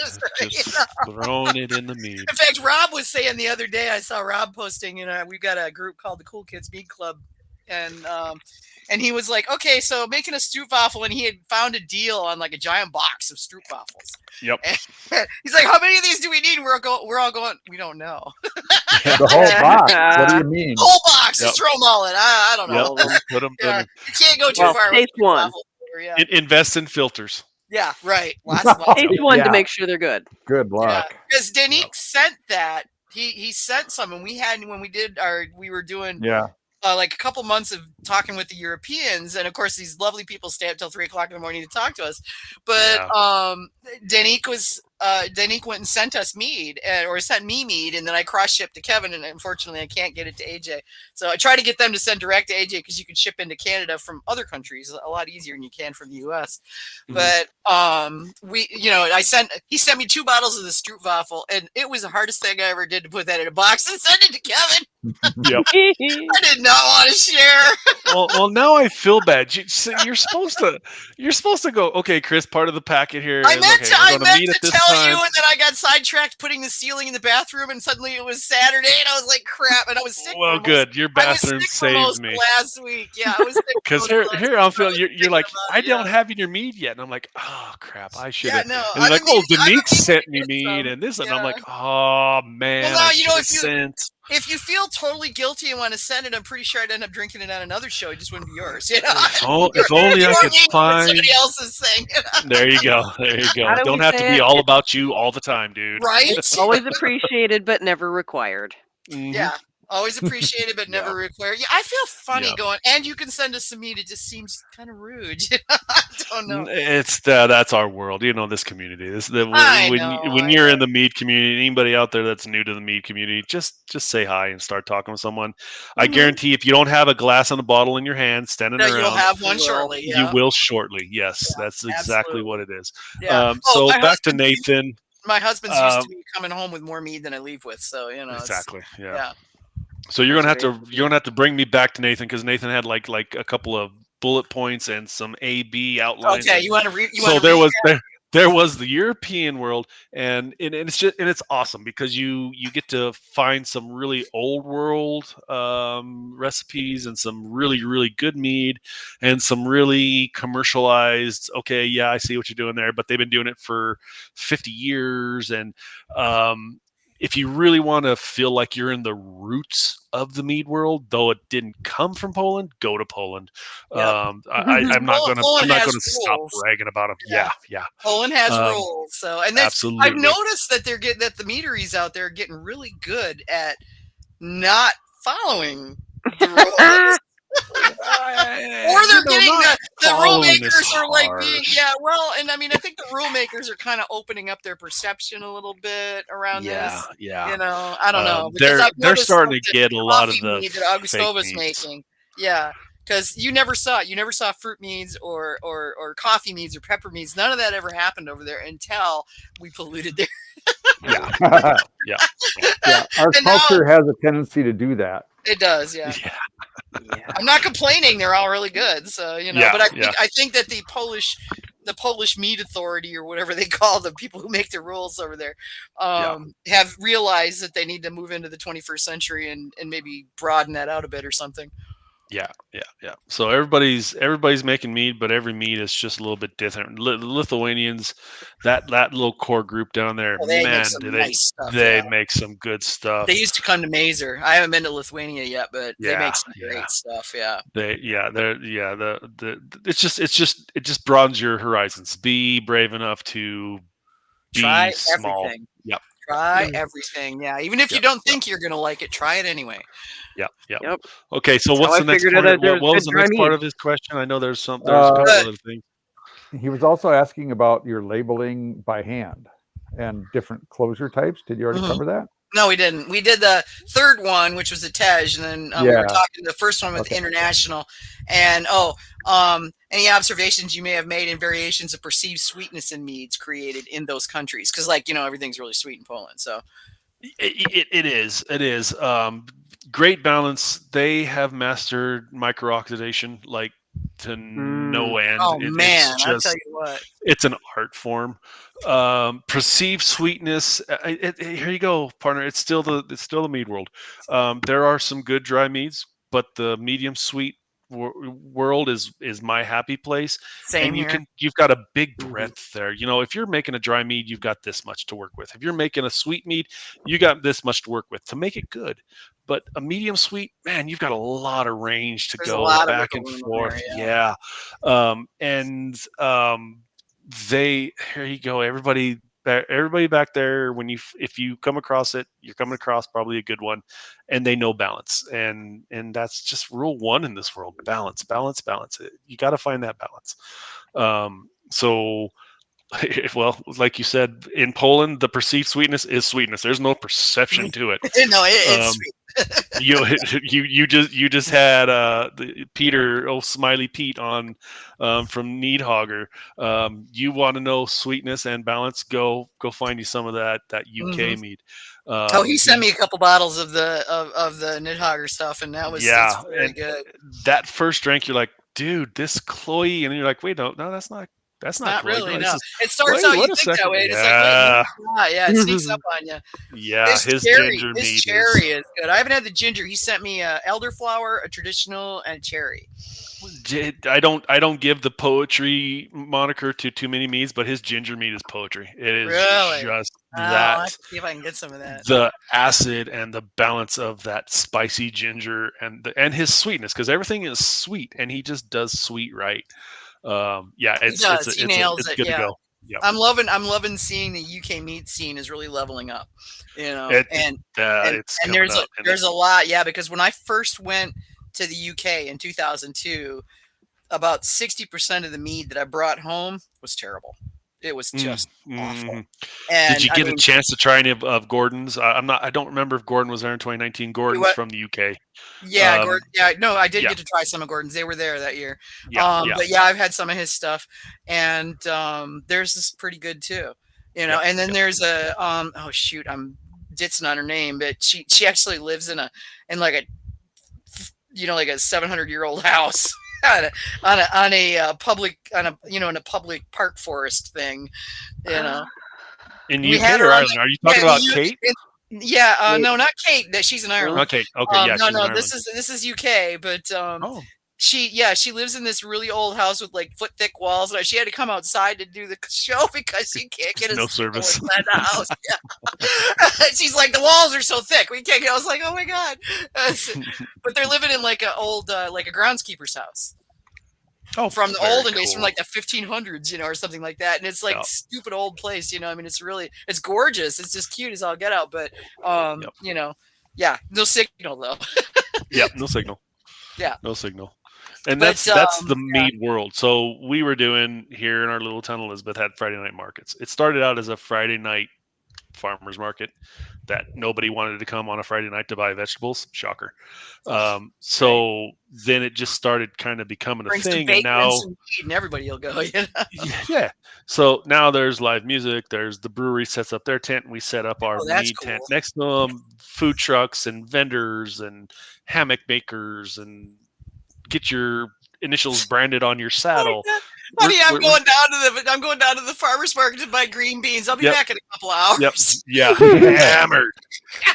Throwing it in the mead. In fact, Rob was saying the other day, I saw Rob posting, we've got a group called the Cool Kids Mead Club, and he was like, okay, so making a stroopwafel, and he had found a deal on like a giant box of stroopwafels. Yep. And he's like, how many of these do we need? And we're all going, we don't know. The whole box. What do you mean? Whole box. Just throw them all in. I don't know. Yep. Put them. You can't go too far. Taste one. Invest in filters. Yeah, right. Taste one to make sure they're good. Good luck. Because Danique sent that. He sent some, and we were doing like a couple months of talking with the Europeans, and of course these lovely people stay up till 3 o'clock in the morning to talk to us. But Danique went and sent us mead, or sent me mead, and then I cross-shipped to Kevin, and unfortunately I can't get it to AJ. So I try to get them to send direct to AJ because you can ship into Canada from other countries a lot easier than you can from the US. But he sent me 2 bottles of the stroopwafel, and it was the hardest thing I ever did to put that in a box and send it to Kevin. Yep. I did not want to share. Well, now I feel bad. You're supposed to go, okay, Chris, part of the packet here. I meant to tell you, and then I got sidetracked putting the ceiling in the bathroom, and suddenly it was Saturday, and I was like, crap, and I was sick. Well, good. Your bathroom saved me. Last week, yeah, I was sick. Because here I'm feeling you're like, I don't have your mead yet, and I'm like, oh crap, I should have. No, and they're like, Danique sent me mead and this, and I'm like, oh man, well, I should have sent. if you feel totally guilty and want to send it, I'm pretty sure I'd end up drinking it on another show. It just wouldn't be yours. You know? If only I could find somebody else's thing. There you go. There you go. How do Don't we have to say be it? all about you all the time, dude. Right? It's always appreciated, but never required. Yeah. Always appreciated, but never required. Yeah, I feel funny going, and you can send us some meat. It just seems kind of rude. I don't know. It's that's our world, this community. When you're in the mead community, anybody out there that's new to the mead community, just say hi and start talking with someone. I guarantee if you don't have a glass and a bottle in your hand standing around, you'll have one shortly. You will shortly. Yes, that's exactly what it is. Yeah. So back to Nathan. My husband's used to me coming home with more mead than I leave with, so exactly. Yeah. So you're gonna have to bring me back to Nathan, because Nathan had like a couple of bullet points and some A/B outlines. Okay, you want to read? There was the European world, and it's awesome because you get to find some really old world recipes and some really, really good mead and some really commercialized. Okay, yeah, I see what you're doing there, but they've been doing it for 50 years, and if you really want to feel like you're in the roots of the mead world, though it didn't come from Poland, go to Poland. I'm not going to stop bragging about them. Yeah. Poland has rules, so absolutely. I've noticed that that the meaderies out there are getting really good at not following the rules. Or they're getting the rule makers are like being and I mean I think the rule makers are kind of opening up their perception a little bit around this. Yeah. I don't know. They're starting to get a lot of the that Augustova's making. Yeah. Because you never saw fruit meads or coffee meads or pepper meads. None of that ever happened over there until we polluted there. Yeah. Our culture has a tendency to do that. It does, yeah. I'm not complaining; they're all really good. So but I think that the Polish Mead Authority, or whatever they call the people who make the rules over there, have realized that they need to move into the 21st century and maybe broaden that out a bit or something. Yeah. So everybody's making mead, but every mead is just a little bit different. Lithuanians, that little core group down there, they make some good stuff. They used to come to Mazer. I haven't been to Lithuania yet, but they make some great stuff. Yeah. It just broadens your horizons. Be brave enough to try small. Everything. Yep. Try everything. Yeah. Even if you don't think you're going to like it, try it anyway. Yep. Okay, so what's the next part? What was the next part of his question? I know there's a couple other things. He was also asking about your labeling by hand and different closure types. Did you already cover that? No, we didn't. We did the third one, which was the Tej, and then we were talking the first one with International. And any observations you may have made in variations of perceived sweetness in meads created in those countries? Because everything's really sweet in Poland. So it is. Great balance. They have mastered micro-oxidation to no end. Oh man, I'll tell you what. It's an art form. Perceived sweetness. Here you go, partner. It's still the mead world. There are some good dry meads, but the medium sweet world is my happy place. Same here. You've got a big breadth there. If you're making a dry mead, you've got this much to work with. If you're making a sweet mead, you got this much to work with to make it good. But a medium sweet, man, you've got a lot of range to go back and forth. Here you go. Everybody back there, if you come across it, you're coming across probably a good one, and they know balance, and that's just rule one in this world: balance. You got to find that balance. So, well, like you said, in Poland, the perceived sweetness is sweetness. There's no perception to it. No, it's sweet. you just had Peter, Smiley Pete on from Needhogger. You want to know sweetness and balance? Go find you some of that UK mead. He sent me a couple bottles of the Needhogger stuff, and that was very good. That first drink, you're like, dude, this cloyy, and you're like, wait, no, that's not. That's not really. No. It starts out you think that way. It's it sneaks up on you. Yeah, his ginger mead. His cherry is good. I haven't had the ginger. He sent me a elderflower, a traditional, and a cherry. I don't give the poetry moniker to too many meads, but his ginger mead is poetry. It is really? just I'll have to see if I can get some of that. The acid and the balance of that spicy ginger and his sweetness, because everything is sweet and he just does sweet right. He nails it. Good to Yeah. go. Yeah. I'm loving seeing the UK mead scene is really leveling up, and there's a lot. Yeah. Because when I first went to the UK in 2002, about 60% of the mead that I brought home was terrible. It was just awful. And did you get a chance to try any of Gordon's? I don't remember if Gordon was there in 2019. Gordon's from the UK. Yeah, Gordon. Yeah, no, I did get to try some of Gordon's. They were there that year. But yeah, I've had some of his stuff, and theirs is pretty good too. And then there's a oh shoot, I'm ditzing on her name, but she actually lives in like a 700-year-old house. on a public park forest thing, In UK or Ireland? Are you talking about Kate? No, not Kate. She's in Ireland. Okay, yeah. No. This is UK, but she lives in this really old house with like foot thick walls. She had to come outside to do the show because she can't get no service inside the house. Yeah. She's like, the walls are so thick we can't get. I was like, oh my god. But they're living in like an old like a groundskeeper's house. From the olden days, from like the 1500s, or something like that. And it's like stupid old place, I mean, it's gorgeous. It's just cute as all get out. But, no signal though. No signal. Yeah. No signal. And that's the mead world. So we were doing here in our little town, Elizabeth, had Friday night markets. It started out as a Friday night farmers market that nobody wanted to come on a Friday night to buy vegetables. Shocker. So then it just started kind of becoming a thing, and now everybody will go. Yeah. So now there's live music. There's the brewery sets up their tent, and we set up our mead tent next to them. Food trucks and vendors and hammock makers, and get your initials branded on your saddle. Honey, I'm going down to the farmer's market to buy green beans. I'll be back in a couple hours. Yeah.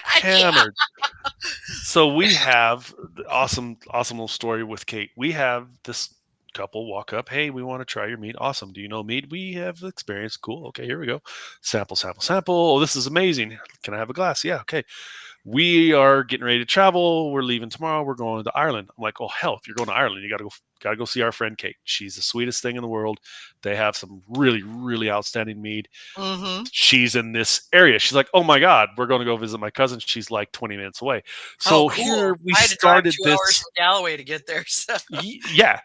Hammered. So we have the awesome little story with Kate. We have this couple walk up. Hey, we want to try your mead. Awesome. Do you know mead? We have experience. Cool. Okay, here we go. Sample. Oh, this is amazing. Can I have a glass? Yeah. Okay. We are getting ready to travel. We're leaving tomorrow. We're going to Ireland. I'm like, oh hell, if you're going to Ireland, you gotta go see our friend Kate. She's the sweetest thing in the world. They have some really, really outstanding mead. Mm-hmm. She's in this area. She's like, oh my God, we're going to go visit my cousin. She's like 20 minutes away. So here we started this. I had to drive 2 hours from Galloway to get there. So. Yeah.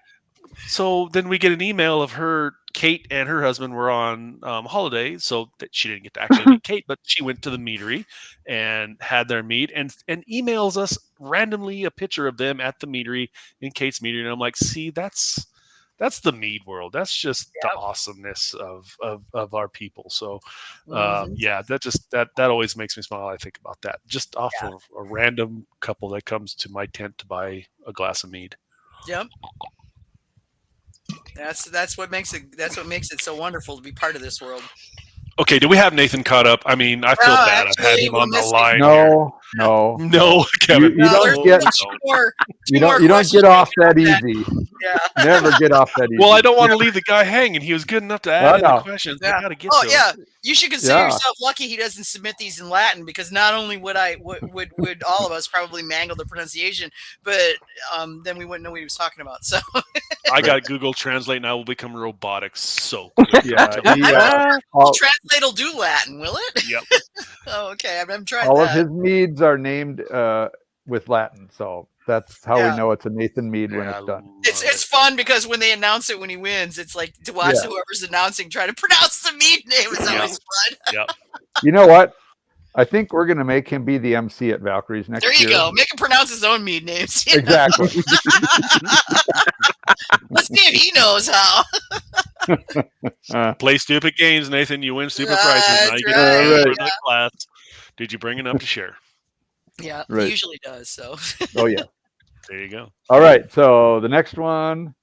So then we get an email of her. Kate and her husband were on holiday, so that she didn't get to actually meet Kate, but she went to the meadery and had their mead, and emails us randomly a picture of them at the meadery in Kate's meadery, and I'm like, see, that's the mead world. That's just the awesomeness of our people. So that always makes me smile. I think about that. Just off of a random couple that comes to my tent to buy a glass of mead. Yep. That's what makes it so wonderful to be part of this world. Okay, do we have Nathan caught up? I mean, I feel bad. I've had him on the line. No, Kevin. You don't get off that easy. Yeah. Never get off that easy. Well, I don't want to leave the guy hanging. He was good enough to add in the questions. I gotta get to him. You should consider yourself lucky he doesn't submit these in Latin, because not only would all of us probably mangle the pronunciation, but then we wouldn't know what he was talking about. So I got Google Translate now. Will become robotics. So Translate will do Latin, will it? Yep. Oh, okay. I'm trying. All of his meads are named with Latin, so that's how we know it's a Nathan mead when it's done. It's fun because when they announce it when he wins, it's like to watch whoever's announcing try to pronounce the mead name is always fun. Yep. You know what? I think we're going to make him be the MC at Valkyrie's next year. There you go. Make him pronounce his own mead names. Exactly. Let's see if he knows how. Play stupid games, Nathan. You win stupid prizes. Now you get to the class. Did you bring enough to share? Yeah, he usually does. So. Oh yeah. There you go. All right. So the next one,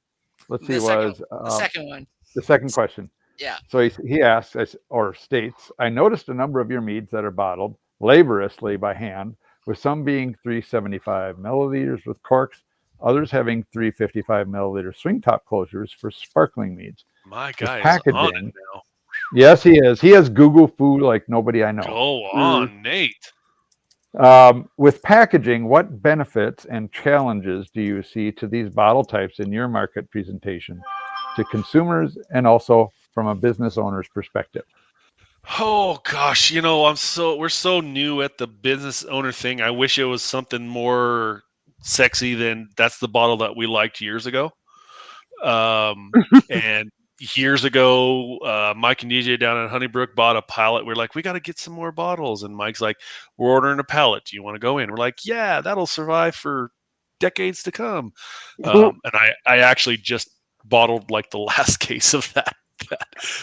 let's see, the second one. The second question. Yeah. So he asks or states, I noticed a number of your meads that are bottled laboriously by hand, with some being 375 milliliters with corks, others having 355 milliliter swing top closures for sparkling meads. My guy is packaging, on it now. Yes, he is. He has Google Foo like nobody I know. Go on, Nate. With packaging, what benefits and challenges do you see to these bottle types in your market presentation to consumers and also from a business owner's perspective? Oh gosh, we're so new at the business owner thing. I wish it was something more sexy than that's the bottle that we liked years ago. And years ago, Mike and DJ down at Honeybrook bought a pallet. We're like, we got to get some more bottles. And Mike's like, we're ordering a pallet. Do you want to go in? We're like, yeah, that'll survive for decades to come. And I actually just bottled like the last case of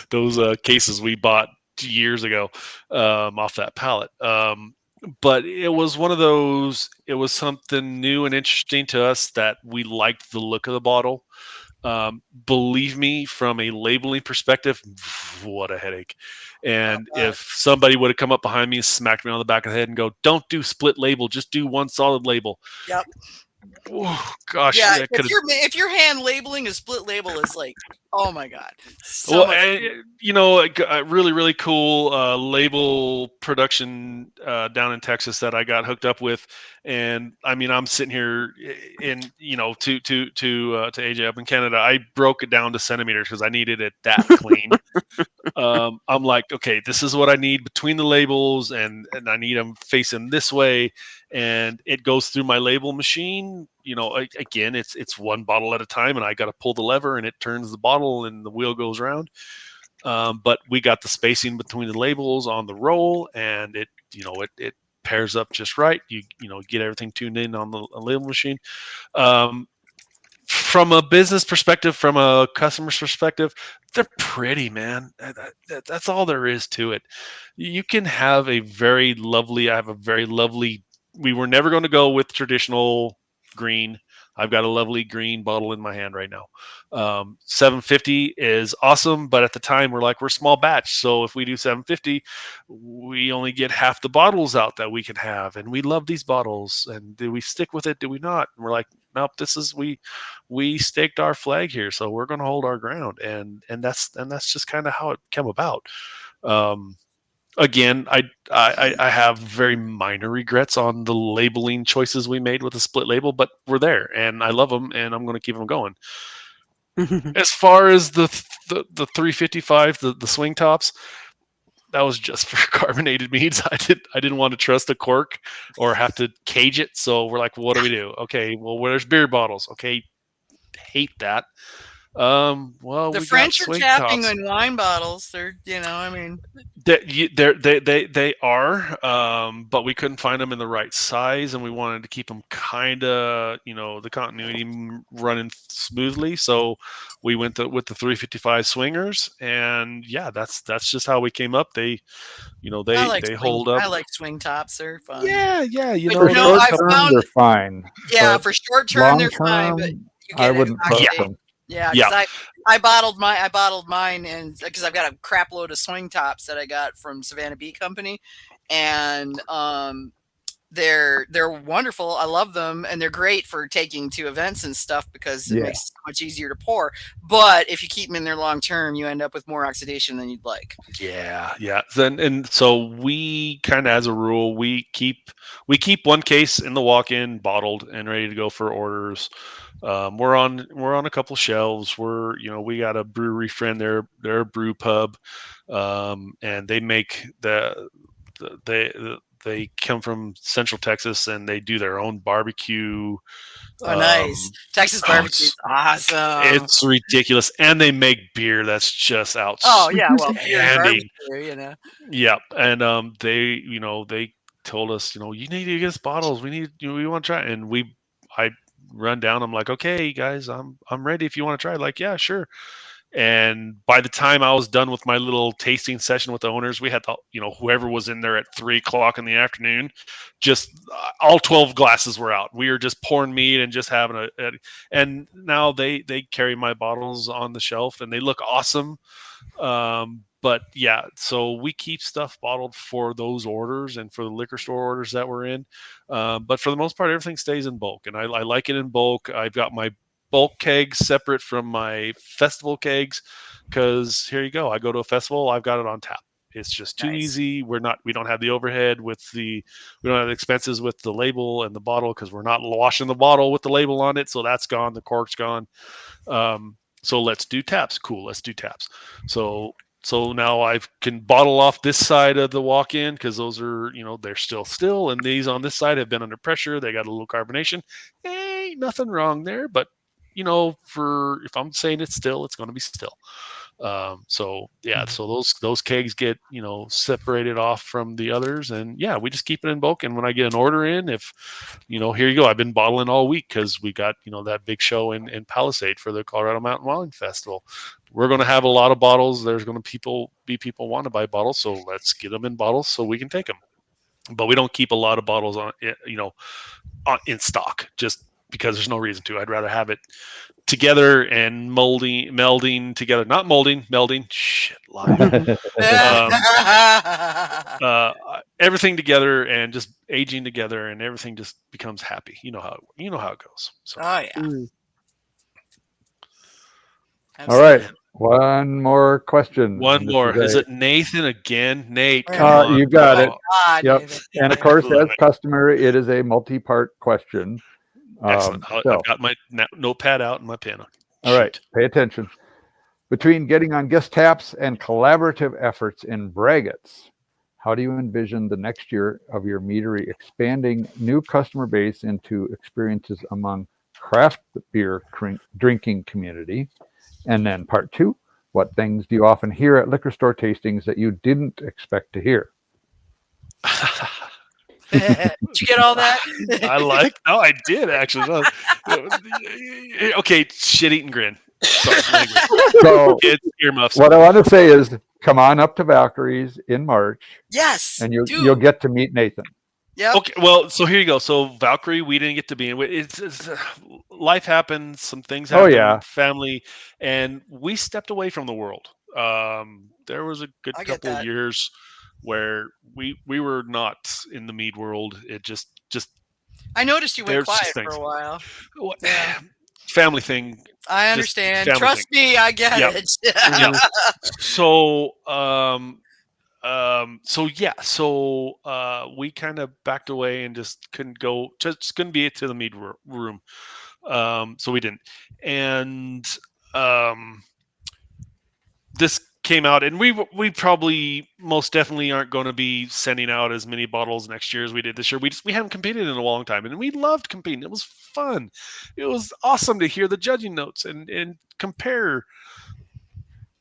those cases we bought years ago off that pallet. But it was one of those. It was something new and interesting to us that we liked the look of the bottle. Believe me, from a labeling perspective, what a headache. And if somebody would have come up behind me and smacked me on the back of the head and go, don't do split label, just do one solid label. Yep. Oh, gosh. Yeah, if you're hand labeling, a split label is like, oh my God. Really, really cool label production down in Texas that I got hooked up with. And I mean, I'm sitting here to AJ up in Canada. I broke it down to centimeters because I needed it that clean. I'm like, okay, this is what I need between the labels, and I need them facing this way, and it goes through my label machine. Again, it's one bottle at a time, and I got to pull the lever, and it turns the bottle, and the wheel goes around. But we got the spacing between the labels on the roll, and it pairs up just right. You get everything tuned in on the label machine. From a business perspective, from a customer's perspective, they're pretty, man. That's all there is to it. You can have I have a very lovely, we were never going to go with traditional green. I've got a lovely green bottle in my hand right now. 750 is awesome, but at the time we're small batch. So if we do 750, we only get half the bottles out that we can have. And we love these bottles. And do we stick with it? Do we not? And we're like, nope, we staked our flag here, so we're going to hold our ground, and that's just kind of how it came about. Again, I have very minor regrets on the labeling choices we made with the split label, but we're there, and I love them, and I'm going to keep them going. As far as the 355, the swing tops, that was just for carbonated meads. I didn't want to trust a cork or have to cage it, so we're like, well, what do we do? Okay, well, where's beer bottles? Okay, hate that. Well, the we French got are swing tapping tops. in wine bottles. They're, I mean, They are, but we couldn't find them in the right size, and we wanted to keep them kind of, the continuity running smoothly. So we went with the 355 swingers, and yeah, that's just how we came up. They hold up. I like swing tops. They're fun. Yeah, For short term, they're fine. Yeah, for short term, they're fine, but you get I wouldn't trust them. Yeah, because I bottled mine, and because I've got a crap load of swing tops that I got from Savannah Bee Company, and they're wonderful. I love them, and they're great for taking to events and stuff because it makes it so much easier to pour. But if you keep them in there long term, you end up with more oxidation than you'd like. Yeah. And so we kind of, as a rule, we keep one case in the walk-in bottled and ready to go for orders. We're on a couple shelves. We got a brewery friend. They're a brew pub, and they make they come from Central Texas, and they do their own barbecue. Oh, nice. Texas barbecue is awesome. It's ridiculous. And they make beer that's just outstanding. Oh, yeah. Well, beer and barbecue, Yeah. And they told us, you need to get us bottles. We want to try. And I run down. I'm like, okay, guys, I'm ready if you want to try. Like, yeah, sure. And by the time I was done with my little tasting session with the owners, we had whoever was in there at 3:00 in the afternoon, just all 12 glasses were out. We were just pouring mead and just having and now they carry my bottles on the shelf and they look awesome. But yeah, so we keep stuff bottled for those orders and for the liquor store orders that we're in. But for the most part, everything stays in bulk, and I like it in bulk. I've got my bulk kegs separate from my festival kegs, because here you go. I go to a festival, I've got it on tap. It's just too easy. We don't have the overhead we don't have the expenses with the label and the bottle, because we're not washing the bottle with the label on it. So that's gone. The cork's gone. So let's do taps. Cool. Let's do taps. So now I can bottle off this side of the walk-in, because those are, they're still, and these on this side have been under pressure. They got a little carbonation. Ain't nothing wrong there, but if I'm saying it's still, it's going to be still. So those kegs get separated off from the others, and we just keep it in bulk. And when I get an order in, if here you go, I've been bottling all week because we got that big show in Palisade for the Colorado Mountain Wine Festival. We're going to have a lot of bottles. There's going to be people want to buy bottles, so let's get them in bottles so we can take them. But we don't keep a lot of bottles in stock just because there's no reason to. I'd rather have it together and melding together, not molding, melding. Shit, live. Everything together and just aging together, and everything just becomes happy. You know how it goes. So. Oh yeah. All right. One more question. One more. Is it Nathan again? Nate, come on. You got it. God, yep. Nathan. And of course, as customary, it is a multi-part question. Excellent. I've got my notepad out and my pen on. All right. Pay attention. Between getting on guest taps and collaborative efforts in braggots, how do you envision the next year of your meadery expanding new customer base into experiences among craft beer drinking community? And then part 2, what things do you often hear at liquor store tastings that you didn't expect to hear? Did you get all that? No, I did actually. Okay, shit eating grin. Sorry, so earmuffs. What I want to say is, come on up to Valkyrie's in March. Yes, and you'll get to meet Nathan. Yeah. Okay. Well, so here you go. So Valkyrie, we didn't get to be in. It's life happens. Some things happen. Oh yeah. Family, and we stepped away from the world. There was a good couple of years where we were not in the mead world. It just. I noticed you went quiet for a while. Yeah. Family thing. I understand. Trust me, I get it. Yeah. So. We kind of backed away and just couldn't be to the mead room. So we didn't. And this came out, and we probably most definitely aren't going to be sending out as many bottles next year as we did this year. We haven't competed in a long time, and we loved competing. It was fun. It was awesome to hear the judging notes and compare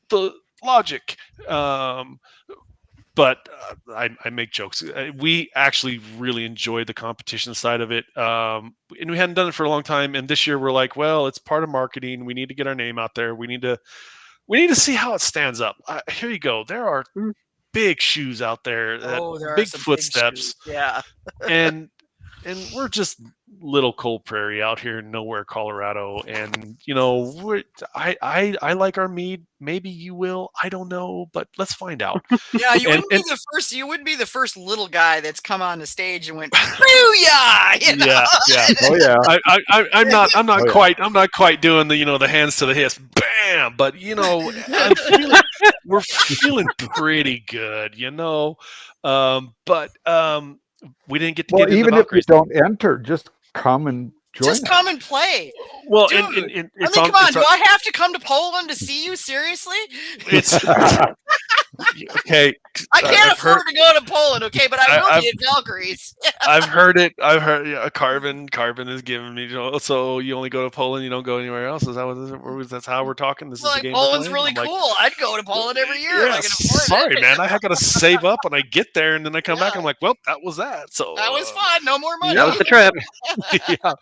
the logic. But I make jokes. We actually really enjoyed the competition side of it, and we hadn't done it for a long time. And this year we're like, well, it's part of marketing. We need to get our name out there. We need to see how it stands up. Here you go. There are big shoes out there. Big footsteps. Big yeah. and we're just little Kold Prairie out here in nowhere, Colorado. And I like our mead. Maybe you will. I don't know, but let's find out. Yeah, you wouldn't be the first. You wouldn't be the first little guy that's come on the stage and went, "Booyah!" Yeah. Oh yeah. I'm not quite. I'm not quite doing the hands to the hips, bam. But we're feeling pretty good, But we didn't get to get even if you don't enter, just come and join us. Come and play. Well, dude, come on. Do I have to come to Poland to see you? Seriously? It's okay. I can't afford to go to Poland, okay, but I will be at Valkyrie's. I've heard it. Carvin is giving me. So you only go to Poland. You don't go anywhere else. Is that what? That's how we're talking. This is the game. Poland's really cool. I'd go to Poland every year. Yeah, sorry, man. I got to save up, and I get there, and then I come back. And I'm like, well, that was that. So that was fun. No more money. That was the trip. Yeah.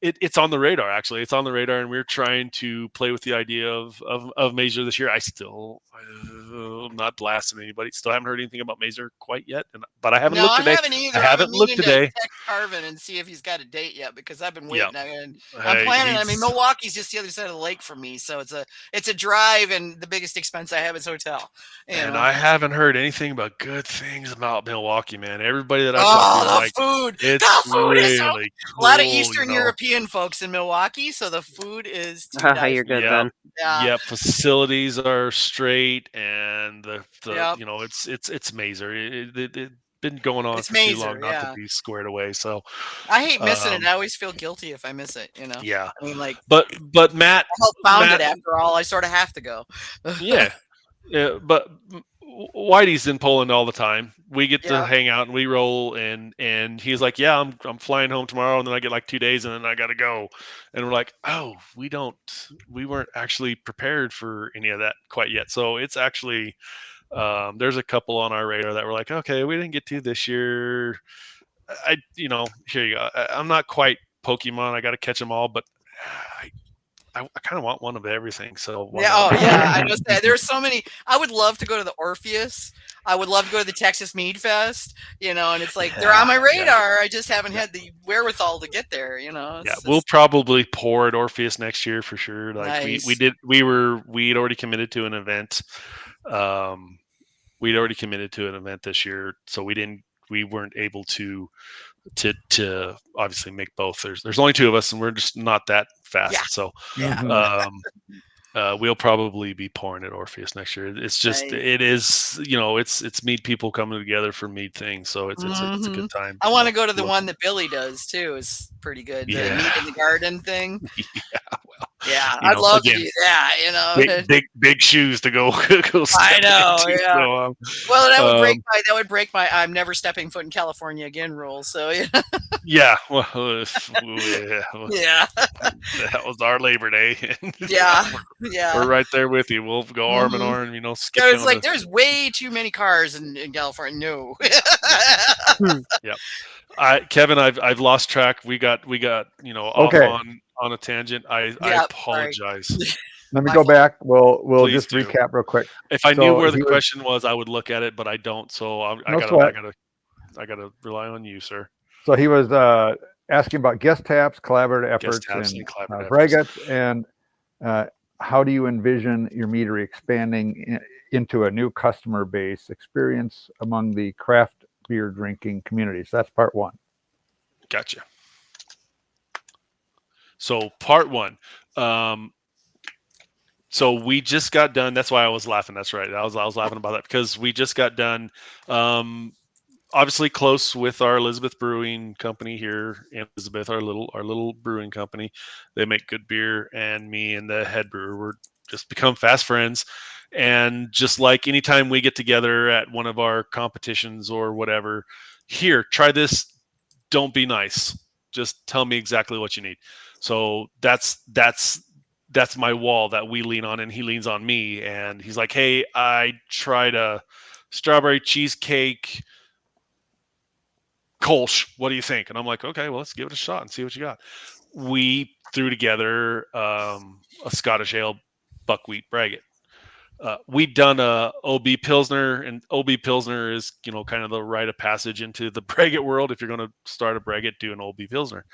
It's on the radar, actually. It's on the radar, and we're trying to play with the idea of major this year. I still not blasting anybody. Still haven't heard anything about Mazer quite yet, but I haven't No, looked I today. haven't either. I I've haven't been looked meaning to today. text Carvin and see if he's got a date yet because I've been Yeah. waiting. I'm Hey, planning. I mean, Milwaukee's just the other side of the lake from me, so it's a drive, and the biggest expense I have is hotel. And I haven't heard anything but good things about Milwaukee, man. Everybody that I've talked to is the like, food. it's The food is so really a lot of cool, Eastern you know. European folks in Milwaukee, so the food is to die You're good Yeah. then. Yeah, facilities are straight, and the Yep. you know, it's Mazer. It's been going on It's for too Mazer, long not to yeah. be squared away. So I hate missing it. I always feel guilty if I miss it, you know. yeah, I mean, like, but Matt, I helped found it after all. I sort of have to go. yeah, but Whitey's in Poland all the time. We get to Yeah. hang out and we roll, and he's like, yeah, I'm flying home tomorrow, and then I get like 2 days, and then I gotta go. And we're like, oh, we weren't actually prepared for any of that quite yet. So it's actually there's a couple on our radar that we're like, okay, we didn't get to this year. Here you go. I'm not quite Pokemon. I got to catch them all, but I kind of want one of everything. So why not? I know that there's so many. I would love to go to the Orpheus. I would love to go to the Texas Mead Fest, you know, and it's like they're on my radar. I just haven't had the wherewithal to get there, you know. We'll probably pour at Orpheus next year for sure. Like nice. we'd already committed to an event. We'd already committed to an event this year, so we weren't able to obviously make both. There's only 2 of us, and we're just not that fast. Yeah. So Yeah. we'll probably be pouring at Orpheus next year. It's just Nice. it is, you know, it's Mead people coming together for Mead things. So it's a good time. I want to go to the one that Billy does too. It's pretty good. The Mead in the Garden thing. Yeah, I'd love to do that. You know, big shoes to go. I know. Into, yeah. So, well, that would break my I'm never stepping foot in California again rule. So yeah. Yeah. Well, yeah. That was our Labor Day. Yeah. We're right there with you. We'll go arm in arm. You know, skip. It's like there's way too many cars in California. No. Yeah. Kevin, I've lost track. We got off on a tangent. I apologize. Let me go back. We'll Please just do. recap real quick. If I knew where the question was, I would look at it, but I don't. So I gotta rely on you, sir. So he was asking about guest taps, collaborative efforts, and braggots, and how do you envision your meadery expanding into a new customer base experience among the craft beer drinking communities? That's part 1. Gotcha. So part 1. So we just got done. That's why I was laughing. That's right. I was laughing about that because we just got done. Obviously close with our Elizabeth Brewing Company here in Elizabeth, our little brewing company. They make good beer, and me and the head brewer were just become fast friends. And just like anytime we get together at one of our competitions or whatever, here, try this. Don't be nice. Just tell me exactly what you need. So that's my wall that we lean on, and he leans on me. And he's like, hey, I tried a strawberry cheesecake Kolsch. What do you think? And I'm like, okay, well, let's give it a shot and see what you got. We threw together a Scottish ale buckwheat braggot. We'd done a OB Pilsner, and OB Pilsner is, kind of the rite of passage into the braggot world. If you're going to start a braggot, do an OB Pilsner.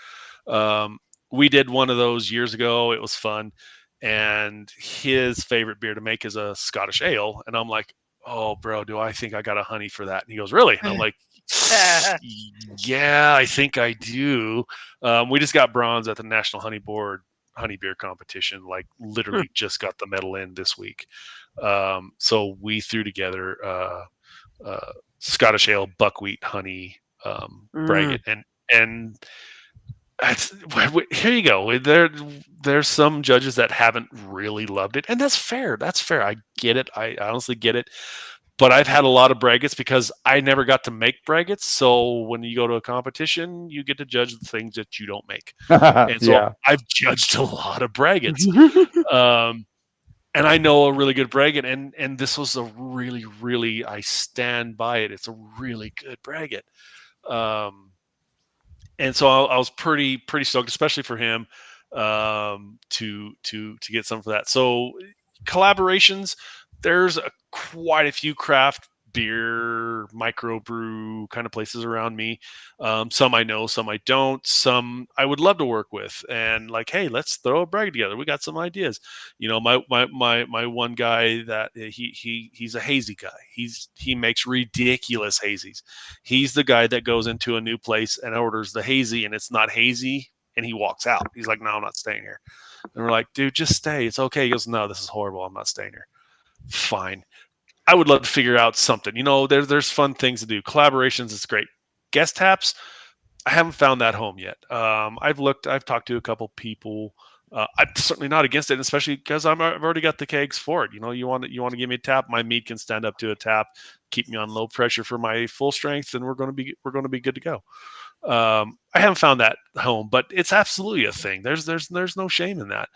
We did one of those years ago. It was fun. And his favorite beer to make is a Scottish ale. And I'm like, oh, bro, do I think I got a honey for that? And he goes, really? And I'm like, yeah, I think I do. We just got bronze at the National Honey Board honey beer competition, like literally just got the medal in this week. So we threw together Scottish ale buckwheat honey braggot, and here you go. There's some judges that haven't really loved it, and that's fair. I get it. I honestly get it. But I've had a lot of braggots because I never got to make braggots. So when you go to a competition, you get to judge the things that you don't make. And so I've judged a lot of braggots. And I know a really good braggot. And this was a really, really, I stand by it. It's a really good braggot. And so I was pretty stoked, especially for him, to get some for that. So collaborations, there's quite a few craft beer microbrew kind of places around me. Some I know, some I don't. Some I would love to work with, and like, hey, let's throw a brag together. We got some ideas. My one guy that he's a hazy guy. He makes ridiculous hazies. He's the guy that goes into a new place and orders the hazy, and it's not hazy, and he walks out. He's like, no, I'm not staying here. And we're like, dude, just stay. It's okay. He goes, no, this is horrible. I'm not staying here. Fine. I would love to figure out something. There's fun things to do. Collaborations is great. Guest taps, I haven't found that home yet. I've talked to a couple people. I'm certainly not against it, especially because I've already got the kegs for it. You want to give me a tap, my mead can stand up to a tap, keep me on low pressure for my full strength, and we're going to be good to go. I haven't found that home, but it's absolutely a thing. There's no shame in that.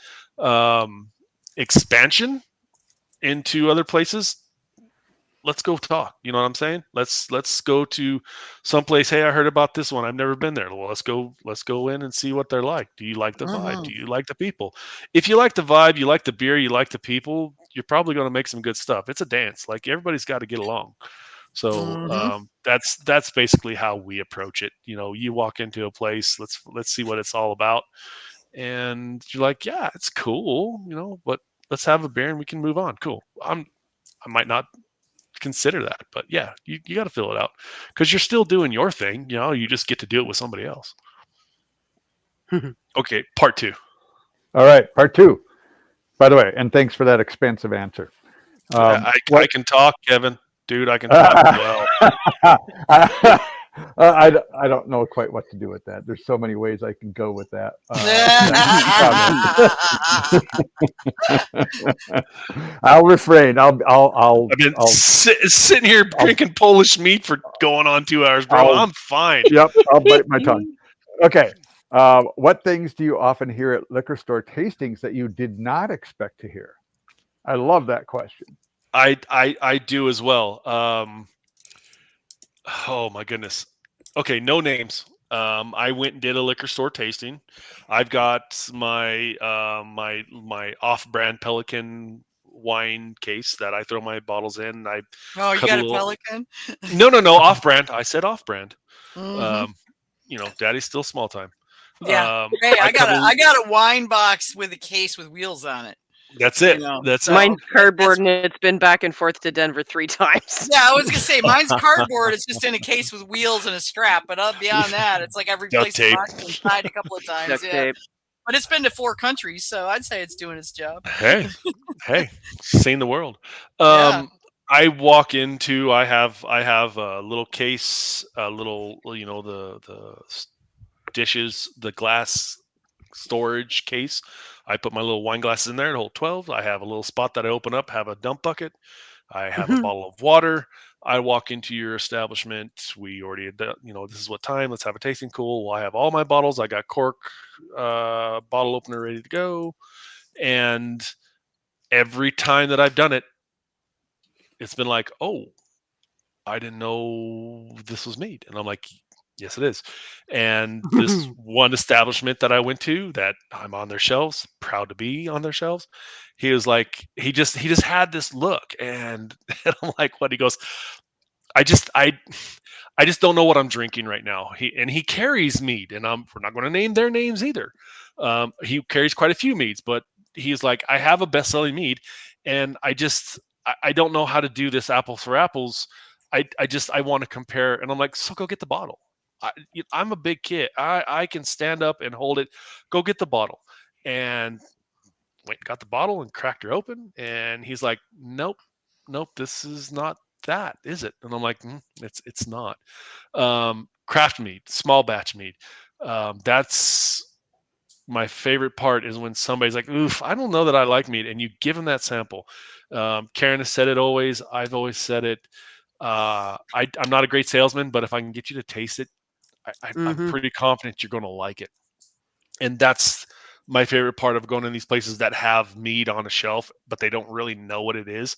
Expansion into other places, let's go talk. You know what I'm saying? Let's go to someplace. Hey, I heard about this one. I've never been there. Well, let's go in and see what they're like. Do you like the vibe? Do you like the people? If you like the vibe, you like the beer, you like the people, you're probably going to make some good stuff. It's a dance. Like, everybody's got to get along. So that's basically how we approach it. You walk into a place, let's see what it's all about, and you're like, yeah, it's cool, but let's have a beer and we can move on. Cool. I might not consider that, but yeah, you got to fill it out because you're still doing your thing. You just get to do it with somebody else. Okay, part 2. All right, part 2. By the way, and thanks for that expansive answer. I can talk, Kevin. Dude, I can talk well. I don't know quite what to do with that. There's so many ways I can go with that. I'll refrain. I've been sitting here drinking Polish meat for going on 2 hours, bro. I'm fine. Yep, I'll bite my tongue. Okay. What things do you often hear at liquor store tastings that you did not expect to hear? I love that question. I do as well. Oh my goodness. Okay, no names. I went and did a liquor store tasting. I've got my my off-brand Pelican wine case that I throw my bottles in. You got a Pelican? No, off-brand. I said off-brand. Daddy's still small time. Yeah. Hey, I got a wine box with a case with wheels on it. That's it. That's mine's cardboard, and it's been back and forth to Denver 3 times. Yeah, I was gonna say mine's cardboard. It's just in a case with wheels and a strap. But beyond that, it's like every place it's tied a couple of times. Duct tape. But it's been to 4 countries, so I'd say it's doing its job. Hey, seen the world. I walk into. I have a little case, the dishes, the glass storage case. I put my little wine glasses in there to hold 12. I have a little spot that I open up, have a dump bucket. I have a bottle of water. I walk into your establishment. We already had this is what time. Let's have a tasting. Cool. Well, I have all my bottles. I got cork, bottle opener ready to go. And every time that I've done it, it's been like, oh, I didn't know this was mead. And I'm like, yes, it is. And this one establishment that I went to that I'm on their shelves, proud to be on their shelves. He was like, he just had this look, and I'm like, what? He goes, I just don't know what I'm drinking right now. He carries mead, and we're not going to name their names either. He carries quite a few meads, but he's like, I have a best-selling mead, and I don't know how to do this apples for apples. I want to compare, and I'm like, so go get the bottle. I'm a big kid. I can stand up and hold it. Go get the bottle. And went and got the bottle and cracked her open. And he's like, nope, this is not that, is it? And I'm like, it's not. Craft mead, small batch mead. That's my favorite part, is when somebody's like, oof, I don't know that I like mead. And you give them that sample. Karen has said it always. I've always said it. I'm not a great salesman, but if I can get you to taste it, I'm pretty confident you're going to like it. And that's my favorite part of going to these places that have mead on a shelf, but they don't really know what it is.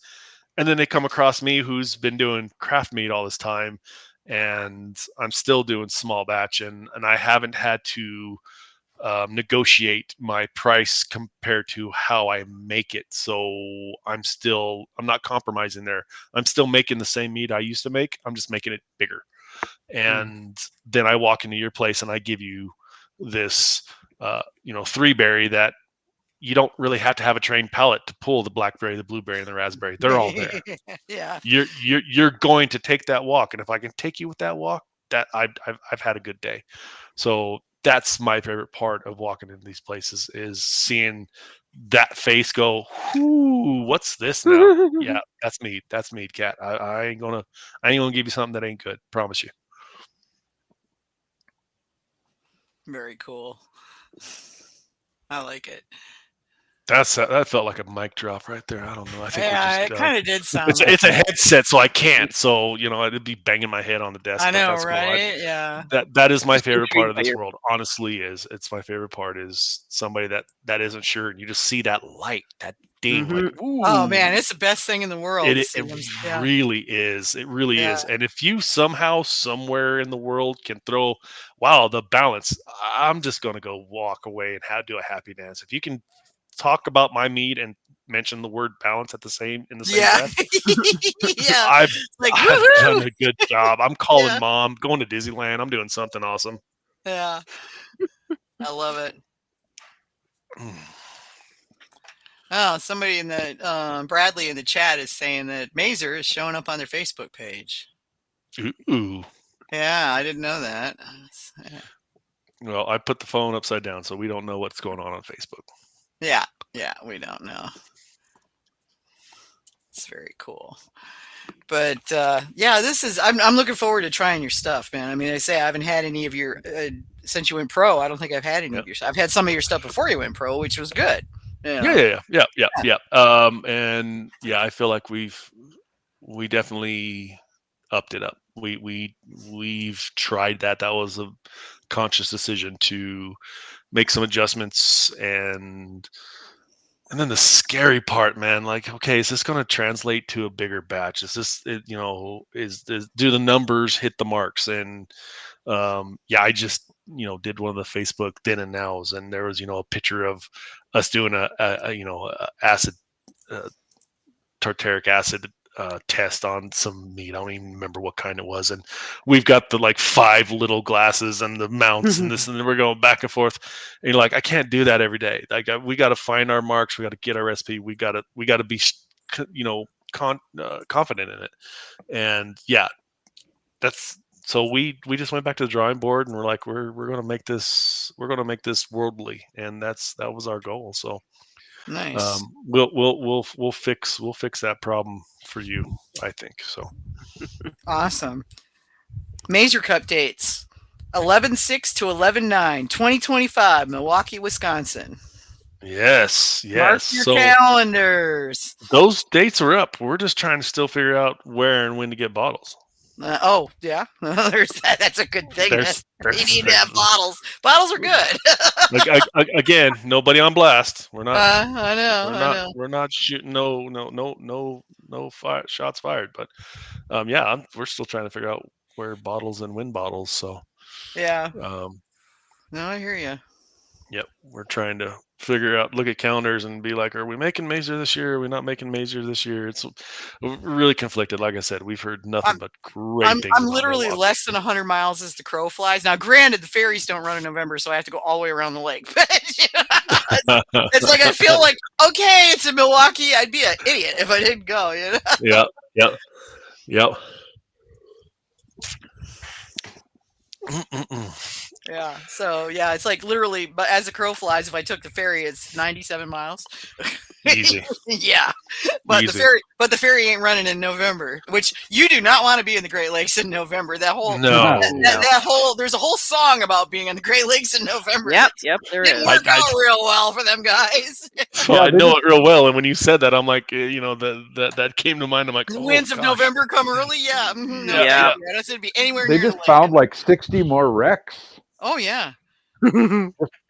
And then they come across me, who's been doing craft mead all this time, and I'm still doing small batch, and I haven't had to negotiate my price compared to how I make it. So I'm not compromising there. I'm still making the same mead I used to make. I'm just making it bigger. And then I walk into your place and I give you this, 3-berry that you don't really have to have a trained palate to pull the blackberry, the blueberry, and the raspberry. They're all there. Yeah. You're going to take that walk, and if I can take you with that walk, that I've had a good day. So that's my favorite part of walking into these places, is seeing that face go, "Ooh, what's this now?" Yeah, that's mead. That's mead, cat. I ain't gonna give you something that ain't good. Promise you. Very cool. I like it. That felt like a mic drop right there. I don't know. I think it kind of did sound. It's a headset, so I can't. So it'd be banging my head on the desk. I know, that's right? Cool. Yeah. That is my Just favorite part of intrigued by this your- world. Honestly, it's my favorite part is somebody that isn't sure, and you just see that light, that ding, like ooh. Oh man, it's the best thing in the world. It really is. It really is. And if you somehow, somewhere in the world can throw, wow, the balance, I'm just going to go walk away and do a happy dance. If you can talk about my mead and mention the word balance in the same breath, yeah. I've done woohoo! a good job. I'm calling mom, going to Disneyland. I'm doing something awesome. Yeah. I love it. Oh, somebody in the Bradley in the chat is saying that Mazer is showing up on their Facebook page. Ooh. Yeah, I didn't know that. Well, I put the phone upside down, so we don't know what's going on Facebook. Yeah, we don't know. It's very cool. But this is. I'm looking forward to trying your stuff, man. I mean, I haven't had any of your since you went pro. I don't think I've had any of your stuff. I've had some of your stuff before you went pro, which was good. You know? Yeah. And I feel like we definitely upped it up. We've tried that. That was a conscious decision to make some adjustments, and then the scary part, man, like, okay, is this going to translate to a bigger batch? Is this, do the numbers hit the marks? And I just did one of the Facebook then and nows, and there was a picture of us doing a acid tartaric acid test on some meat. I don't even remember what kind it was, and we've got the like 5 little glasses and the mounts and this, and then we're going back and forth. And you're like, I can't do that every day. Like we got to find our marks. We got to get our recipe. We got to be confident in it. And that's. So we just went back to the drawing board, and we're like, we're going to make this worldly, and that was our goal. So nice. We'll fix that problem for you, I think. So awesome. Mazer Cup dates 11/6 to 11/9, 2025, Milwaukee, Wisconsin. Yes. Mark your calendars. Those dates are up. We're just trying to still figure out where and when to get bottles. There's that. That's a good thing. You need to have bottles. Bottles are good. Again, nobody on blast. We're not. I know. We're not shooting. No shots fired. But we're still trying to figure out where bottles and when bottles. So yeah. No, I hear you. Yep, we're trying to figure out, look at calendars and be like, are we making Mazer this year? Are we not making Mazer this year? It's really conflicted. Like I said, we've heard nothing but great things. I'm literally less than 100 miles as the crow flies. Now, granted, the ferries don't run in November, so I have to go all the way around the lake. It's like I feel like, okay, it's in Milwaukee. I'd be an idiot if I didn't go. Yep. Yeah. So it's like literally, but as the crow flies, if I took the ferry, it's 97 miles. Easy. Yeah. But Easy. the ferry ain't running in November, which you do not want to be in the Great Lakes in November. That whole there's a whole song about being in the Great Lakes in November. Yep, there didn't is. work out real well for them guys. I know it real well, and when you said that, I'm like, that came to mind. I'm like, the winds of November come early. Yeah. That's gonna be anywhere. They just found like 60 more wrecks. Oh yeah.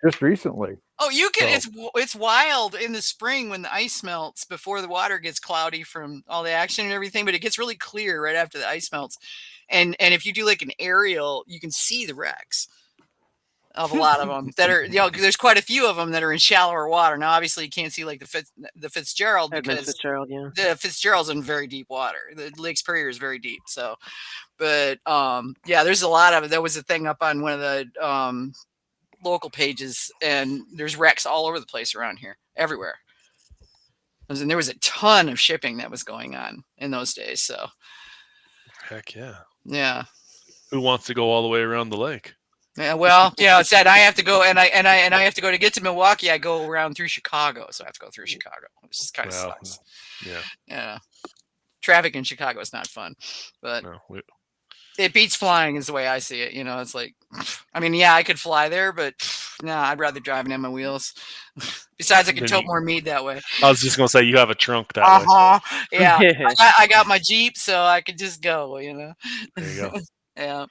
just recently. Oh, you can. So. It's wild in the spring when the ice melts before the water gets cloudy from all the action and everything, but it gets really clear right after the ice melts. And if you do like an aerial, you can see the wrecks. of a lot of them that are, there's quite a few of them that are in shallower water. Now, obviously, you can't see like the Fitzgerald because Fitzgerald, yeah. the Fitzgerald's in very deep water. The Lake Superior is very deep. So, but there's a lot of it. There was a thing up on one of the local pages, and there's wrecks all over the place around here, everywhere. And there was a ton of shipping that was going on in those days. So, heck yeah. Yeah. Who wants to go all the way around the lake? Yeah, well, it's that I have to go and I have to go to get to Milwaukee. I go around through Chicago, so I have to go through Chicago, which is kind of sucks. Yeah. Traffic in Chicago is not fun, but it beats flying, is the way I see it. It's like, I mean, yeah, I could fly there, but I'd rather drive on my wheels. Besides, I could tote more mead that way. I was just gonna say you have a trunk that way. Yeah, I got my Jeep, so I could just go. There you go. Yeah.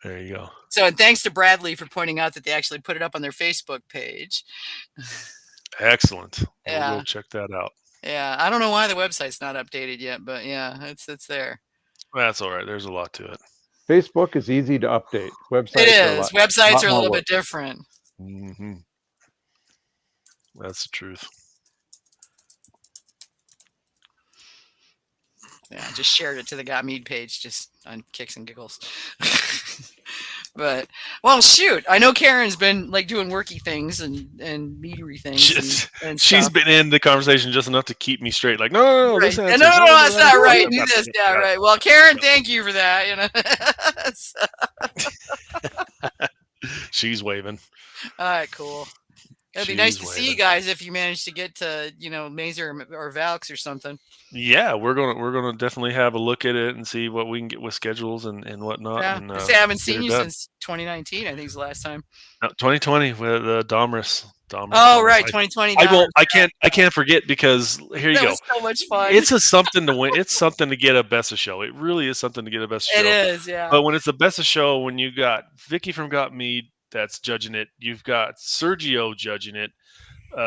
There you go. So, and thanks to Bradley for pointing out that they actually put it up on their Facebook page. Excellent. Yeah. We'll check that out. Yeah, I don't know why the website's not updated yet, but yeah, it's there. That's all right. There's a lot to it. Facebook is easy to update. Websites it is. Websites are a little bit different. Mm-hmm. That's the truth. Yeah, I just shared it to the Got Mead page just on kicks and giggles. But, well, shoot. I know Karen's been like doing worky things and meadery things. And she's been in the conversation just enough to keep me straight. Like, no, right. this no, that's not right. Do this. Yeah, right. Well, Karen, thank you for that. She's waving. All right, cool. It'd be nice to see you guys if you manage to get to, Mazer or Valks or something. Yeah, we're gonna definitely have a look at it and see what we can get with schedules and whatnot. Yeah, and, I haven't seen you since 2019. I think is the last time. No, 2020 with Domras. Oh, right, 2020. I can't forget because here you go. Was so much fun. It's something to win. It's something to get a best of show. It really is something to get a best of show. It is, yeah. But when it's the best of show, when you got Vicky from Got Mead that's judging it, you've got Sergio judging it. We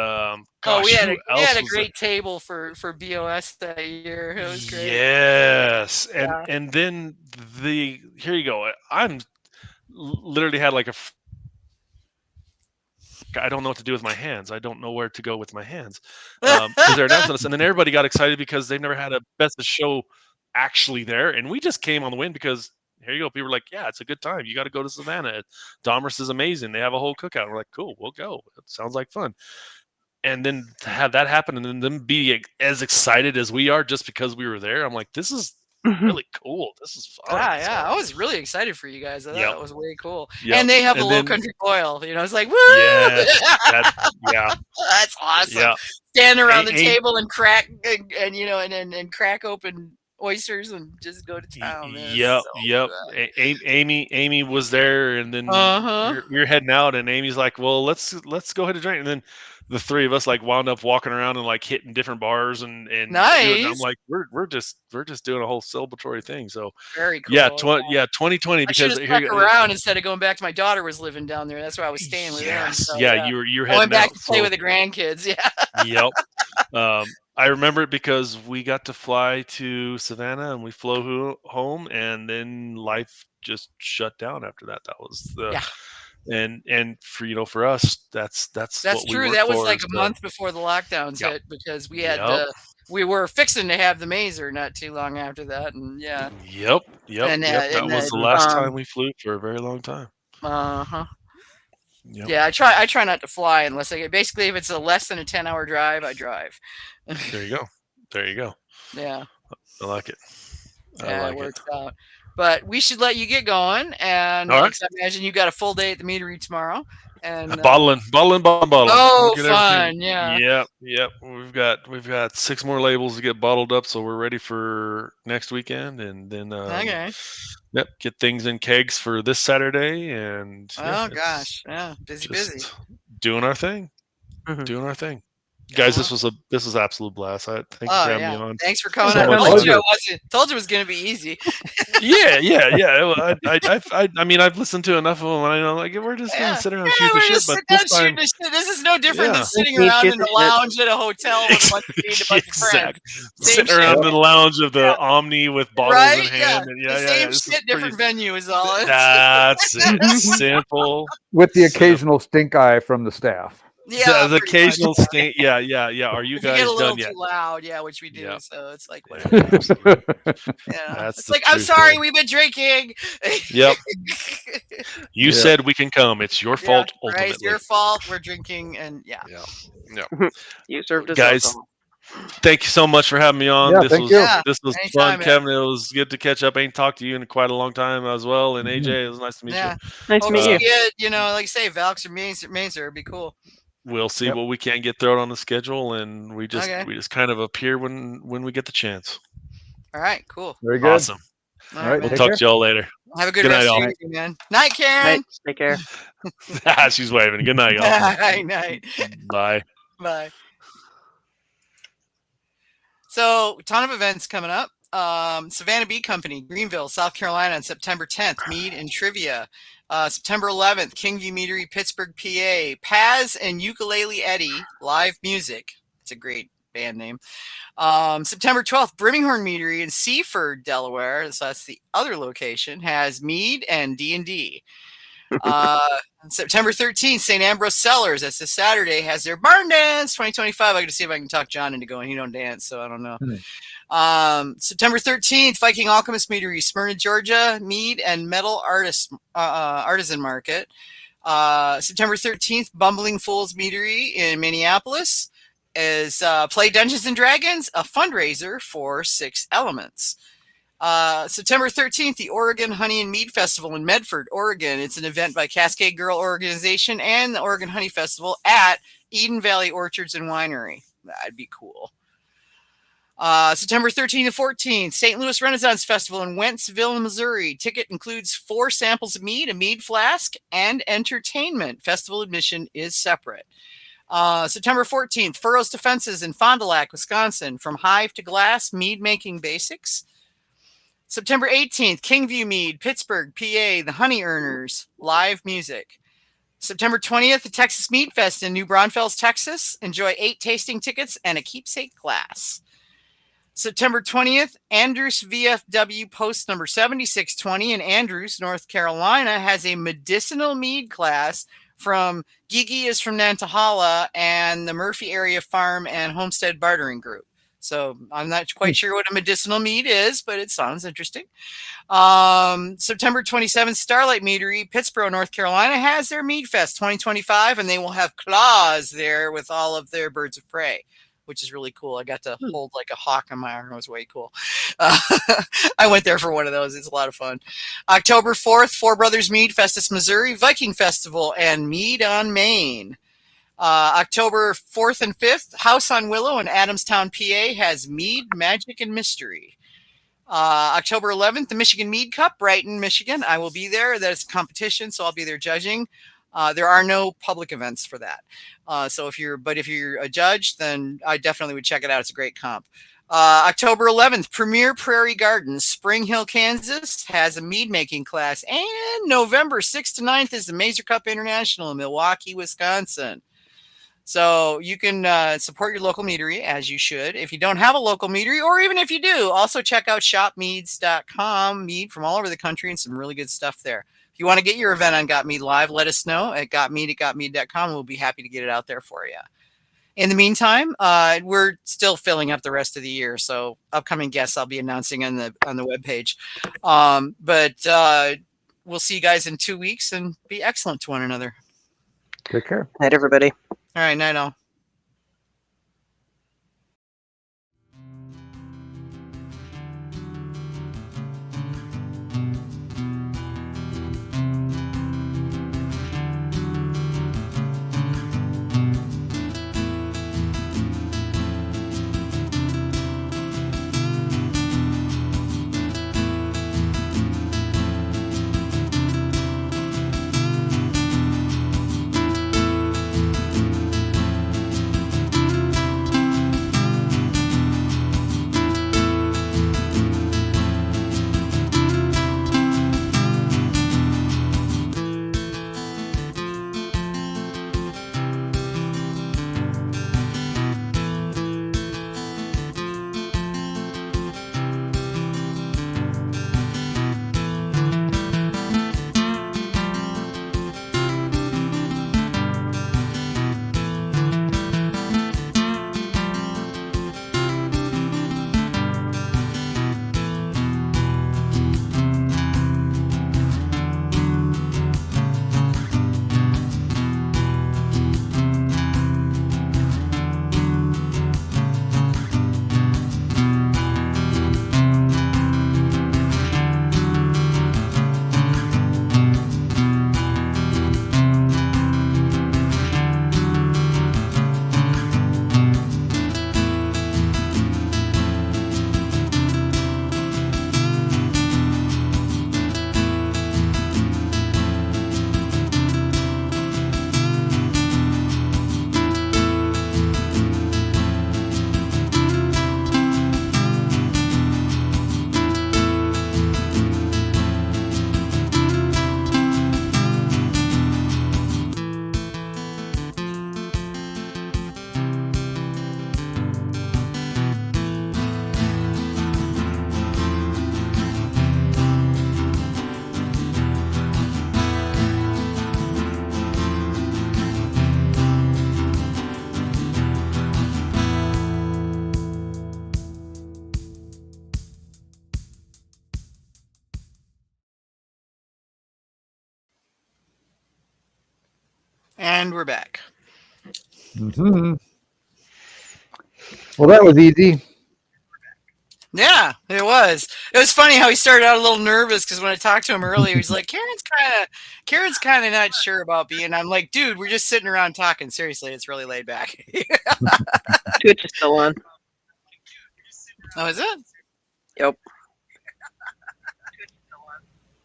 had a great table for BOS that year. It was great. Yes, and then here you go. I'm literally had like I don't know what to do with my hands. I don't know where to go with my hands because they're announcing us, and then everybody got excited because they've never had a best of show actually there, and we just came on the win because. Here you go. People were like, yeah, it's a good time. You got to go to Savannah. Domras is amazing. They have a whole cookout. We're like, cool, we'll go. It sounds like fun. And then to have that happen and then them be as excited as we are just because we were there, I'm like, this is really cool. This is fun. Yeah. I was really excited for you guys. I thought that was way cool. Yep. And they have a Low Country Boil. It's like, woo! Yeah. That's awesome. Yeah. Standing around the table and crack and crack open oysters and just go to town. Yep. Amy was there, and then you're heading out, and Amy's like, "Well, let's go ahead and drink." And then the three of us like wound up walking around and like hitting different bars and nice. I'm like, we're just doing a whole celebratory thing. So very cool. Yeah, 2020 because I stuck around instead of going back to my daughter was living down there. That's where I was staying with them. So, you're heading I went back out, to play with the grandkids. Yeah. Yep. I remember it because we got to fly to Savannah and we flew home, and then life just shut down after that. That was the and for us that's what true. That was like a month before the lockdowns hit because we had we were fixing to have the Mazer not too long after that, and Yep. That was the last time we flew for a very long time. Yep. Yeah, I try not to fly unless basically if it's a less than a 10-hour drive, I drive. There you go. Yeah. I like it. It works out. But we should let you get going, and I imagine you got a full day at the meadery tomorrow. And bottling. Oh, fun! Yeah. Yep. We've got 6 more labels to get bottled up, so we're ready for next weekend, and then Yep, get things in kegs for this Saturday, and busy. Doing our thing. Doing our thing. Guys, this was absolute blast. Thank you for having me on. Thanks for coming So on. much Told you it was going to be easy. Yeah. I mean, I've listened to enough of them, and I know, like, we're just gonna sit around and shoot the shit. But this time, this is no different than sitting around in the lounge at a hotel with a bunch of friends. Sitting around in the lounge of the Omni with bottles in hand. Same shit, different venue is all. That's it. Simple. With the occasional stink eye from the staff. Yeah, the occasional stink. Yeah. Are you guys get a little done yet? too loud, which we do. Yeah. So it's like whatever. It's like, I'm sorry, we've been drinking. Yep. You said we can come. It's your fault. Ultimately, right? It's your fault. We're drinking, and yeah. You served us, guys. alcohol. Thank you so much for having me on. Yeah, this was anytime, fun, Kevin. It was good to catch up. I ain't talked to you in quite a long time as well. And AJ, it was nice to meet you. Nice to meet you. You know, like you say, Valks or Mainzer would be cool. We'll see what we can get thrown on the schedule, and we just kind of appear when we get the chance. All right, cool. Very good. Awesome. All right, we'll talk to y'all later. Have a good rest of your evening, man. Night, Karen. Take care. She's waving. Good night, y'all. Night. Bye. Bye. So, ton of events coming up. Savannah Bee Company, Greenville, South Carolina on September 10th, Mead and Trivia. September 11th, Kingview Meadery, Pittsburgh, PA. Paz and Ukulele Eddie, live music. It's a great band name. September 12th, Brimminghorn Meadery in Seaford, Delaware. So that's the other location. Has Mead and D&D. September 13th, St. Ambrose Cellars. That's this Saturday. Has their barn dance 2025. I got to see if I can talk John into going. He don't dance, so I don't know. September 13th, Viking Alchemist Meadery, Smyrna, Georgia, Mead and Metal Artisan Market. September 13th, Bumbling Fools Meadery in Minneapolis is Play Dungeons and Dragons, a fundraiser for 6 Elements. September 13th, the Oregon Honey and Mead Festival in Medford, Oregon. It's an event by Cascade Girl Organization and the Oregon Honey Festival at Eden Valley Orchards and Winery. That'd be cool. September 13th and 14th, St. Louis Renaissance Festival in Wentzville, Missouri. Ticket includes 4 samples of mead, a mead flask, and entertainment. Festival admission is separate. September 14th, Furrows to Fences in Fond du Lac, Wisconsin. From hive to glass, mead making basics. September 18th, Kingview Mead, Pittsburgh, PA, the Honey Earners, live music. September 20th, the Texas Mead Fest in New Braunfels, Texas. Enjoy 8 tasting tickets and a keepsake glass. September 20th, Andrews VFW Post number 7620 in Andrews, North Carolina, has a medicinal mead class from Gigi is from Nantahala and the Murphy Area Farm and Homestead Bartering Group. So I'm not quite sure what a medicinal mead is, but it sounds interesting. September 27th, Starlight Meadery, Pittsburgh, North Carolina, has their Mead Fest 2025, and they will have claws there with all of their birds of prey, which is really cool. I got to hold like a hawk on my arm. It was way cool. I went there for one of those. It's a lot of fun. October 4th, Four Brothers Mead, Festus, Missouri, Viking Festival, and Mead on Main. October 4th and 5th, House on Willow in Adamstown, PA, has Mead, Magic, and Mystery. October 11th, the Michigan Mead Cup, Brighton, Michigan. I will be there. That is a competition, so I'll be there judging. There are no public events for that. So if you're a judge, then I definitely would check it out. It's a great comp. October 11th, Premier Prairie Gardens, Spring Hill, Kansas, has a mead making class. And November 6th to 9th is the Mazer Cup International in Milwaukee, Wisconsin. So you can support your local meadery, as you should. If you don't have a local meadery, or even if you do, also check out shopmeads.com. Mead from all over the country and some really good stuff there. If you want to get your event on Got Mead Live, let us know at gotmead@gotmead.com. We'll be happy to get it out there for you. In the meantime, we're still filling up the rest of the year, so upcoming guests I'll be announcing on the webpage. But we'll see you guys in 2 weeks, and be excellent to one another. Take care. Night, everybody. All right, night all. And we're back. Mm-hmm. Well, that was easy. Yeah, it was. It was funny how he started out a little nervous because when I talked to him earlier, he's like, Karen's kind of not sure about being. I'm like, dude, we're just sitting around talking. Seriously, it's really laid back. Twitch is still on. Oh, is it? Yep.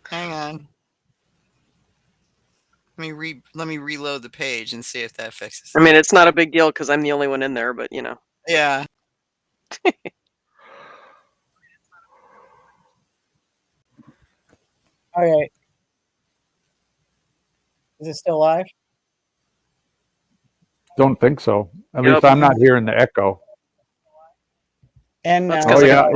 Hang on. Let me reload the page and see if that fixes it. I mean, it's not a big deal because I'm the only one in there, but you know. Yeah. All right. Is it still live? Don't think so. At least I'm not hearing the echo. And That's Oh I yeah, got